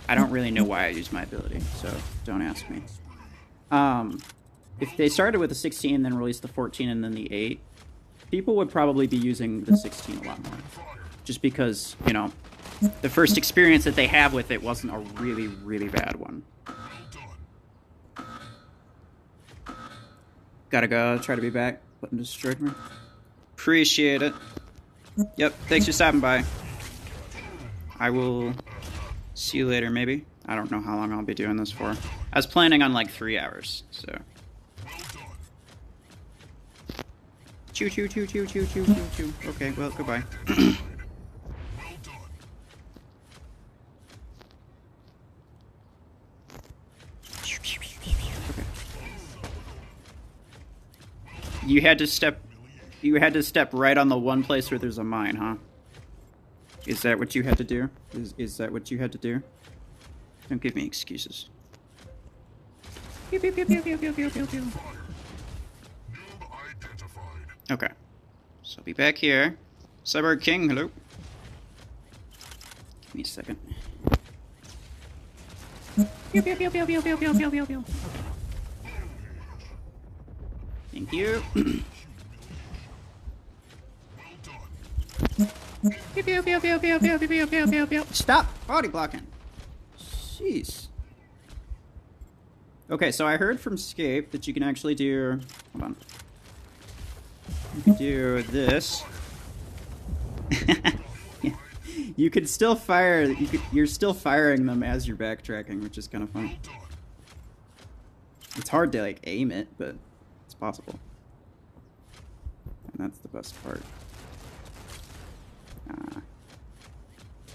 I don't really know why I use my ability, so don't ask me. If they started with the 16, then released the 14 and then the 8, people would probably be using the 16 a lot more. Just because, you know, the first experience that they have with it wasn't a really, really bad one. Gotta go, try to be back. Button destroyed me. Appreciate it. Yep, thanks for stopping by. I will see you later, maybe. I don't know how long I'll be doing this for. I was planning on like 3 hours, so. Choo choo choo choo choo choo choo choo. Okay, well, goodbye. Okay. You had to step right on the one place where there's a mine, huh? Is that what you had to do? Is that what you had to do? Don't give me excuses. Pew, pew, pew, pew, pew, pew, pew, pew, pew. Okay. So I'll be back here. Cyborg King, hello. Give me a second. Pew, pew, pew, pew, pew, pew, pew, pew, pew, pew. Thank you. Pew, pew, pew, pew, pew, pew, pew, pew, pew, pew. Stop body blocking. Jeez. Okay, so I heard from Scape that you can actually do... Hold on. You can do this. You can still fire... You're still firing them as you're backtracking, which is kind of fun. It's hard to, like, aim it, but it's possible. And that's the best part.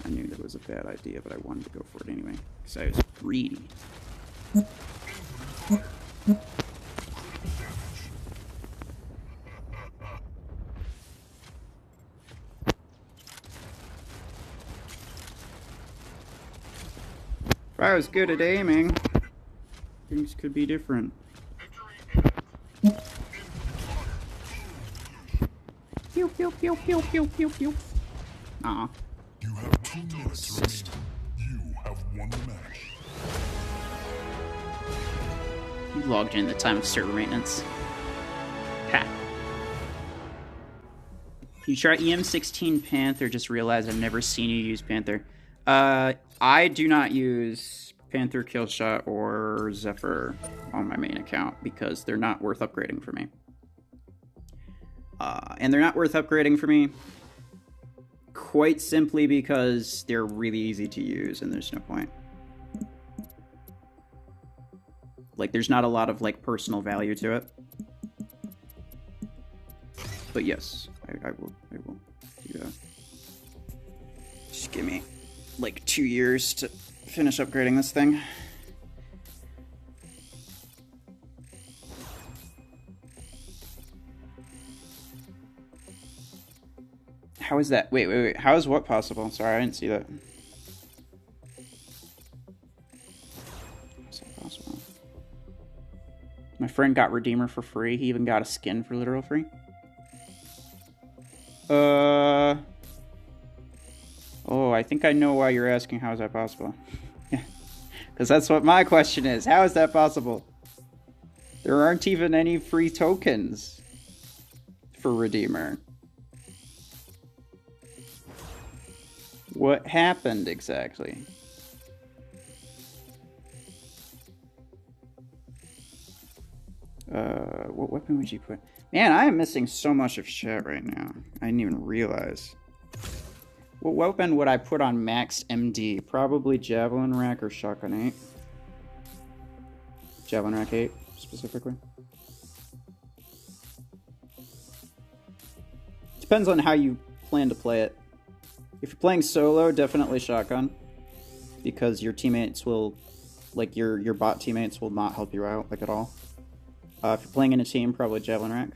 I knew that was a bad idea, but I wanted to go for it anyway, because I was greedy. If I was good at aiming, things could be different. Pew pew pew pew pew pew pew. Aw. You have 2 minutes remaining. You have won the match. You logged in the time of server maintenance. Ha. You try EM16 Panther, just realized I've never seen you use Panther. I do not use Panther, Killshot, or Zephyr on my main account because they're not worth upgrading for me. And they're not worth upgrading for me quite simply because they're really easy to use and there's no point. Like, there's not a lot of, like, personal value to it. But yes, I will do that. Just give me, like, 2 years to finish upgrading this thing. How is that? Wait. How is what possible? Sorry, I didn't see that. How's that possible? My friend got Redeemer for free. He even got a skin for literal free. Oh, I think I know why you're asking how is that possible. Because that's what my question is. How is that possible? There aren't even any free tokens for Redeemer. What happened exactly? What weapon would you put? Man, I am missing so much of shit right now. I didn't even realize. What weapon would I put on max MD? Probably Javelin Rack or Shotgun 8. Javelin Rack 8, specifically. Depends on how you plan to play it. If you're playing solo, definitely Shotgun. Because your teammates will... Like, your bot teammates will not help you out, like, at all. If you're playing in a team, probably Javelin Rack.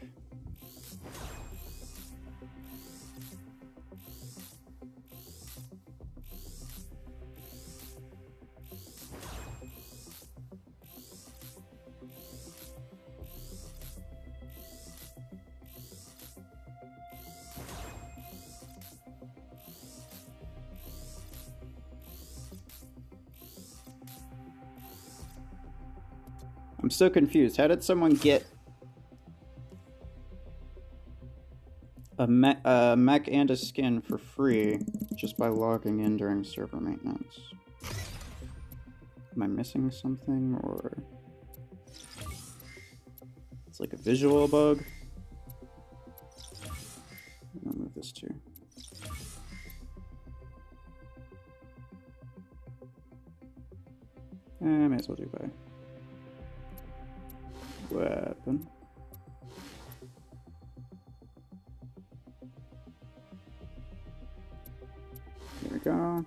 I'm so confused. How did someone get a mech and a skin for free just by logging in during server maintenance? Am I missing something, or it's like a visual bug? I'll move this too. I may as well do by weapon. Here we go.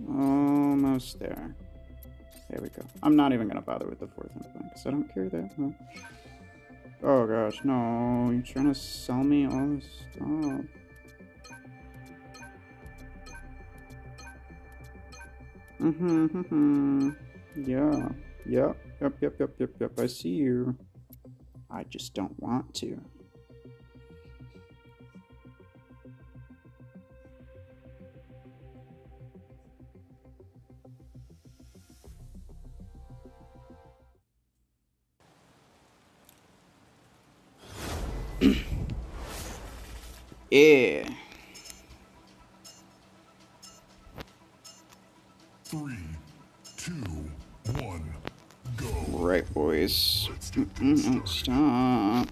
Almost there. There we go. I'm not even gonna bother with the fourth implant because I don't care that much. Oh gosh, no. You're trying to sell me all this stuff. Yeah. Yep. I see you. I just don't want to. Yeah. 3, 2, 1, go. Right, boys. Don't stop.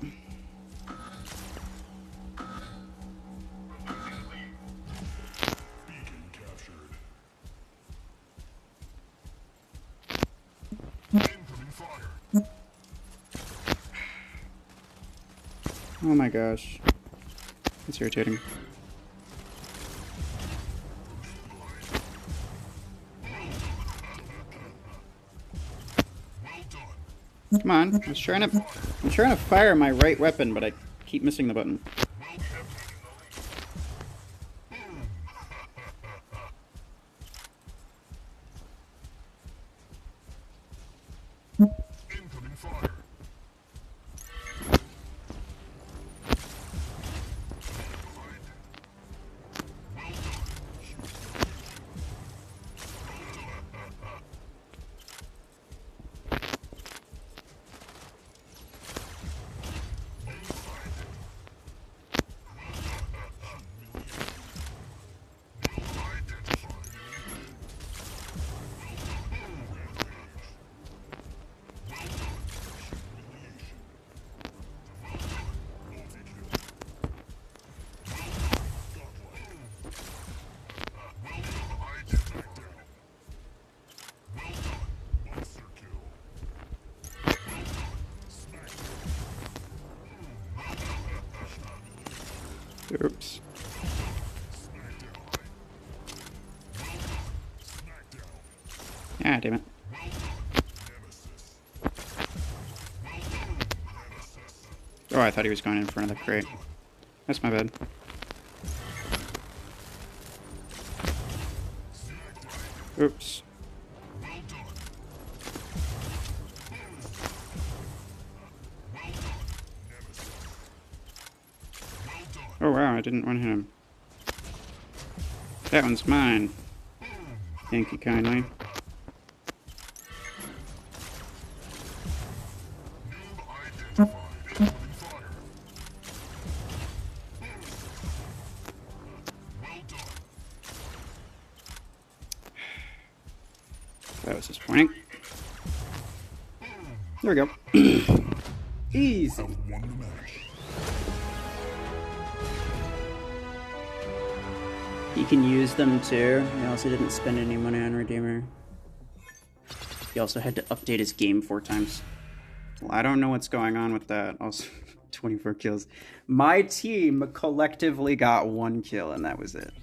Beacon captured. Incoming fire. Oh my gosh. It's irritating. Come on, I'm trying to fire my right weapon, but I keep missing the button. Incoming fire. Oops. Ah, damn it. Oh, I thought he was going in front of the crate. That's my bad. Oops. Oh wow, I didn't want him. That one's mine. Thank you kindly. That was disappointing. There we go. Easy. Have won the match. He can use them too. He also didn't spend any money on Redeemer. He also had to update his game 4 times. Well, I don't know what's going on with that. Also, 24 kills. My team collectively got 1 kill, and that was it.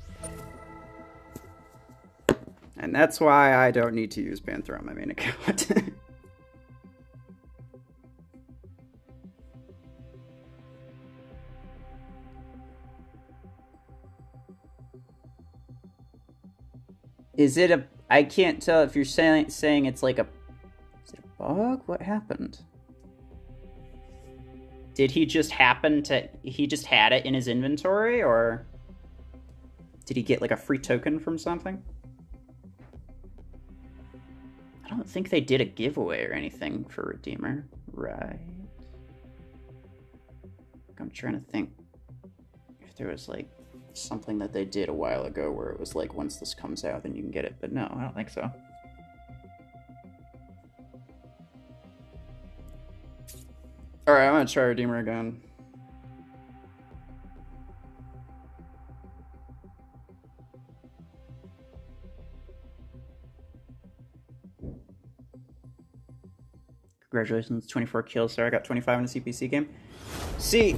And that's why I don't need to use Panther on my main account. Is it a... I can't tell if you're saying it's like a... Is it a bug? What happened? Did he just happen to... He just had it in his inventory, or... Did he get like a free token from something? I don't think they did a giveaway or anything for Redeemer. Right. I'm trying to think if there was like something that they did a while ago where it was like, once this comes out, then you can get it. But no, I don't think so. Alright, I'm gonna try Redeemer again. Congratulations, 24 kills. Sorry, I got 25 in the CPC game. See,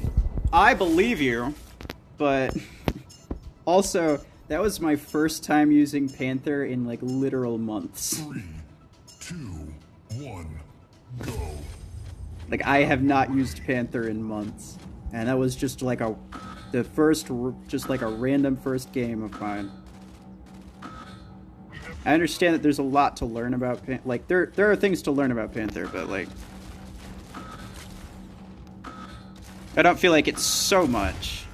I believe you, but also, that was my first time using Panther in like literal months. 3, 2, 1, go. Like, I have not used Panther in months. And that was just like a random first game of mine. I understand that there's a lot to learn about Panther. Like, there are things to learn about Panther, but like... I don't feel like it's so much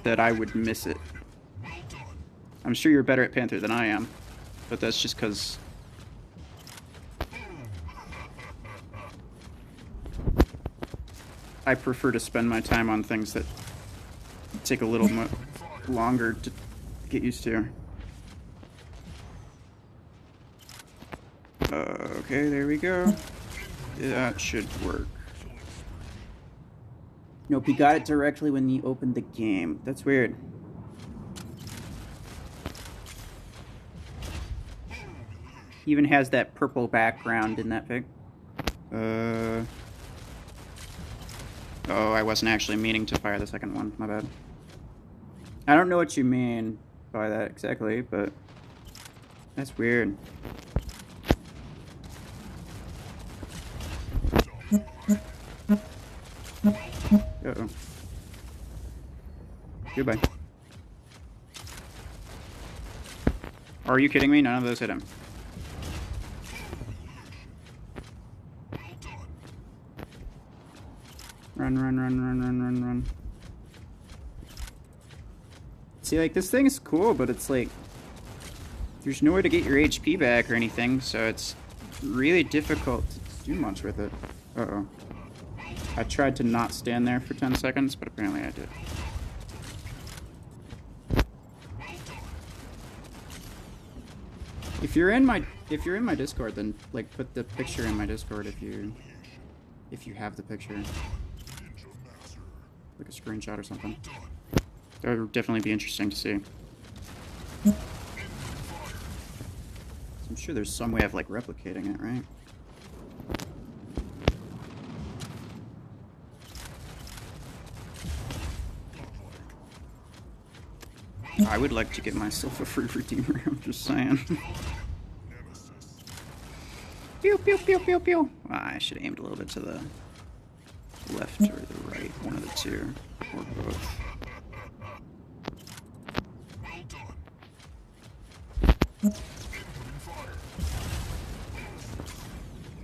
that I would miss it. I'm sure you're better at Panther than I am, but that's just because... I prefer to spend my time on things that take a little longer to get used to. Okay, there we go. That should work. Nope, he got it directly when he opened the game. That's weird. He even has that purple background in that pic. Oh, I wasn't actually meaning to fire the second one. My bad. I don't know what you mean by that exactly, but that's weird. Uh-oh. Goodbye. Are you kidding me? None of those hit him. Run, run, run, run, run, run, run. See, like, this thing is cool, but it's like... There's no way to get your HP back or anything, so it's really difficult to do much with it. Uh-oh. I tried to not stand there for 10 seconds, but apparently I did. If you're in my Discord, then like put the picture in my Discord if you have the picture. Like a screenshot or something. That would definitely be interesting to see. I'm sure there's some way of like replicating it, right? I would like to get myself a free Redeemer, I'm just saying. Pew, pew, pew, pew, pew. I should have aimed a little bit to the left or the right, one of the two, or both.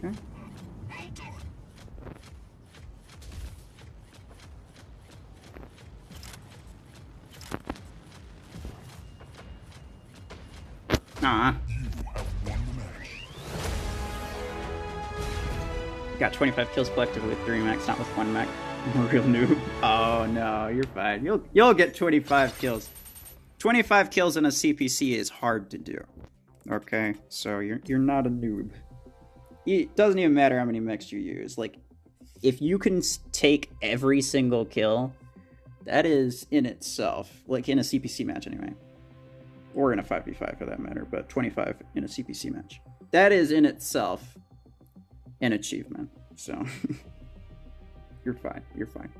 Okay. Aw. Got 25 kills collectively with 3 mechs, not with 1 mech. I'm a real noob. Oh no, you're fine. You'll get 25 kills. 25 kills in a CPC is hard to do. Okay, so you're not a noob. It doesn't even matter how many mechs you use. Like, if you can take every single kill, that is in itself, like in a CPC match anyway, or in a 5v5 for that matter, but 25 in a CPC match. That is in itself an achievement. So you're fine. You're fine.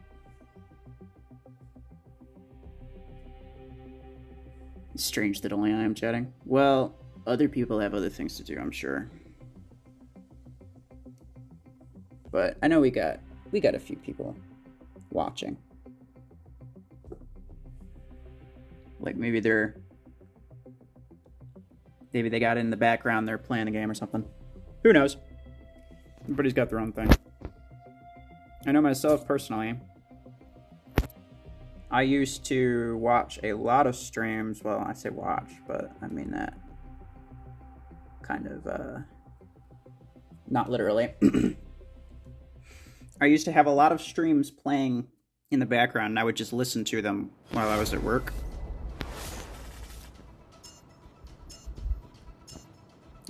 It's strange that only I am chatting. Well, other people have other things to do, I'm sure. But I know we got a few people watching. Like maybe they got it in the background, they're playing a game or something. Who knows? Everybody's got their own thing. I know myself personally, I used to watch a lot of streams. Well, I say watch, but I mean that kind of, not literally. I used to have a lot of streams playing in the background, and I would just listen to them while I was at work.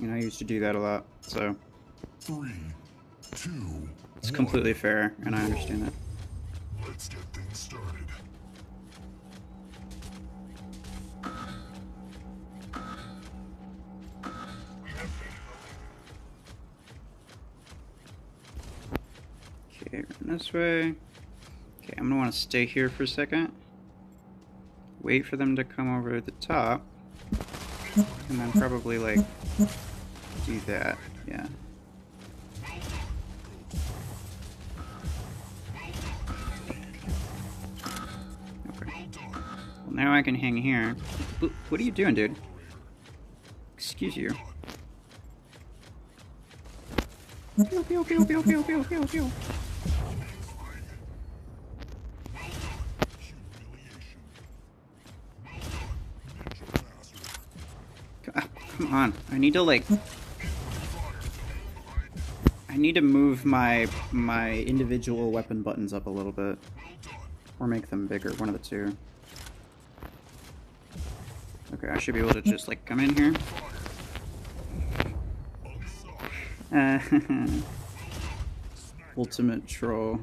And I used to do that a lot, so 3, 2, it's completely fair, and I understand that. Let's get things started. Okay, run this way. Okay, I'm gonna want to stay here for a second. Wait for them to come over to the top. And then probably, like, do that. Yeah. Okay. Well, now I can hang here. What are you doing, dude? Excuse you. Pew, pew, pew, pew, pew, pew, pew, pew. Come on. I need to, like... I need to move my individual weapon buttons up a little bit. Or make them bigger, one of the two. Okay, I should be able to just, like, come in here. Ultimate troll.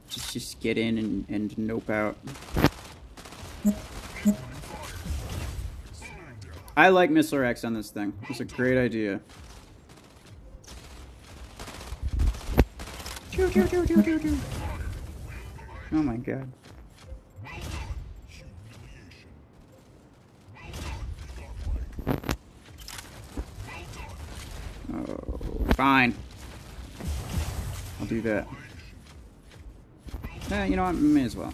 Just get in and nope out. I like Missile X on this thing. It's a great idea. Oh my god. Oh, fine. I'll do that. You know what? May as well.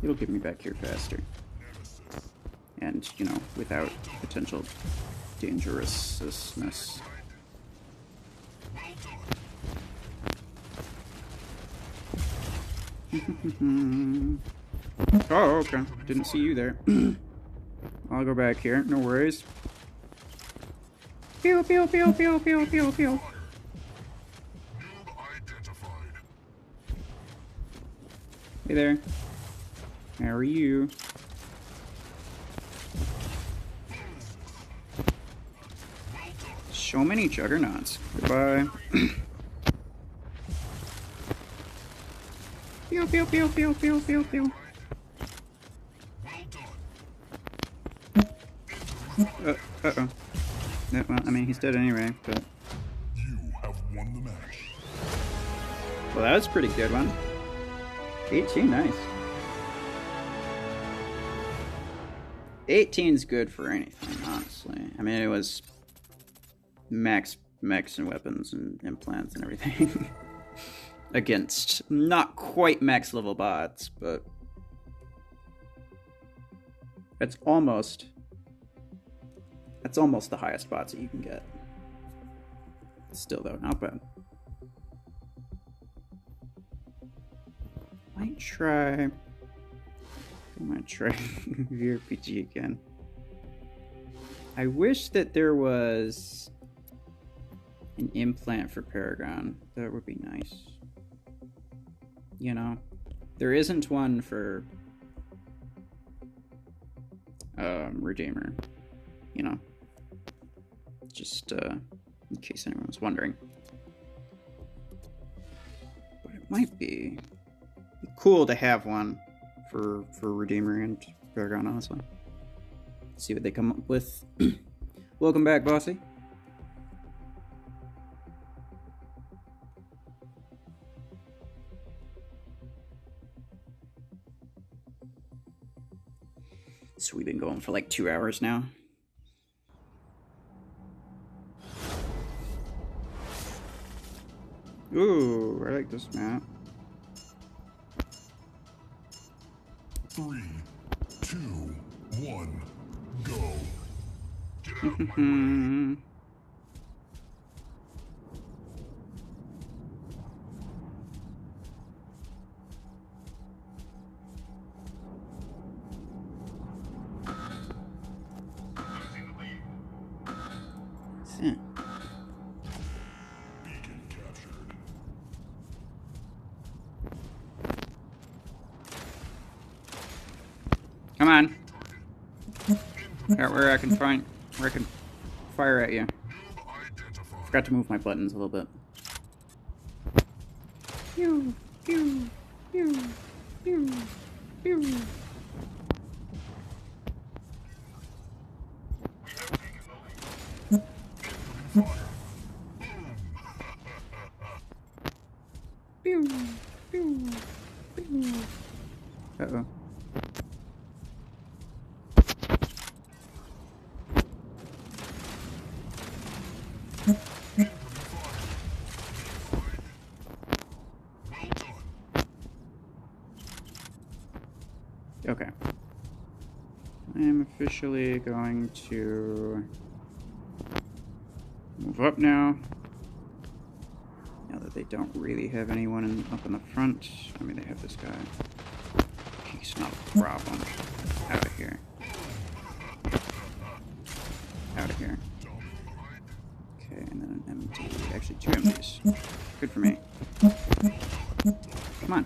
It'll get me back here faster. And, you know, without potential dangerousness. Oh, okay. Didn't see you there. I'll go back here. No worries. Pew, pew, pew, pew, pew, pew, pew. Hey there. How are you? So many juggernauts. Goodbye. Pew, pew, pew, pew, pew, pew, pew. Uh-oh. Yeah, well, I mean, he's dead anyway, but... You have won the match. Well, that was a pretty good one. 18, nice. 18's good for anything, honestly. I mean, it was max mechs and weapons and implants and everything. Against not quite max level bots, but that's almost the highest bots that you can get. Still though, not bad. Might try VRPG again. I wish that there was an implant for Paragon. That would be nice. You know, there isn't one for Redeemer. you know, just in case anyone was wondering. But it might be cool to have one for Redeemer and Paragon, honestly. See what they come up with. Welcome back, Bossy. So we've been going for like 2 hours now. Ooh, I like this map. 3, 2, 1, go. Get out of my way. That's it. Beacon captured. Come on. Where I can fire at you. Forgot to move my buttons a little bit. Pew, pew, pew, pew, pew. Pew, pew, pew. Uh-oh. Okay. I am officially going to move up now. Now that they don't really have anyone up in the front. I mean, they have this guy. He's not a problem. Out of here. Out of here. Okay, and then an MD. Actually, 2 MDs. Good for me. Come on.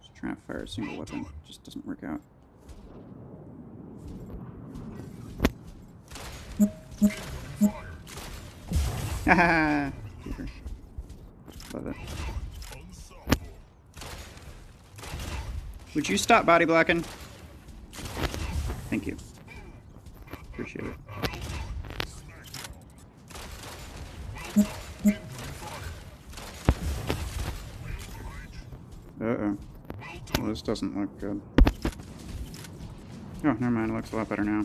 Just trying to fire a single weapon. Just doesn't work out. Haha! Love it. Would you stop body blocking? Thank you. Appreciate it. Uh-oh. Well, this doesn't look good. Oh, never mind. It looks a lot better now.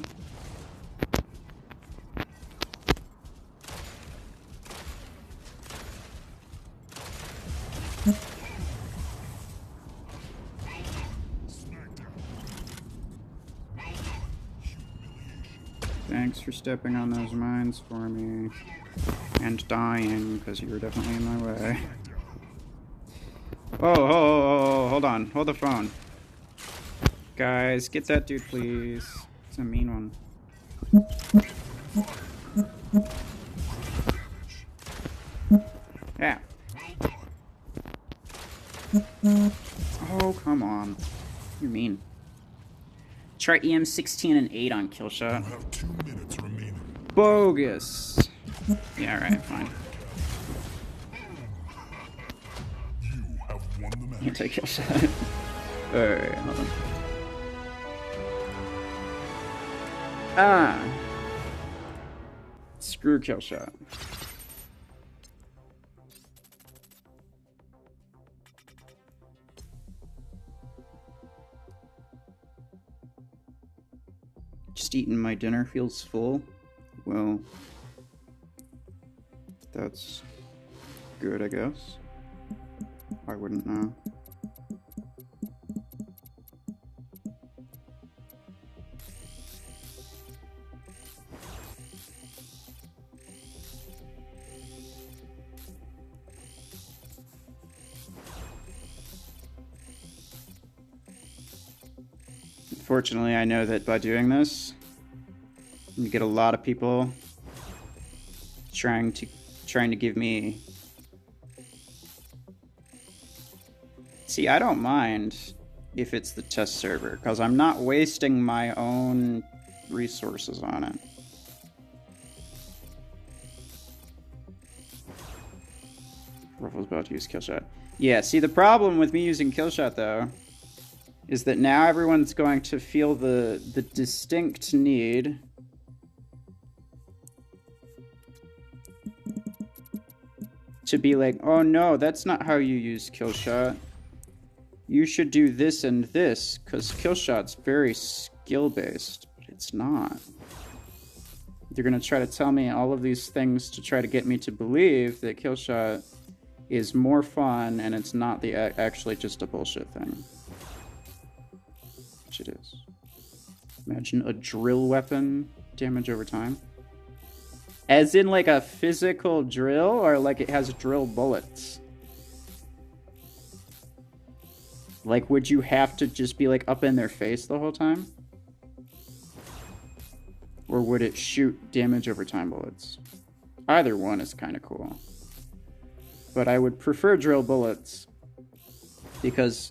Thanks for stepping on those mines for me. And dying, because you were definitely in my way. Oh, hold on. Hold the phone. Guys, get that dude, please. It's a mean one. Yeah. Oh, come on. You're mean. Try EM 16 and 8 on kill shot. You have 2 minutes remaining. Bogus. Yeah, alright, fine. You have won the match. Anti-kill shot. Alright, hold on. Ah. Screw kill shot. Just eating my dinner feels full. Well, that's good, I guess. I wouldn't know. Fortunately, I know that by doing this, you get a lot of people trying to give me. See, I don't mind if it's the test server, because I'm not wasting my own resources on it. Ruffle's about to use Killshot. Yeah, see, the problem with me using Killshot, though, is that now everyone's going to feel the distinct need to be like, oh no, that's not how you use Killshot. You should do this and this, because Killshot's very skill-based, but it's not. They're going to try to tell me all of these things to try to get me to believe that Killshot is more fun and it's not the actually just a bullshit thing. Which it is. Imagine a drill weapon damage over time. As in like a physical drill, or like it has drill bullets? Like, would you have to just be like up in their face the whole time? Or would it shoot damage over time bullets? Either one is kind of cool. But I would prefer drill bullets. Because,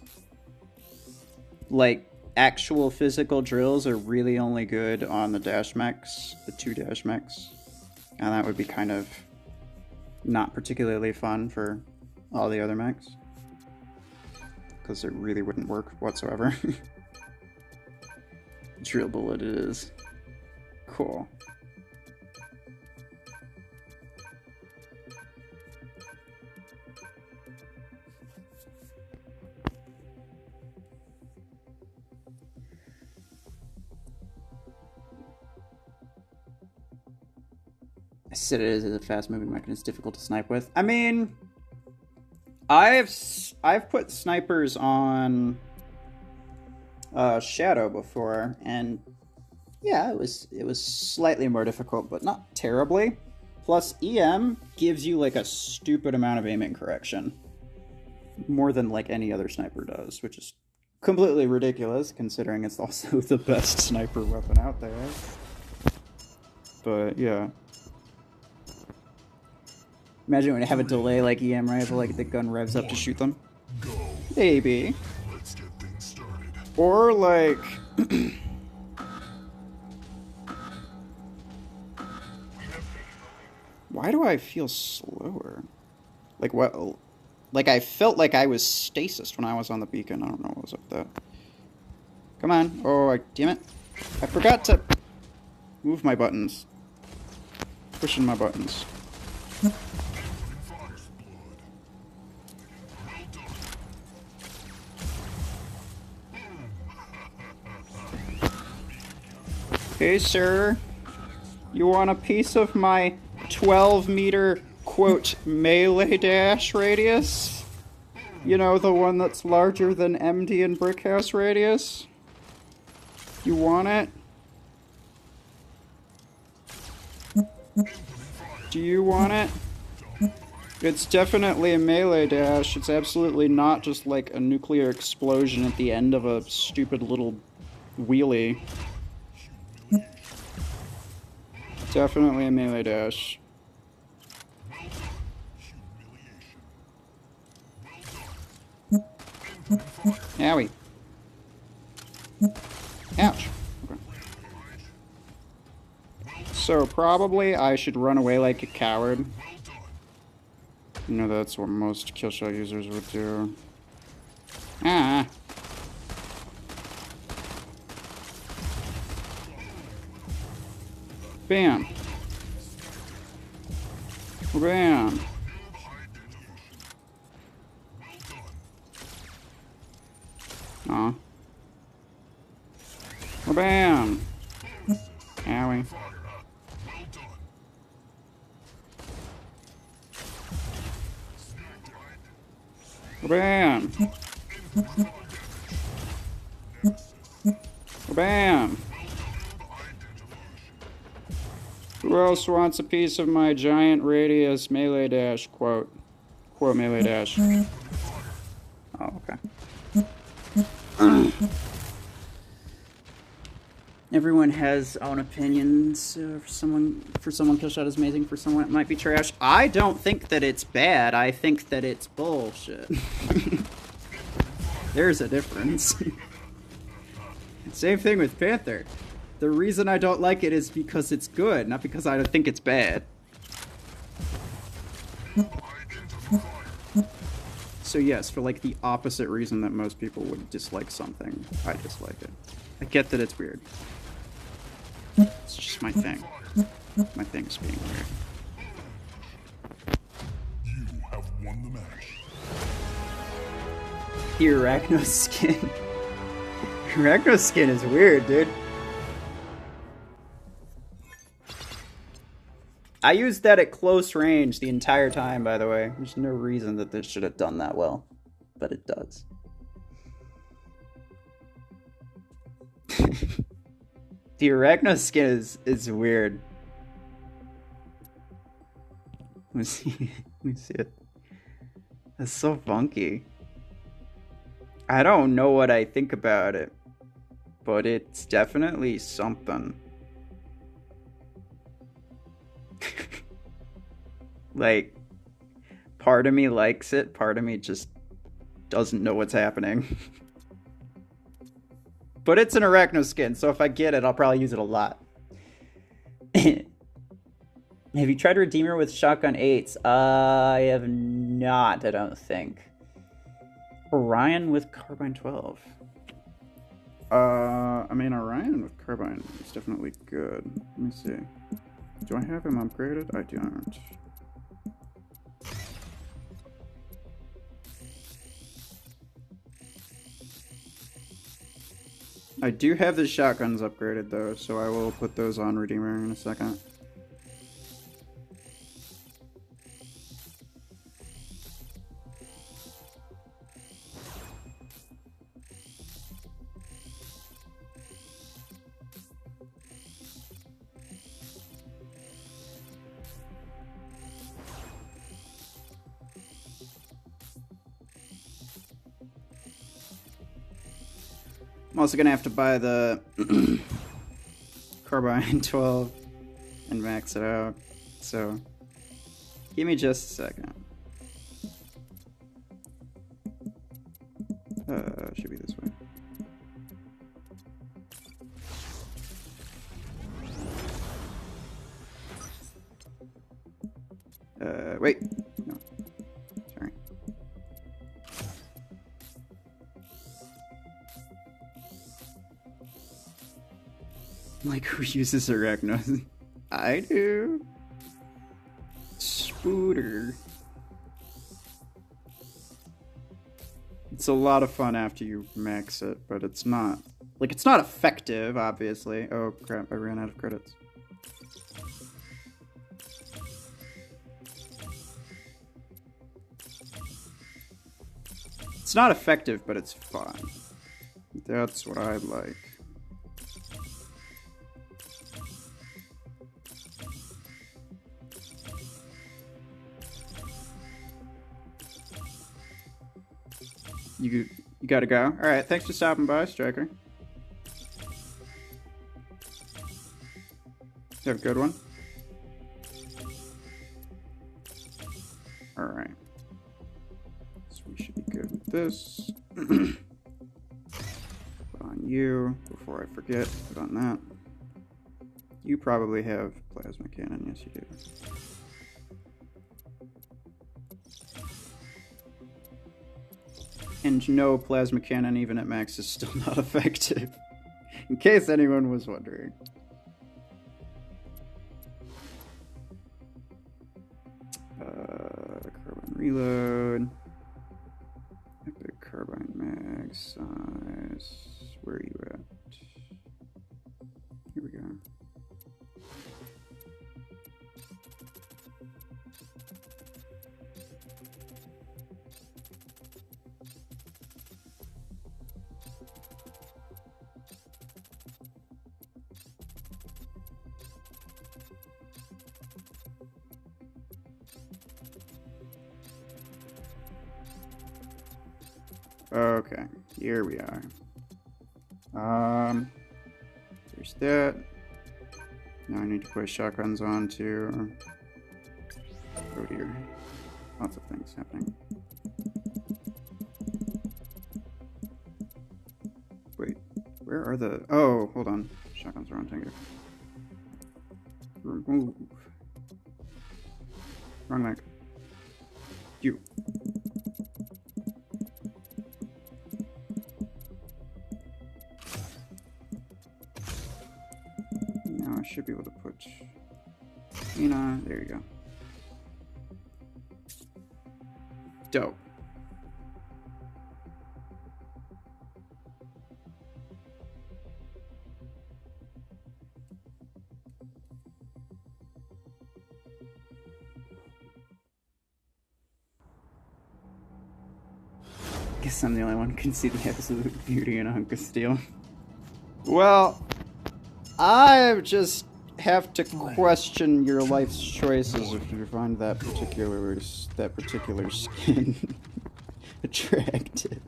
like, actual physical drills are really only good on the dash mechs, the 2 dash mechs. And that would be kind of not particularly fun for all the other mechs. Because it really wouldn't work whatsoever. Drill bullet it is. Cool. I said it is a fast-moving mech and it's difficult to snipe with. I mean, I've put snipers on Shadow before, and yeah, it was slightly more difficult, but not terribly. Plus, EM gives you like a stupid amount of aiming correction, more than like any other sniper does, which is completely ridiculous considering it's also the best sniper weapon out there. But yeah. Imagine when you have a delay like EM rifle, like the gun revs up to shoot them. Maybe. Let's get things started. Or like... Why do I feel slower? Like what? Like I felt like I was stasis when I was on the beacon. I don't know what was up there. Come on. Oh, damn it. I forgot to move my buttons. Pushing my buttons. Hey, sir. You want a piece of my 12-meter, quote, melee dash radius? You know, the one that's larger than MD and Brickhouse radius? You want it? Do you want it? It's definitely a melee dash. It's absolutely not just like a nuclear explosion at the end of a stupid little wheelie. Definitely a melee dash. Owie. Ouch. Okay. So probably I should run away like a coward. You know, that's what most killshot users would do. Ah. Bam. Bam. Aw. Bam. Owie. Bam. Bam. Who else wants a piece of my giant radius melee dash quote? Quote melee dash. Oh, okay. Everyone has own opinions. For someone Killshot is amazing. For someone, it might be trash. I don't think that it's bad. I think that it's bullshit. There's a difference. Same thing with Panther. The reason I don't like it is because it's good, not because I think it's bad. So yes, for like the opposite reason that most people would dislike something, I dislike it. I get that it's weird. It's just my thing. My thing is being weird. You have won the match. The Arachno skin. Arachno skin is weird, dude. I used that at close range the entire time, by the way. There's no reason that this should have done that well, but it does. The Arachno skin is weird. Let me see. Let me see it. It's so funky. I don't know what I think about it, but it's definitely something. Like, part of me likes it, part of me just doesn't know what's happening. But it's an Arachno skin, so if I get it, I'll probably use it a lot. Have you tried Redeemer with shotgun 8s? I have not, I don't think. Orion with carbine 12. I mean, Orion with carbine is definitely good. Let me see. Do I have him upgraded? I don't. I do have the shotguns upgraded though, so I will put those on Redeemer in a second. I'm also gonna have to buy the carbine 12 and max it out, so give me just a second. Should be this way. Wait, no, sorry. Like, who uses Arachno? I do. Spooter. It's a lot of fun after you max it, but it's not. Like, it's not effective, obviously. Oh, crap, I ran out of credits. It's not effective, but it's fun. That's what I like. You gotta go. All right, thanks for stopping by, Striker. Have a good one. All right. So we should be good with this. Put on you before I forget. Put on that. You probably have plasma cannon. Yes, you do. And no, plasma cannon, even at max, is still not effective. In case anyone was wondering. Carbine reload. Epic carbine mag size. Where are you at? Here we go. Okay, here we are. There's that. Now I need to put shotguns on to. Oh dear. Lots of things happening. Wait, where are the. Oh, hold on. Shotguns are on tanker. Remove. Wrong mech. You. There you go. Dope. Guess I'm the only one who can see the absolute beauty in a hunk of steel. Well, I just have to question your life's choices if you find that particular skin attractive.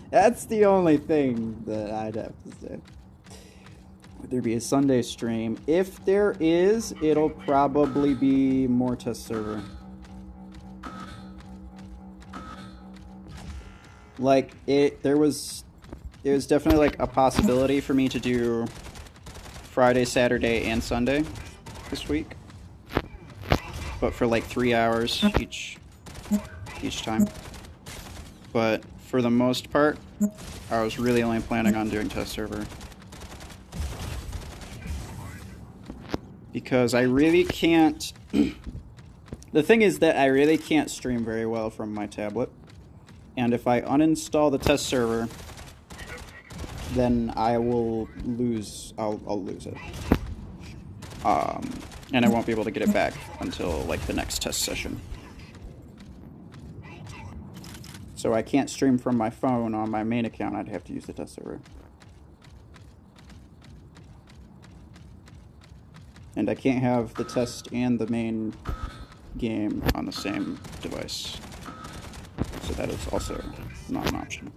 That's the only thing that I'd have to say. Would there be a Sunday stream? If there is, it'll probably be more test server. Like, there's definitely like a possibility for me to do Friday, Saturday, and Sunday this week, but for like 3 hours each time. But for the most part, I was really only planning on doing test server because I really can't. The thing is that I really can't stream very well from my tablet. And if I uninstall the test server, then I will lose. I'll lose it. And I won't be able to get it back until like the next test session. So I can't stream from my phone on my main account. I'd have to use the test server. And I can't have the test and the main game on the same device. So that is also not an option.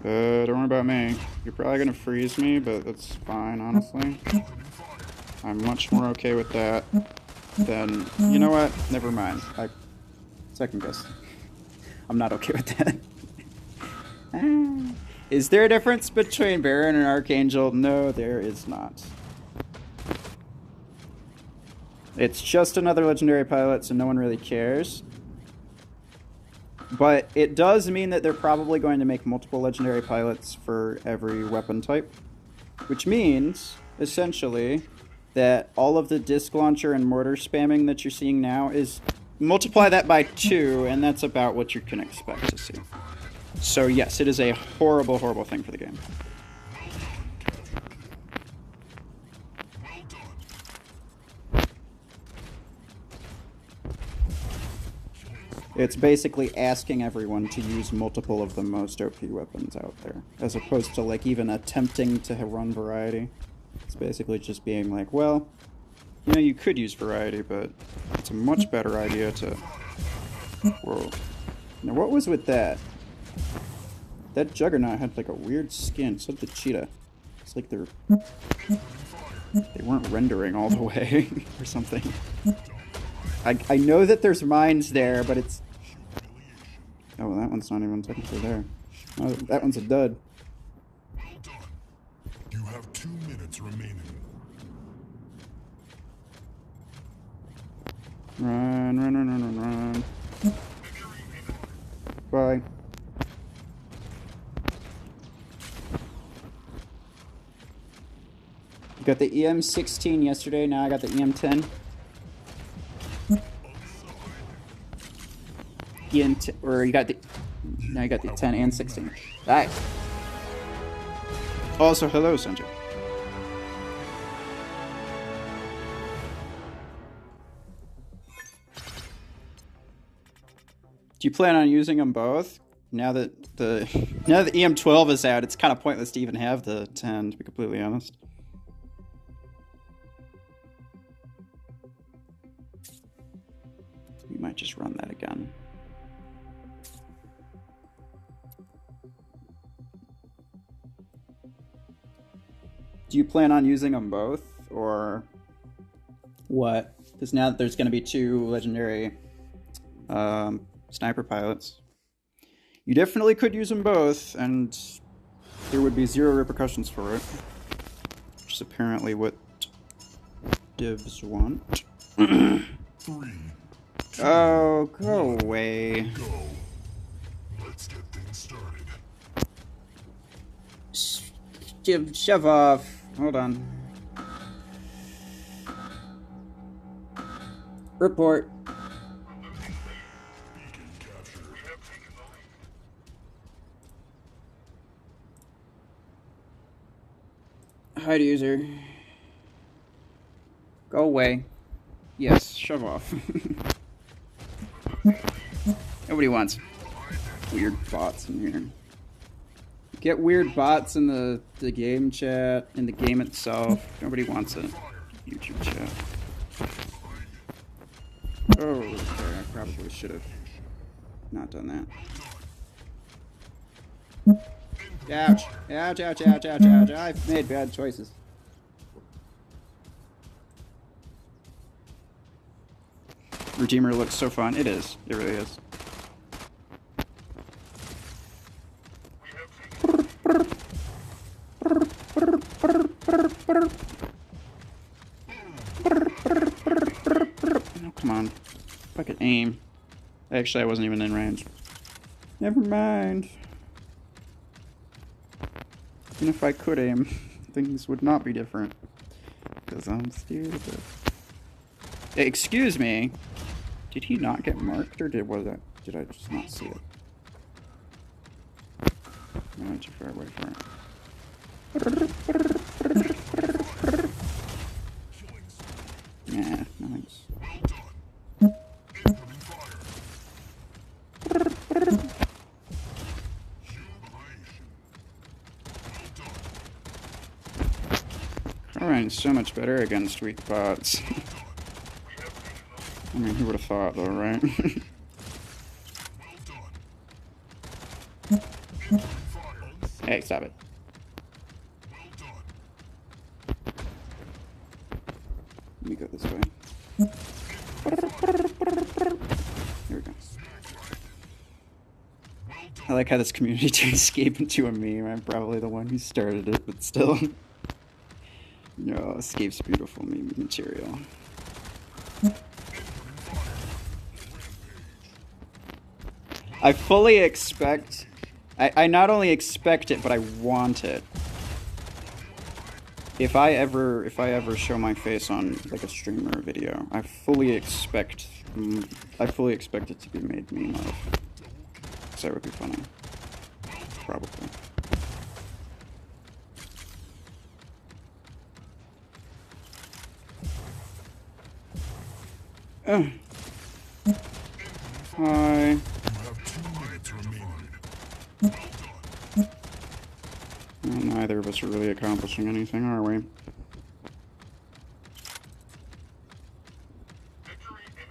Don't worry about me. You're probably gonna freeze me, but that's fine, honestly. I'm much more okay with that than... You know what? Never mind. I second guess. I'm not okay with that. Is there a difference between Baron and Archangel? No, there is not. It's just another legendary pilot, so no one really cares. But it does mean that they're probably going to make multiple legendary pilots for every weapon type. Which means, essentially, that all of the disc launcher and mortar spamming that you're seeing now is... Multiply that by 2, and that's about what you can expect to see. So yes, it is a horrible, horrible thing for the game. It's basically asking everyone to use multiple of the most OP weapons out there, as opposed to like even attempting to run variety. It's basically just being like, well, you know, you could use variety, but it's a much better idea to... Whoa. Now what was with that? That Juggernaut had like a weird skin, so did the Cheetah. It's like they weren't rendering all the way or something. I know that there's mines there, but it's... Oh, that one's not even technically there. Oh, that one's a dud. Well done. You have 2 minutes remaining. Run, run, run, run, run, run. Bye. Got the EM16 yesterday, now I got the EM10. Or you got the... Now you got the 10 and 16. Alright. Also, hello, Sanjay. Do you plan on using them both? Now that the EM12 is out, it's kind of pointless to even have the 10, to be completely honest. We might just run that again. Do you plan on using them both, or what? Because now that there's going to be 2 legendary sniper pilots, you definitely could use them both, and there would be 0 repercussions for it. Which is apparently what divs want. 3, 2, oh, go away. go. Let's get things started. shove off. Hold on. Report. Hide user. Go away. Yes, shove off. Nobody wants weird bots in here. Get weird bots in the game chat, in the game itself. Nobody wants a YouTube chat. Oh, okay, I probably should have not done that. Ouch. Ouch, ouch, ouch, ouch, ouch. I've made bad choices. Redeemer looks so fun. It is. It really is. Oh, come on. If I could aim. Actually, I wasn't even in range. Never mind. Even if I could aim, things would not be different. Because I'm stupid. Excuse me. Did he not get marked, or did I just not see it? I went too far away from it. Yeah, nice. Alright, so much better against weak bots. I mean, who would have thought, though, right? Hey, stop it. Let me go this way. Here we go. I like how this community turned Escape into a meme. I'm probably the one who started it, but still. No, Escape's beautiful meme material. I fully expect... I not only expect it, but I want it. If I ever show my face on like a stream or a video, I fully expect it to be made meme of. So that would be funny. Probably. Hi. Well, neither of us are really accomplishing anything, are we?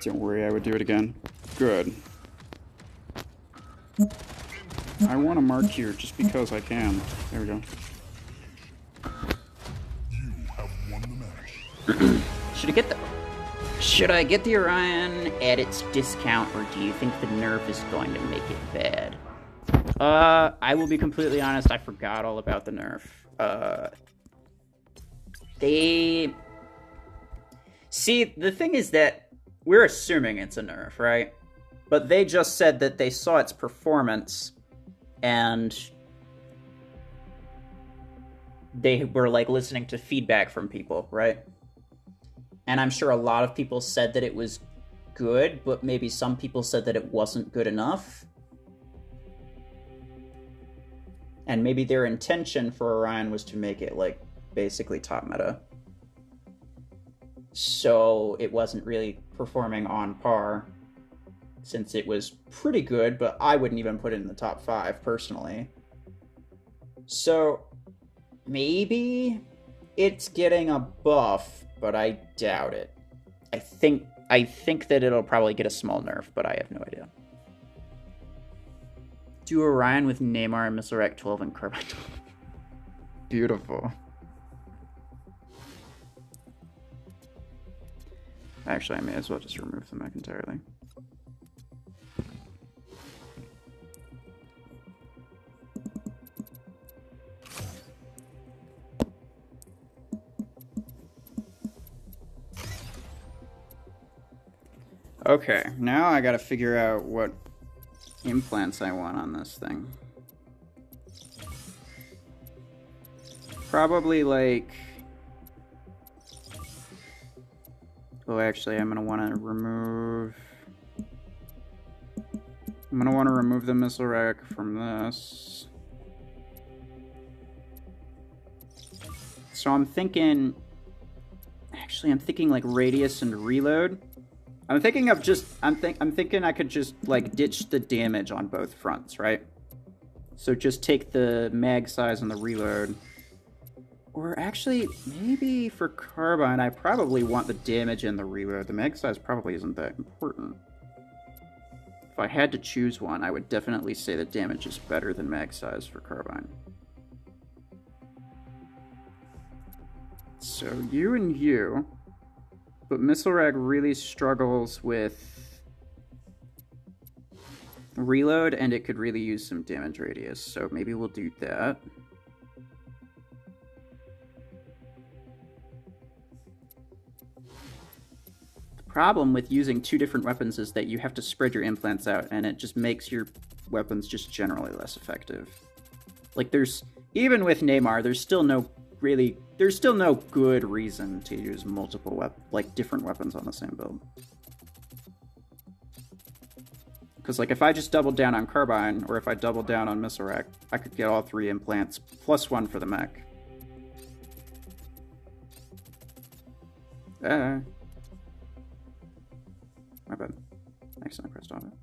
Don't worry, I would do it again. Good. I want to mark here just because I can. There we go. You have won the match. Should I get the Orion at its discount, or do you think the nerf is going to make it bad? I will be completely honest, I forgot all about the nerf. See, the thing is that we're assuming it's a nerf, right? But they just said that they saw its performance, and they were, like, listening to feedback from people, right? And I'm sure a lot of people said that it was good, but maybe some people said that it wasn't good enough. And maybe their intention for Orion was to make it, like, basically top meta. So it wasn't really performing on par, since it was pretty good, but I wouldn't even put it in the top 5, personally. So maybe it's getting a buff, but I doubt it. I think that it'll probably get a small nerf, but I have no idea. Do Orion with Neymar, Missile Rack 12, and Carbine 12. Beautiful. Actually, I may as well just remove the mech entirely. Okay, now I gotta figure out what implants I want on this thing. Probably like... Oh, actually, I'm gonna want to remove... I'm gonna want to remove the missile rack from this. So I'm thinking... Actually, I'm thinking like radius and reload. I'm thinking of just... I'm thinking I could just like ditch the damage on both fronts, right? So just take the mag size and the reload. Or actually, maybe for Carbine, I probably want the damage and the reload. The mag size probably isn't that important. If I had to choose one, I would definitely say the damage is better than mag size for Carbine. So you and you, but Missile Rag really struggles with reload, and it could really use some damage radius, so maybe we'll do that. The problem with using two different weapons is that you have to spread your implants out, and it just makes your weapons just generally less effective. Like, even with Neymar, there's still no good reason to use multiple different weapons on the same build. Because, like, if I just doubled down on Carbine, or if I doubled down on Missile Rack, I could get all 3 implants, plus 1 for the mech. My bad. Accidentally pressed on it.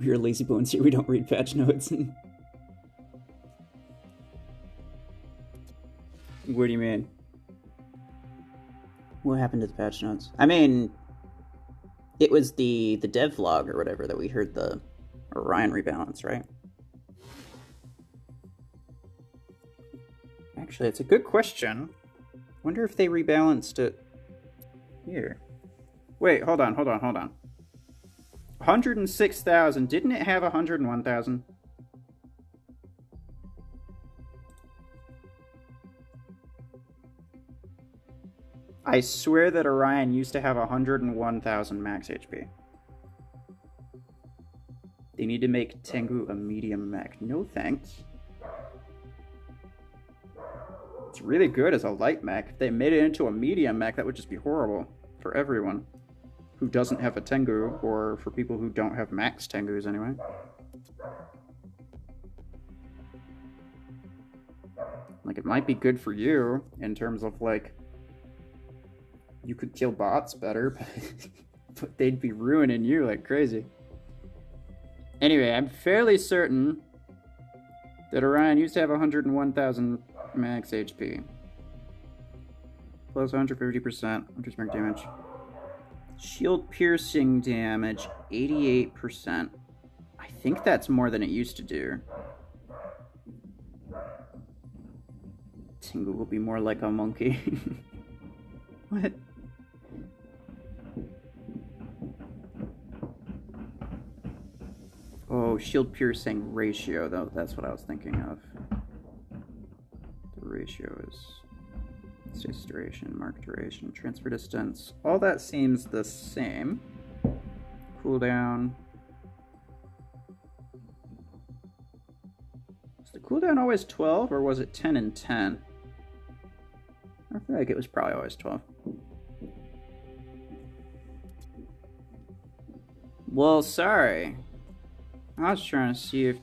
We're lazy bones here, we don't read patch notes. What do you mean? What happened to the patch notes? I mean, it was the dev vlog or whatever that we heard the Orion rebalance, right? Actually, it's a good question. Wonder if they rebalanced it here. Wait, hold on. 106,000. Didn't it have 101,000? I swear that Orion used to have 101,000 max HP. They need to make Tengu a medium mech. No thanks. It's really good as a light mech. If they made it into a medium mech, that would just be horrible for everyone who doesn't have a Tengu, or for people who don't have max Tengus anyway. Like, it might be good for you in terms of, like, you could kill bots better, but they'd be ruining you like crazy. Anyway, I'm fairly certain that Orion used to have 101,000 max HP. Plus 150%, intermittent damage. Shield piercing damage, 88%. I think that's more than it used to do. Tengu will be more like a monkey. What? Oh, shield piercing ratio, though. That's what I was thinking of. The ratio is stasis duration, mark duration, transfer distance. All that seems the same. Cooldown. Was the cooldown always 12, or was it 10 and 10? I feel like it was probably always 12. Well, sorry. I was trying to see if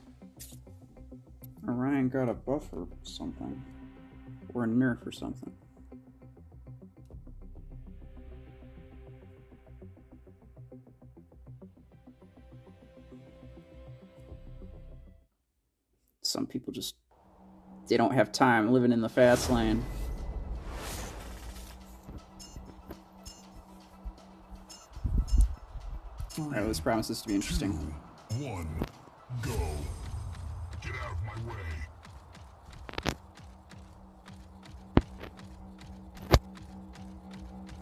Orion got a buff or something. Or a nerf or something. Some people just, they don't have time living in the fast lane. Alright, this promises to be interesting. 2, 1, go. Get out of my way.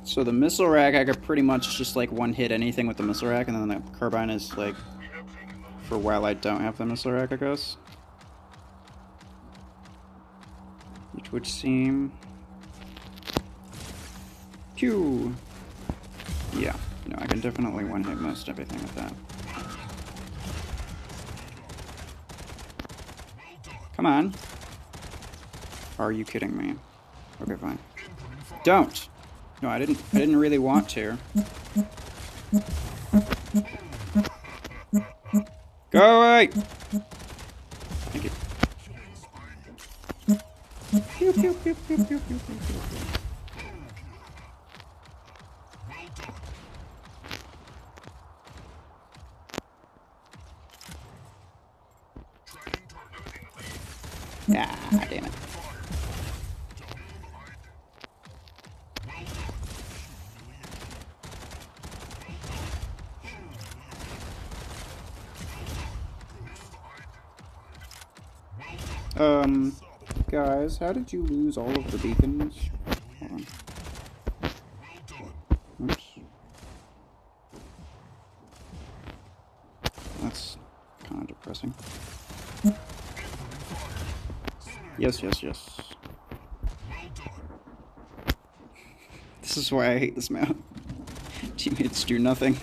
So the missile rack, I could pretty much just like one hit anything with the missile rack, and then the carbine is like for while I don't have the missile rack, I guess. Which would seem Q. Yeah, no, I can definitely one-hit most everything with that. Come on. Are you kidding me? Okay, fine. Don't! No, I didn't really want to. Go away! Thank you. Pew, pew, pew, pew, pew, pew, pew, pew. Ah, damn it. Guys, how did you lose all of the beacons? Hold on. Oops. That's kind of depressing. Yes, yes, yes. This is why I hate this map. Teammates do nothing.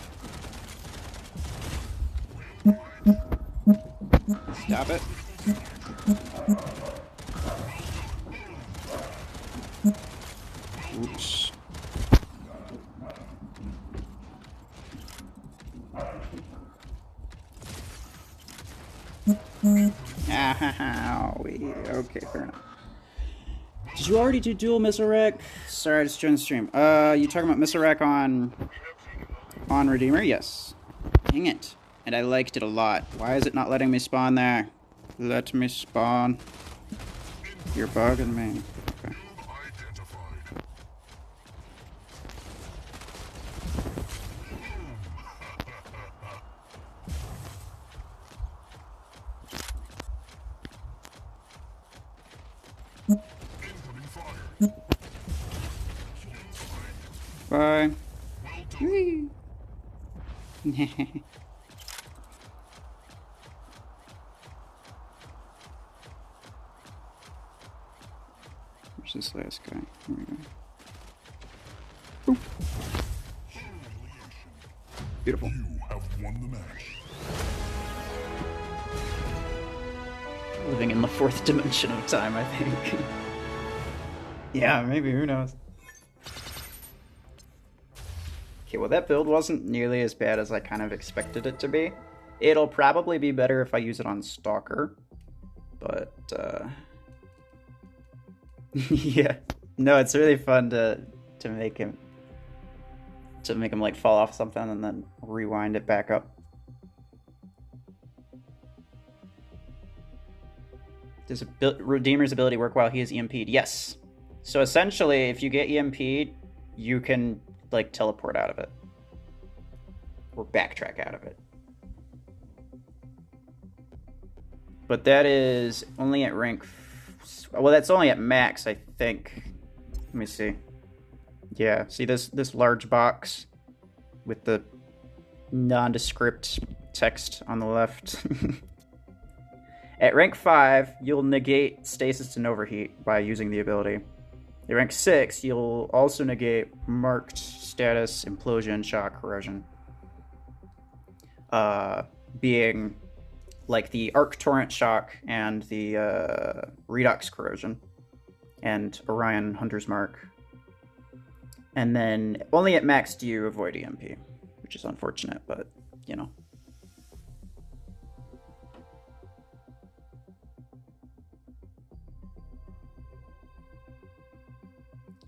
Stop it. Oops. Okay, fair enough. Did you already do dual missile rack? Sorry, I just joined the stream. You talking about missile rack on Redeemer? Yes. Dang it. And I liked it a lot. Why is it not letting me spawn there? Let me spawn. You're bugging me. Okay. Bye. Whee. Where's this last guy? Here we go. Boop. Beautiful. You have won the match. Living in the fourth dimension of time, I think. Yeah, maybe, who knows. Okay, well that build wasn't nearly as bad as I kind of expected it to be. It'll probably be better if I use it on Stalker. But, yeah. No, it's really fun to make him like fall off something and then rewind it back up. Does Redeemer's ability work while he is EMP'd? Yes. So essentially, if you get EMP'd, you can like teleport out of it. Or backtrack out of it. But that is only at rank... Well, that's only at max, I think. Let me see. Yeah, see this large box with the nondescript text on the left? At rank 5, you'll negate stasis and overheat by using the ability. At rank 6, you'll also negate marked status, implosion, shock, corrosion. Being like the arc torrent shock and the redox corrosion and Orion Hunter's Mark. And then only at max do you avoid EMP, which is unfortunate, but you know.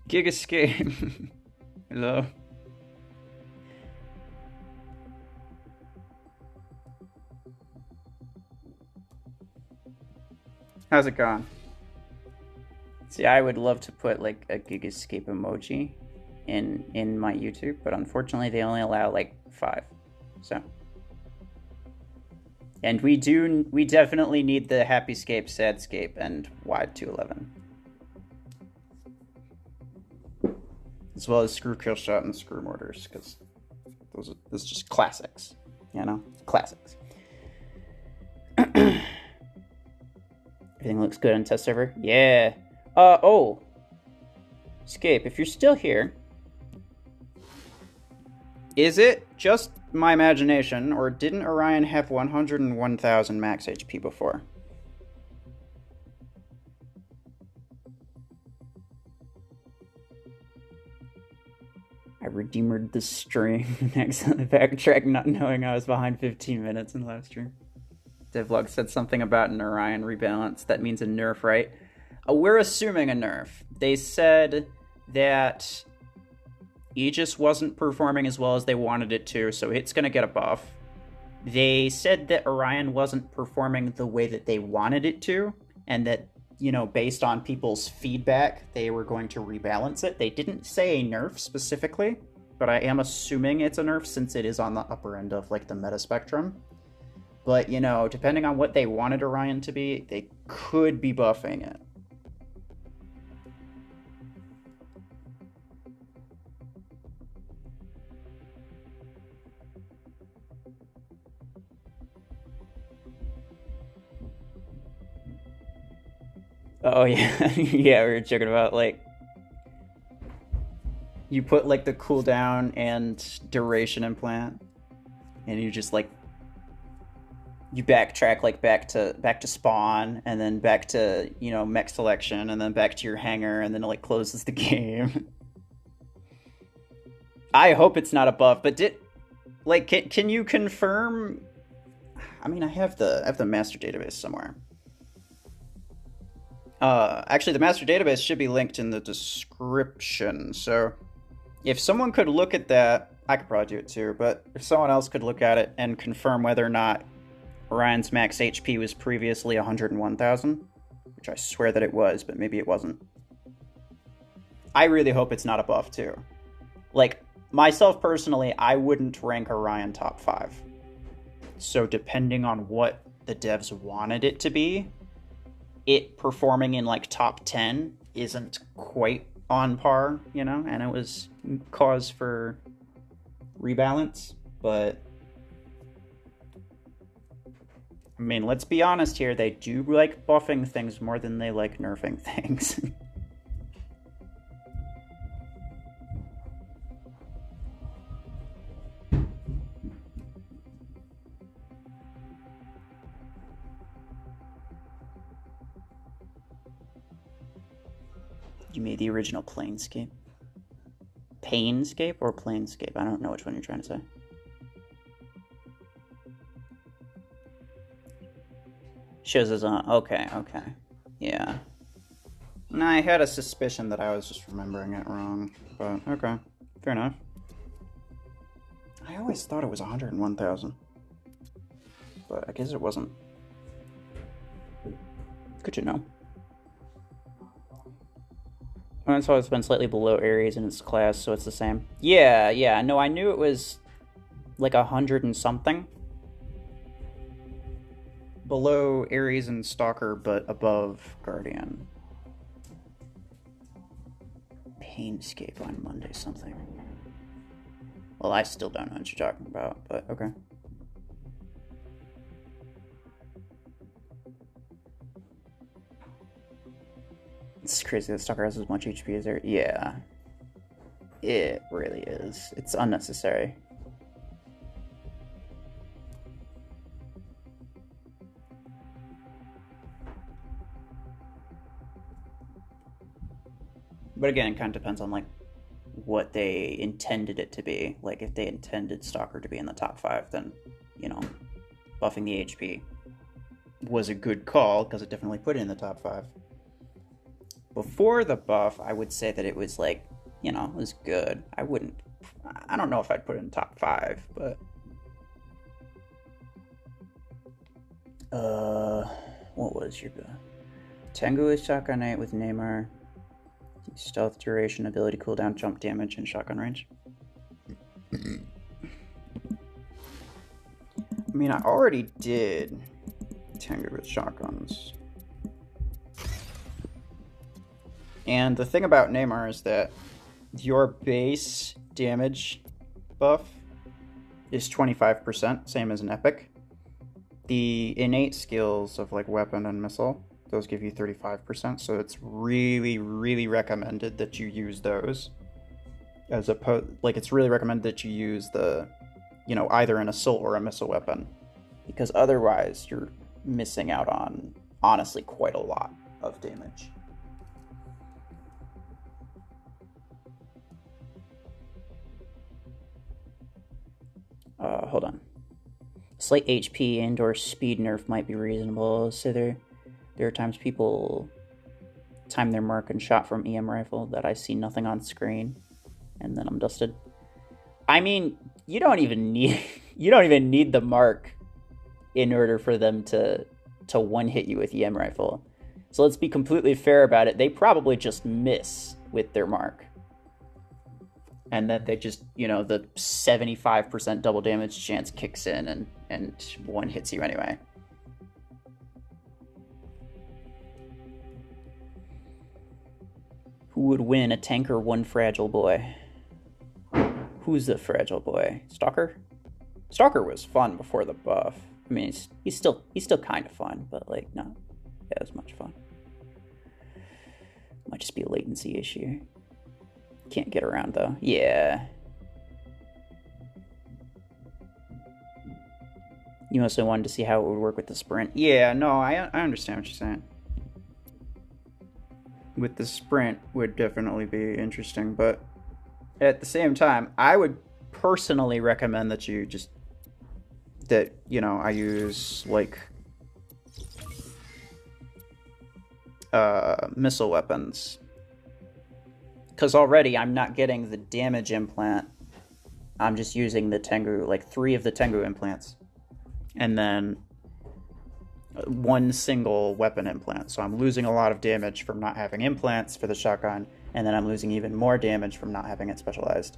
Gig Escape. Hello. How's it going? See, I would love to put like a Gig Escape emoji in my YouTube, but unfortunately they only allow like 5. So. And we definitely need the Happyscape, Sadscape, and Wide 211. As well as Screw Kill Shot and Screw Mortars, because those are just classics, you know? Classics. Everything looks good on test server? Yeah. Oh. Escape, if you're still here, Is it just my imagination, or didn't Orion have 101,000 max HP before? I redeemed the stream and accidentally backtracked, not knowing I was behind 15 minutes in the last stream. Devlog said something about an Orion rebalance. That means a nerf, right? We're assuming a nerf. They said that Aegis wasn't performing as well as they wanted it to, so it's going to get a buff. They said that Orion wasn't performing the way that they wanted it to, and that, you know, based on people's feedback, they were going to rebalance it. They didn't say a nerf specifically, but I am assuming it's a nerf since it is on the upper end of, like, the meta spectrum. But, you know, depending on what they wanted Orion to be, they could be buffing it. Oh, yeah. Yeah, we were joking about, like, you put, like, the cooldown and duration implant, and you just, like, you backtrack, like, back to spawn, and then back to, you know, mech selection, and then back to your hangar, and then it, like, closes the game. I hope it's not a buff, but can you confirm? I mean, I have the master database somewhere. Actually, the master database should be linked in the description, so if someone could look at that, I could probably do it too, but if someone else could look at it and confirm whether or not Orion's max HP was previously 101,000, which I swear that it was, but maybe it wasn't. I really hope it's not a buff too. Like, myself personally, I wouldn't rank Orion top 5. So depending on what the devs wanted it to be, it performing in, like, top 10 isn't quite on par, you know, and it was cause for rebalance, but I mean, let's be honest here, they do like buffing things more than they like nerfing things. You made the original Planescape? Painscape or Planescape? I don't know which one you're trying to say. Shows us on. Okay. Yeah. No, I had a suspicion that I was just remembering it wrong, but okay. Fair enough. I always thought it was 101,000. But I guess it wasn't. Good to know. I saw it's been slightly below Ares in its class, so it's the same. Yeah. No, I knew it was like 100 and something. Below Ares and Stalker, but above Guardian. Painscape on Monday something. Well, I still don't know what you're talking about, but okay. It's crazy that Stalker has as much HP as there. Yeah. It really is. It's unnecessary. But again, it kind of depends on, like, what they intended it to be. Like, if they intended Stalker to be in the top 5, then, you know, buffing the HP was a good call, because it definitely put it in the top 5. Before the buff, I would say that it was, like, you know, it was good. I don't know if I'd put it in top 5, but... what was your... Tengu is Shotgun Knight with Neymar. Stealth, duration, ability, cooldown, jump damage, and shotgun range. I mean, I already did Tengu with shotguns. And the thing about Neymar is that your base damage buff is 25%, same as an epic. The innate skills of, like, weapon and missile, those give you 35%, so it's really, really recommended that you use those. as opposed, like, it's really recommended that you use the, you know, either an assault or a missile weapon, because otherwise you're missing out on, honestly, quite a lot of damage. Hold on. Slight HP and or speed nerf might be reasonable. So there are times people time their mark and shot from EM rifle that I see nothing on screen, and then I'm dusted. I mean, you don't even need the mark in order for them to one hit you with EM rifle. So let's be completely fair about it. They probably just miss with their mark. And then they just, you know, the 75% double damage chance kicks in and one hits you anyway. Who would win, a tank or one fragile boy? Who's the fragile boy? Stalker? Stalker was fun before the buff. I mean, he's still kind of fun, but like not as much fun. Might just be a latency issue. Can't get around though. Yeah. You also wanted to see how it would work with the sprint. Yeah, no, I understand what you're saying. With the sprint would definitely be interesting, but at the same time, I would personally recommend that you just, that, you know, I use like missile weapons. Because already I'm not getting the damage implant. I'm just using the Tengu, like 3 of the Tengu implants. And then 1 single weapon implant. So I'm losing a lot of damage from not having implants for the shotgun. And then I'm losing even more damage from not having it specialized.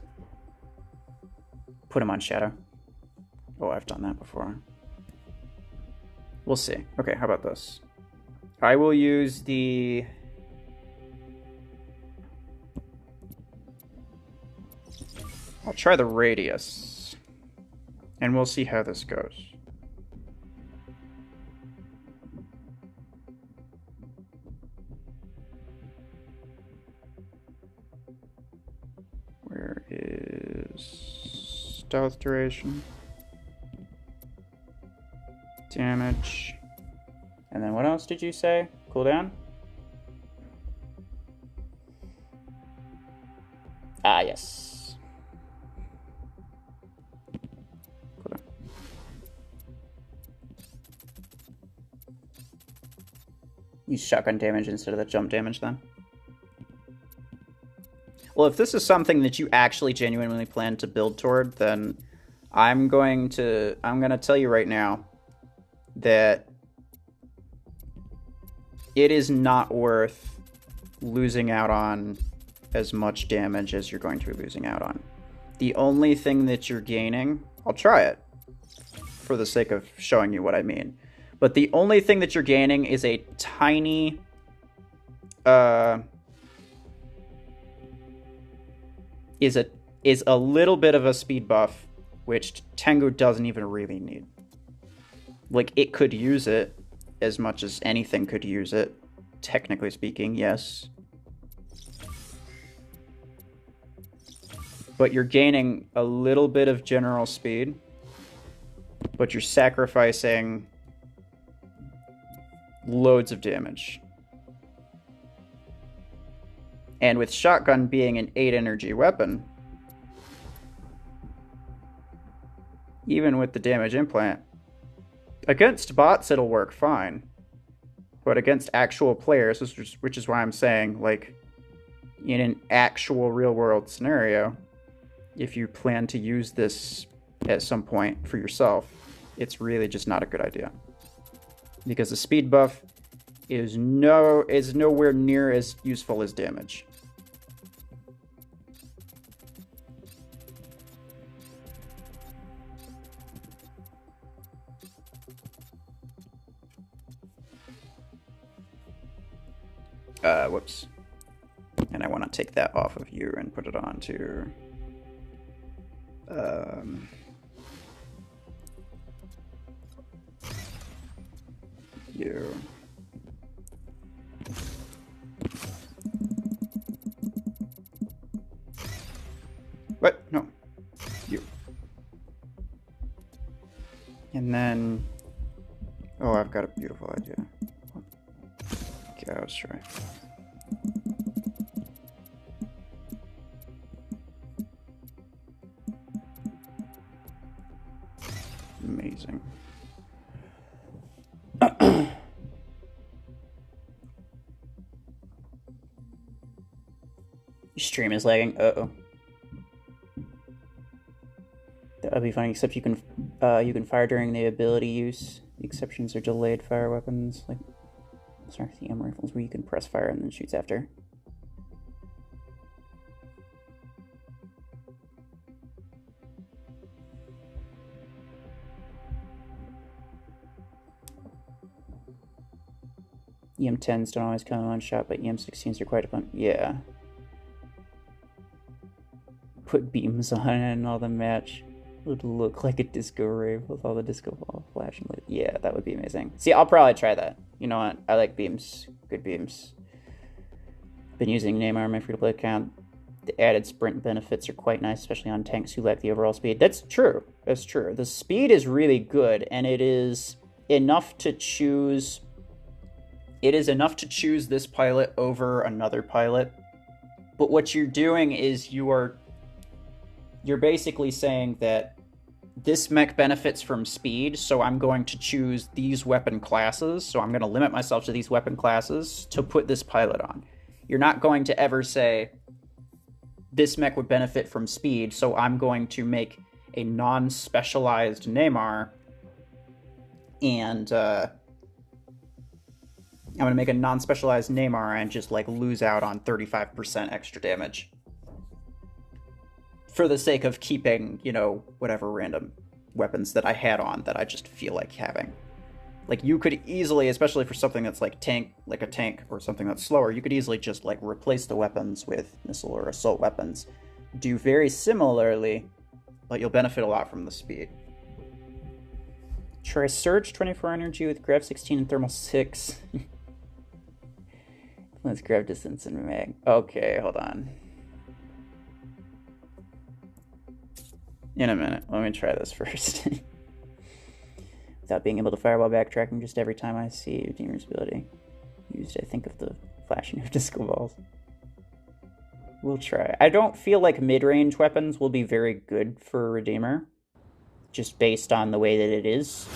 Put him on Shadow. Oh, I've done that before. We'll see. Okay, how about this? I will use the... I'll try the radius, and we'll see how this goes. Where is stealth duration? Damage. And then what else did you say? Cooldown? Ah, yes. Use shotgun damage instead of the jump damage then. Well, if this is something that you actually genuinely plan to build toward, then I'm going to tell you right now that it is not worth losing out on as much damage as you're going to be losing out on. The only thing that you're gaining, I'll try it for the sake of showing you what I mean. But the only thing that you're gaining is a tiny, is a little bit of a speed buff, which Tengu doesn't even really need. Like, it could use it as much as anything could use it, technically speaking, yes. But you're gaining a little bit of general speed, but you're sacrificing loads of damage. And with shotgun being an 8 energy weapon, even with the damage implant, against bots it'll work fine. But against actual players, which is why I'm saying, like, in an actual real world scenario, if you plan to use this at some point for yourself, it's really just not a good idea. Because the speed buff is nowhere near as useful as damage. Whoops. And I want to take that off of you and put it onto you. What? No. You. And then... Oh, I've got a beautiful idea. Okay, let's try. Amazing. Your stream is lagging. Uh-oh. That would be funny, except you can fire during the ability use. The exceptions are delayed fire weapons, like the EM rifles, where you can press fire and then shoots after. EM10s don't always come in one shot, but EM16s are quite a fun. Yeah. Put beams on it and all the match would look like a disco rave with all the disco ball flashing. Yeah, that would be amazing. See, I'll probably try that. You know what? I like beams. Good beams. Been using Neymar on my free-to-play account. The added sprint benefits are quite nice, especially on tanks who lack the overall speed. That's true. That's true. The speed is really good, and it is enough to choose... It is enough to choose this pilot over another pilot. But what you're doing is you're basically saying that this mech benefits from speed, so I'm going to choose these weapon classes, so I'm going to limit myself to these weapon classes to put this pilot on. You're not going to ever say, this mech would benefit from speed, so I'm going to make a non-specialized Neymar, and I'm going to make a non-specialized Neymar and just, like, lose out on 35% extra damage. For the sake of keeping, you know, whatever random weapons that I had on that I just feel like having. Like, you could easily, especially for something that's like a tank, or something that's slower, you could easily just, like, replace the weapons with missile or assault weapons. Do very similarly, but you'll benefit a lot from the speed. Try Surge 24 energy with Grav 16 and Thermal 6. Let's grab distance and mag. Okay, hold on. In a minute. Let me try this first. Without being able to fireball backtracking just every time I see Redeemer's ability used, I think of the flashing of disco balls. We'll try. I don't feel like mid-range weapons will be very good for Redeemer, just based on the way that it is.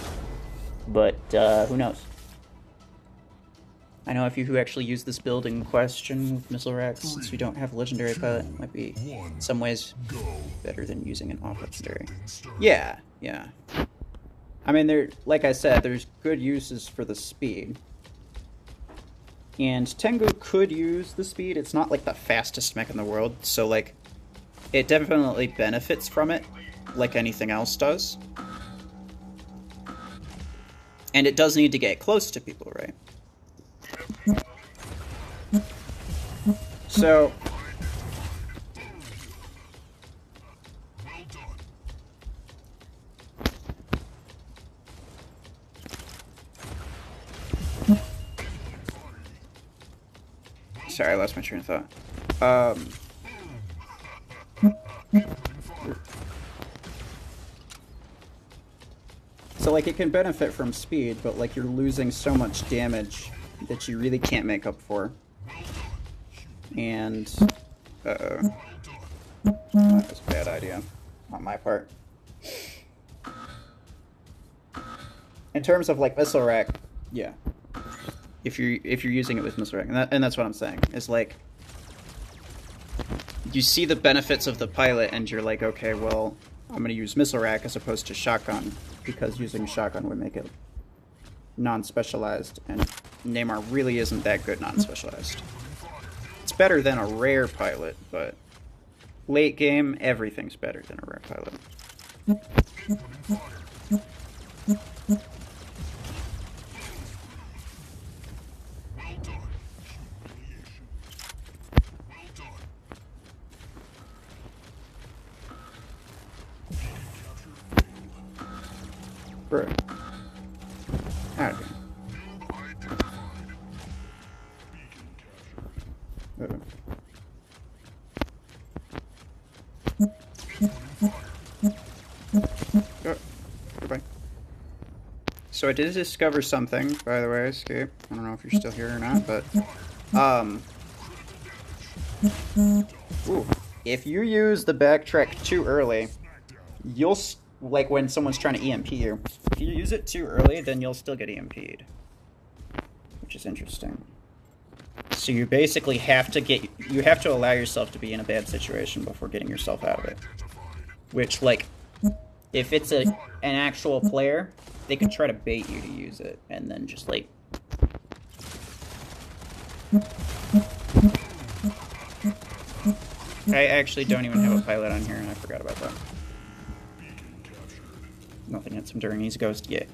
But who knows? I know a few who actually use this build in question with missile racks, since we don't have a legendary pilot. It might be, in some ways, better than using an off-legendary. Yeah, yeah. I mean, like I said, there's good uses for the speed. And Tengu could use the speed. It's not, like, the fastest mech in the world, so, like, it definitely benefits from it, like anything else does. And it does need to get close to people, right? So, sorry, I lost my train of thought. So, like, it can benefit from speed, but, like, you're losing so much damage that you really can't make up for. And, that was a bad idea on my part. In terms of, like, missile rack, yeah. If you're using it with missile rack, and that's what I'm saying, is like, you see the benefits of the pilot and you're like, okay, well, I'm gonna use missile rack as opposed to shotgun, because using shotgun would make it non-specialized, and Neymar really isn't that good non-specialized. It's better than a rare pilot, but late game, everything's better than a rare pilot. Bro. Out of here. So I did discover something, by the way, Escape. I don't know if you're still here or not, but ooh, if you use the backtrack too early, you'll like when someone's trying to EMP you. If you use it too early, then you'll still get EMP'd, which is interesting. So you basically have to allow yourself to be in a bad situation before getting yourself out of it. Which, like, if it's an actual player, they could try to bait you to use it, and then just, like... I actually don't even have a pilot on here, and I forgot about that. Nothing hits him during his ghost yet.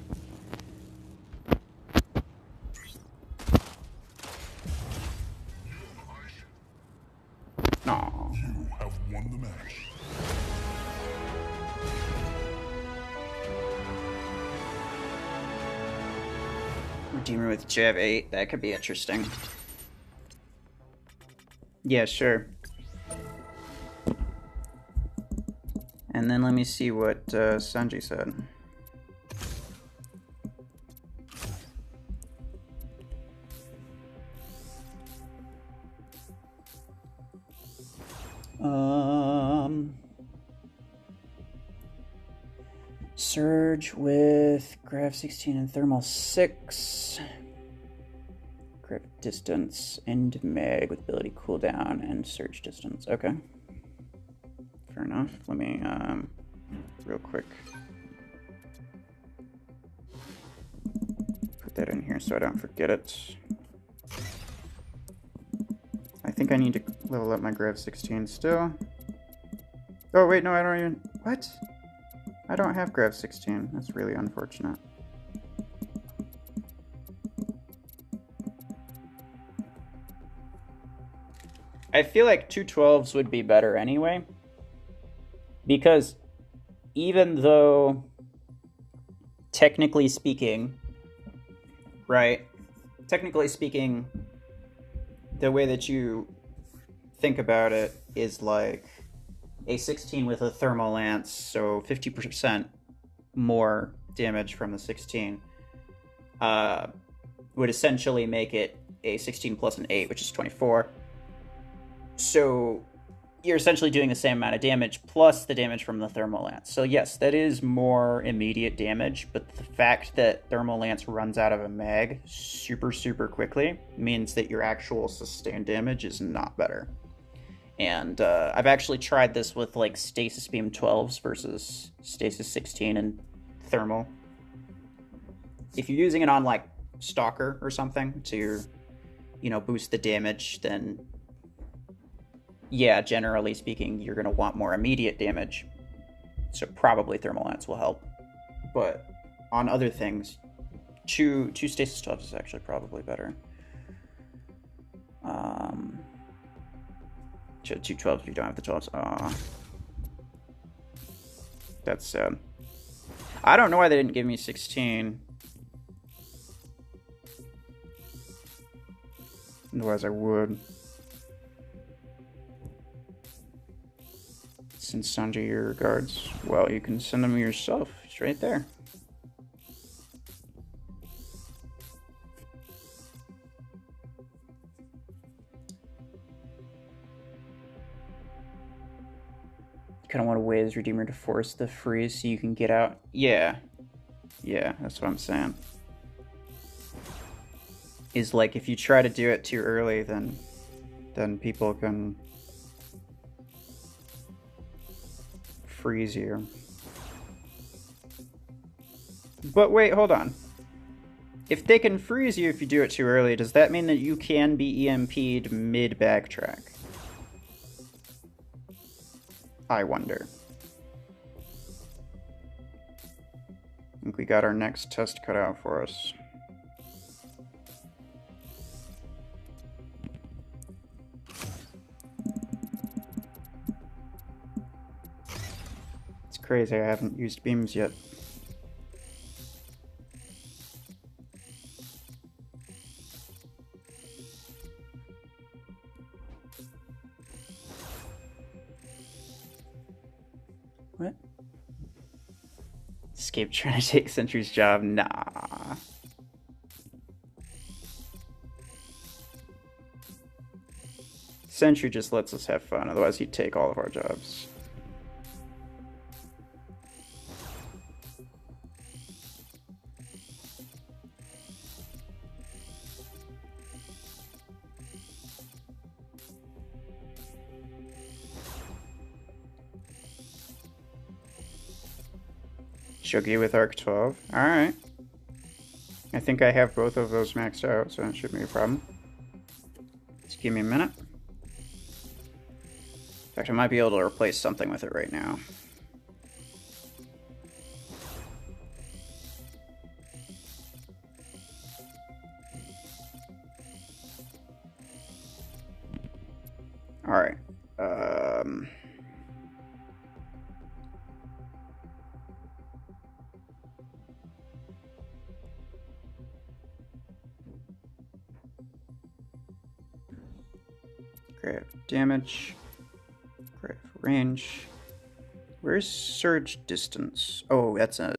No. You have won the match. Redeemer with Jab 8, that could be interesting. Yeah, sure. And then let me see what Sanji said. Surge with Grav 16 and Thermal 6. Grip distance and mag with ability cooldown and surge distance. Okay. Fair enough. Let me, real quick, put that in here so I don't forget it. I think I need to level up my Grav 16 still. Oh, wait, no, I don't even... What? I don't have Grav 16. That's really unfortunate. I feel like 212s would be better anyway. Because even though, technically speaking, right? Technically speaking, the way that you think about it is like a 16 with a thermal lance, so 50% more damage from the 16 would essentially make it a 16 plus an 8, which is 24. So you're essentially doing the same amount of damage plus the damage from the thermal lance. So yes, that is more immediate damage, but the fact that thermal lance runs out of a mag super quickly means that your actual sustained damage is not better. And I've actually tried this with like stasis beam 12s versus stasis 16 and thermal. If you're using it on like Stalker or something to, you know, boost the damage, then yeah, generally speaking, you're going to want more immediate damage. So probably thermal lance will help. But on other things, two stasis 12s is actually probably better. Two 12s if you don't have the 12s. Aw. That's sad. I don't know why they didn't give me 16. Otherwise I would. Send Sanji your regards. Well, you can send them yourself. It's right there. Kind of want to wait as Redeemer to force the freeze so you can get out. Yeah, that's what I'm saying. Is like if you try to do it too early, then people can freeze you. But wait, hold on. If they can freeze you if you do it too early, does that mean that you can be EMP'd mid-backtrack? I wonder. I think we got our next test cut out for us. It's crazy, I haven't used beams yet. What? Escape trying to take Sentry's job? Nah. Sentry just lets us have fun, otherwise he'd take all of our jobs. Shuggy with Arc 12. Alright. I think I have both of those maxed out, so that shouldn't be a problem. Just give me a minute. In fact, I might be able to replace something with it right now. Alright. Grab damage. Grab range. Where's surge distance? Oh, that's a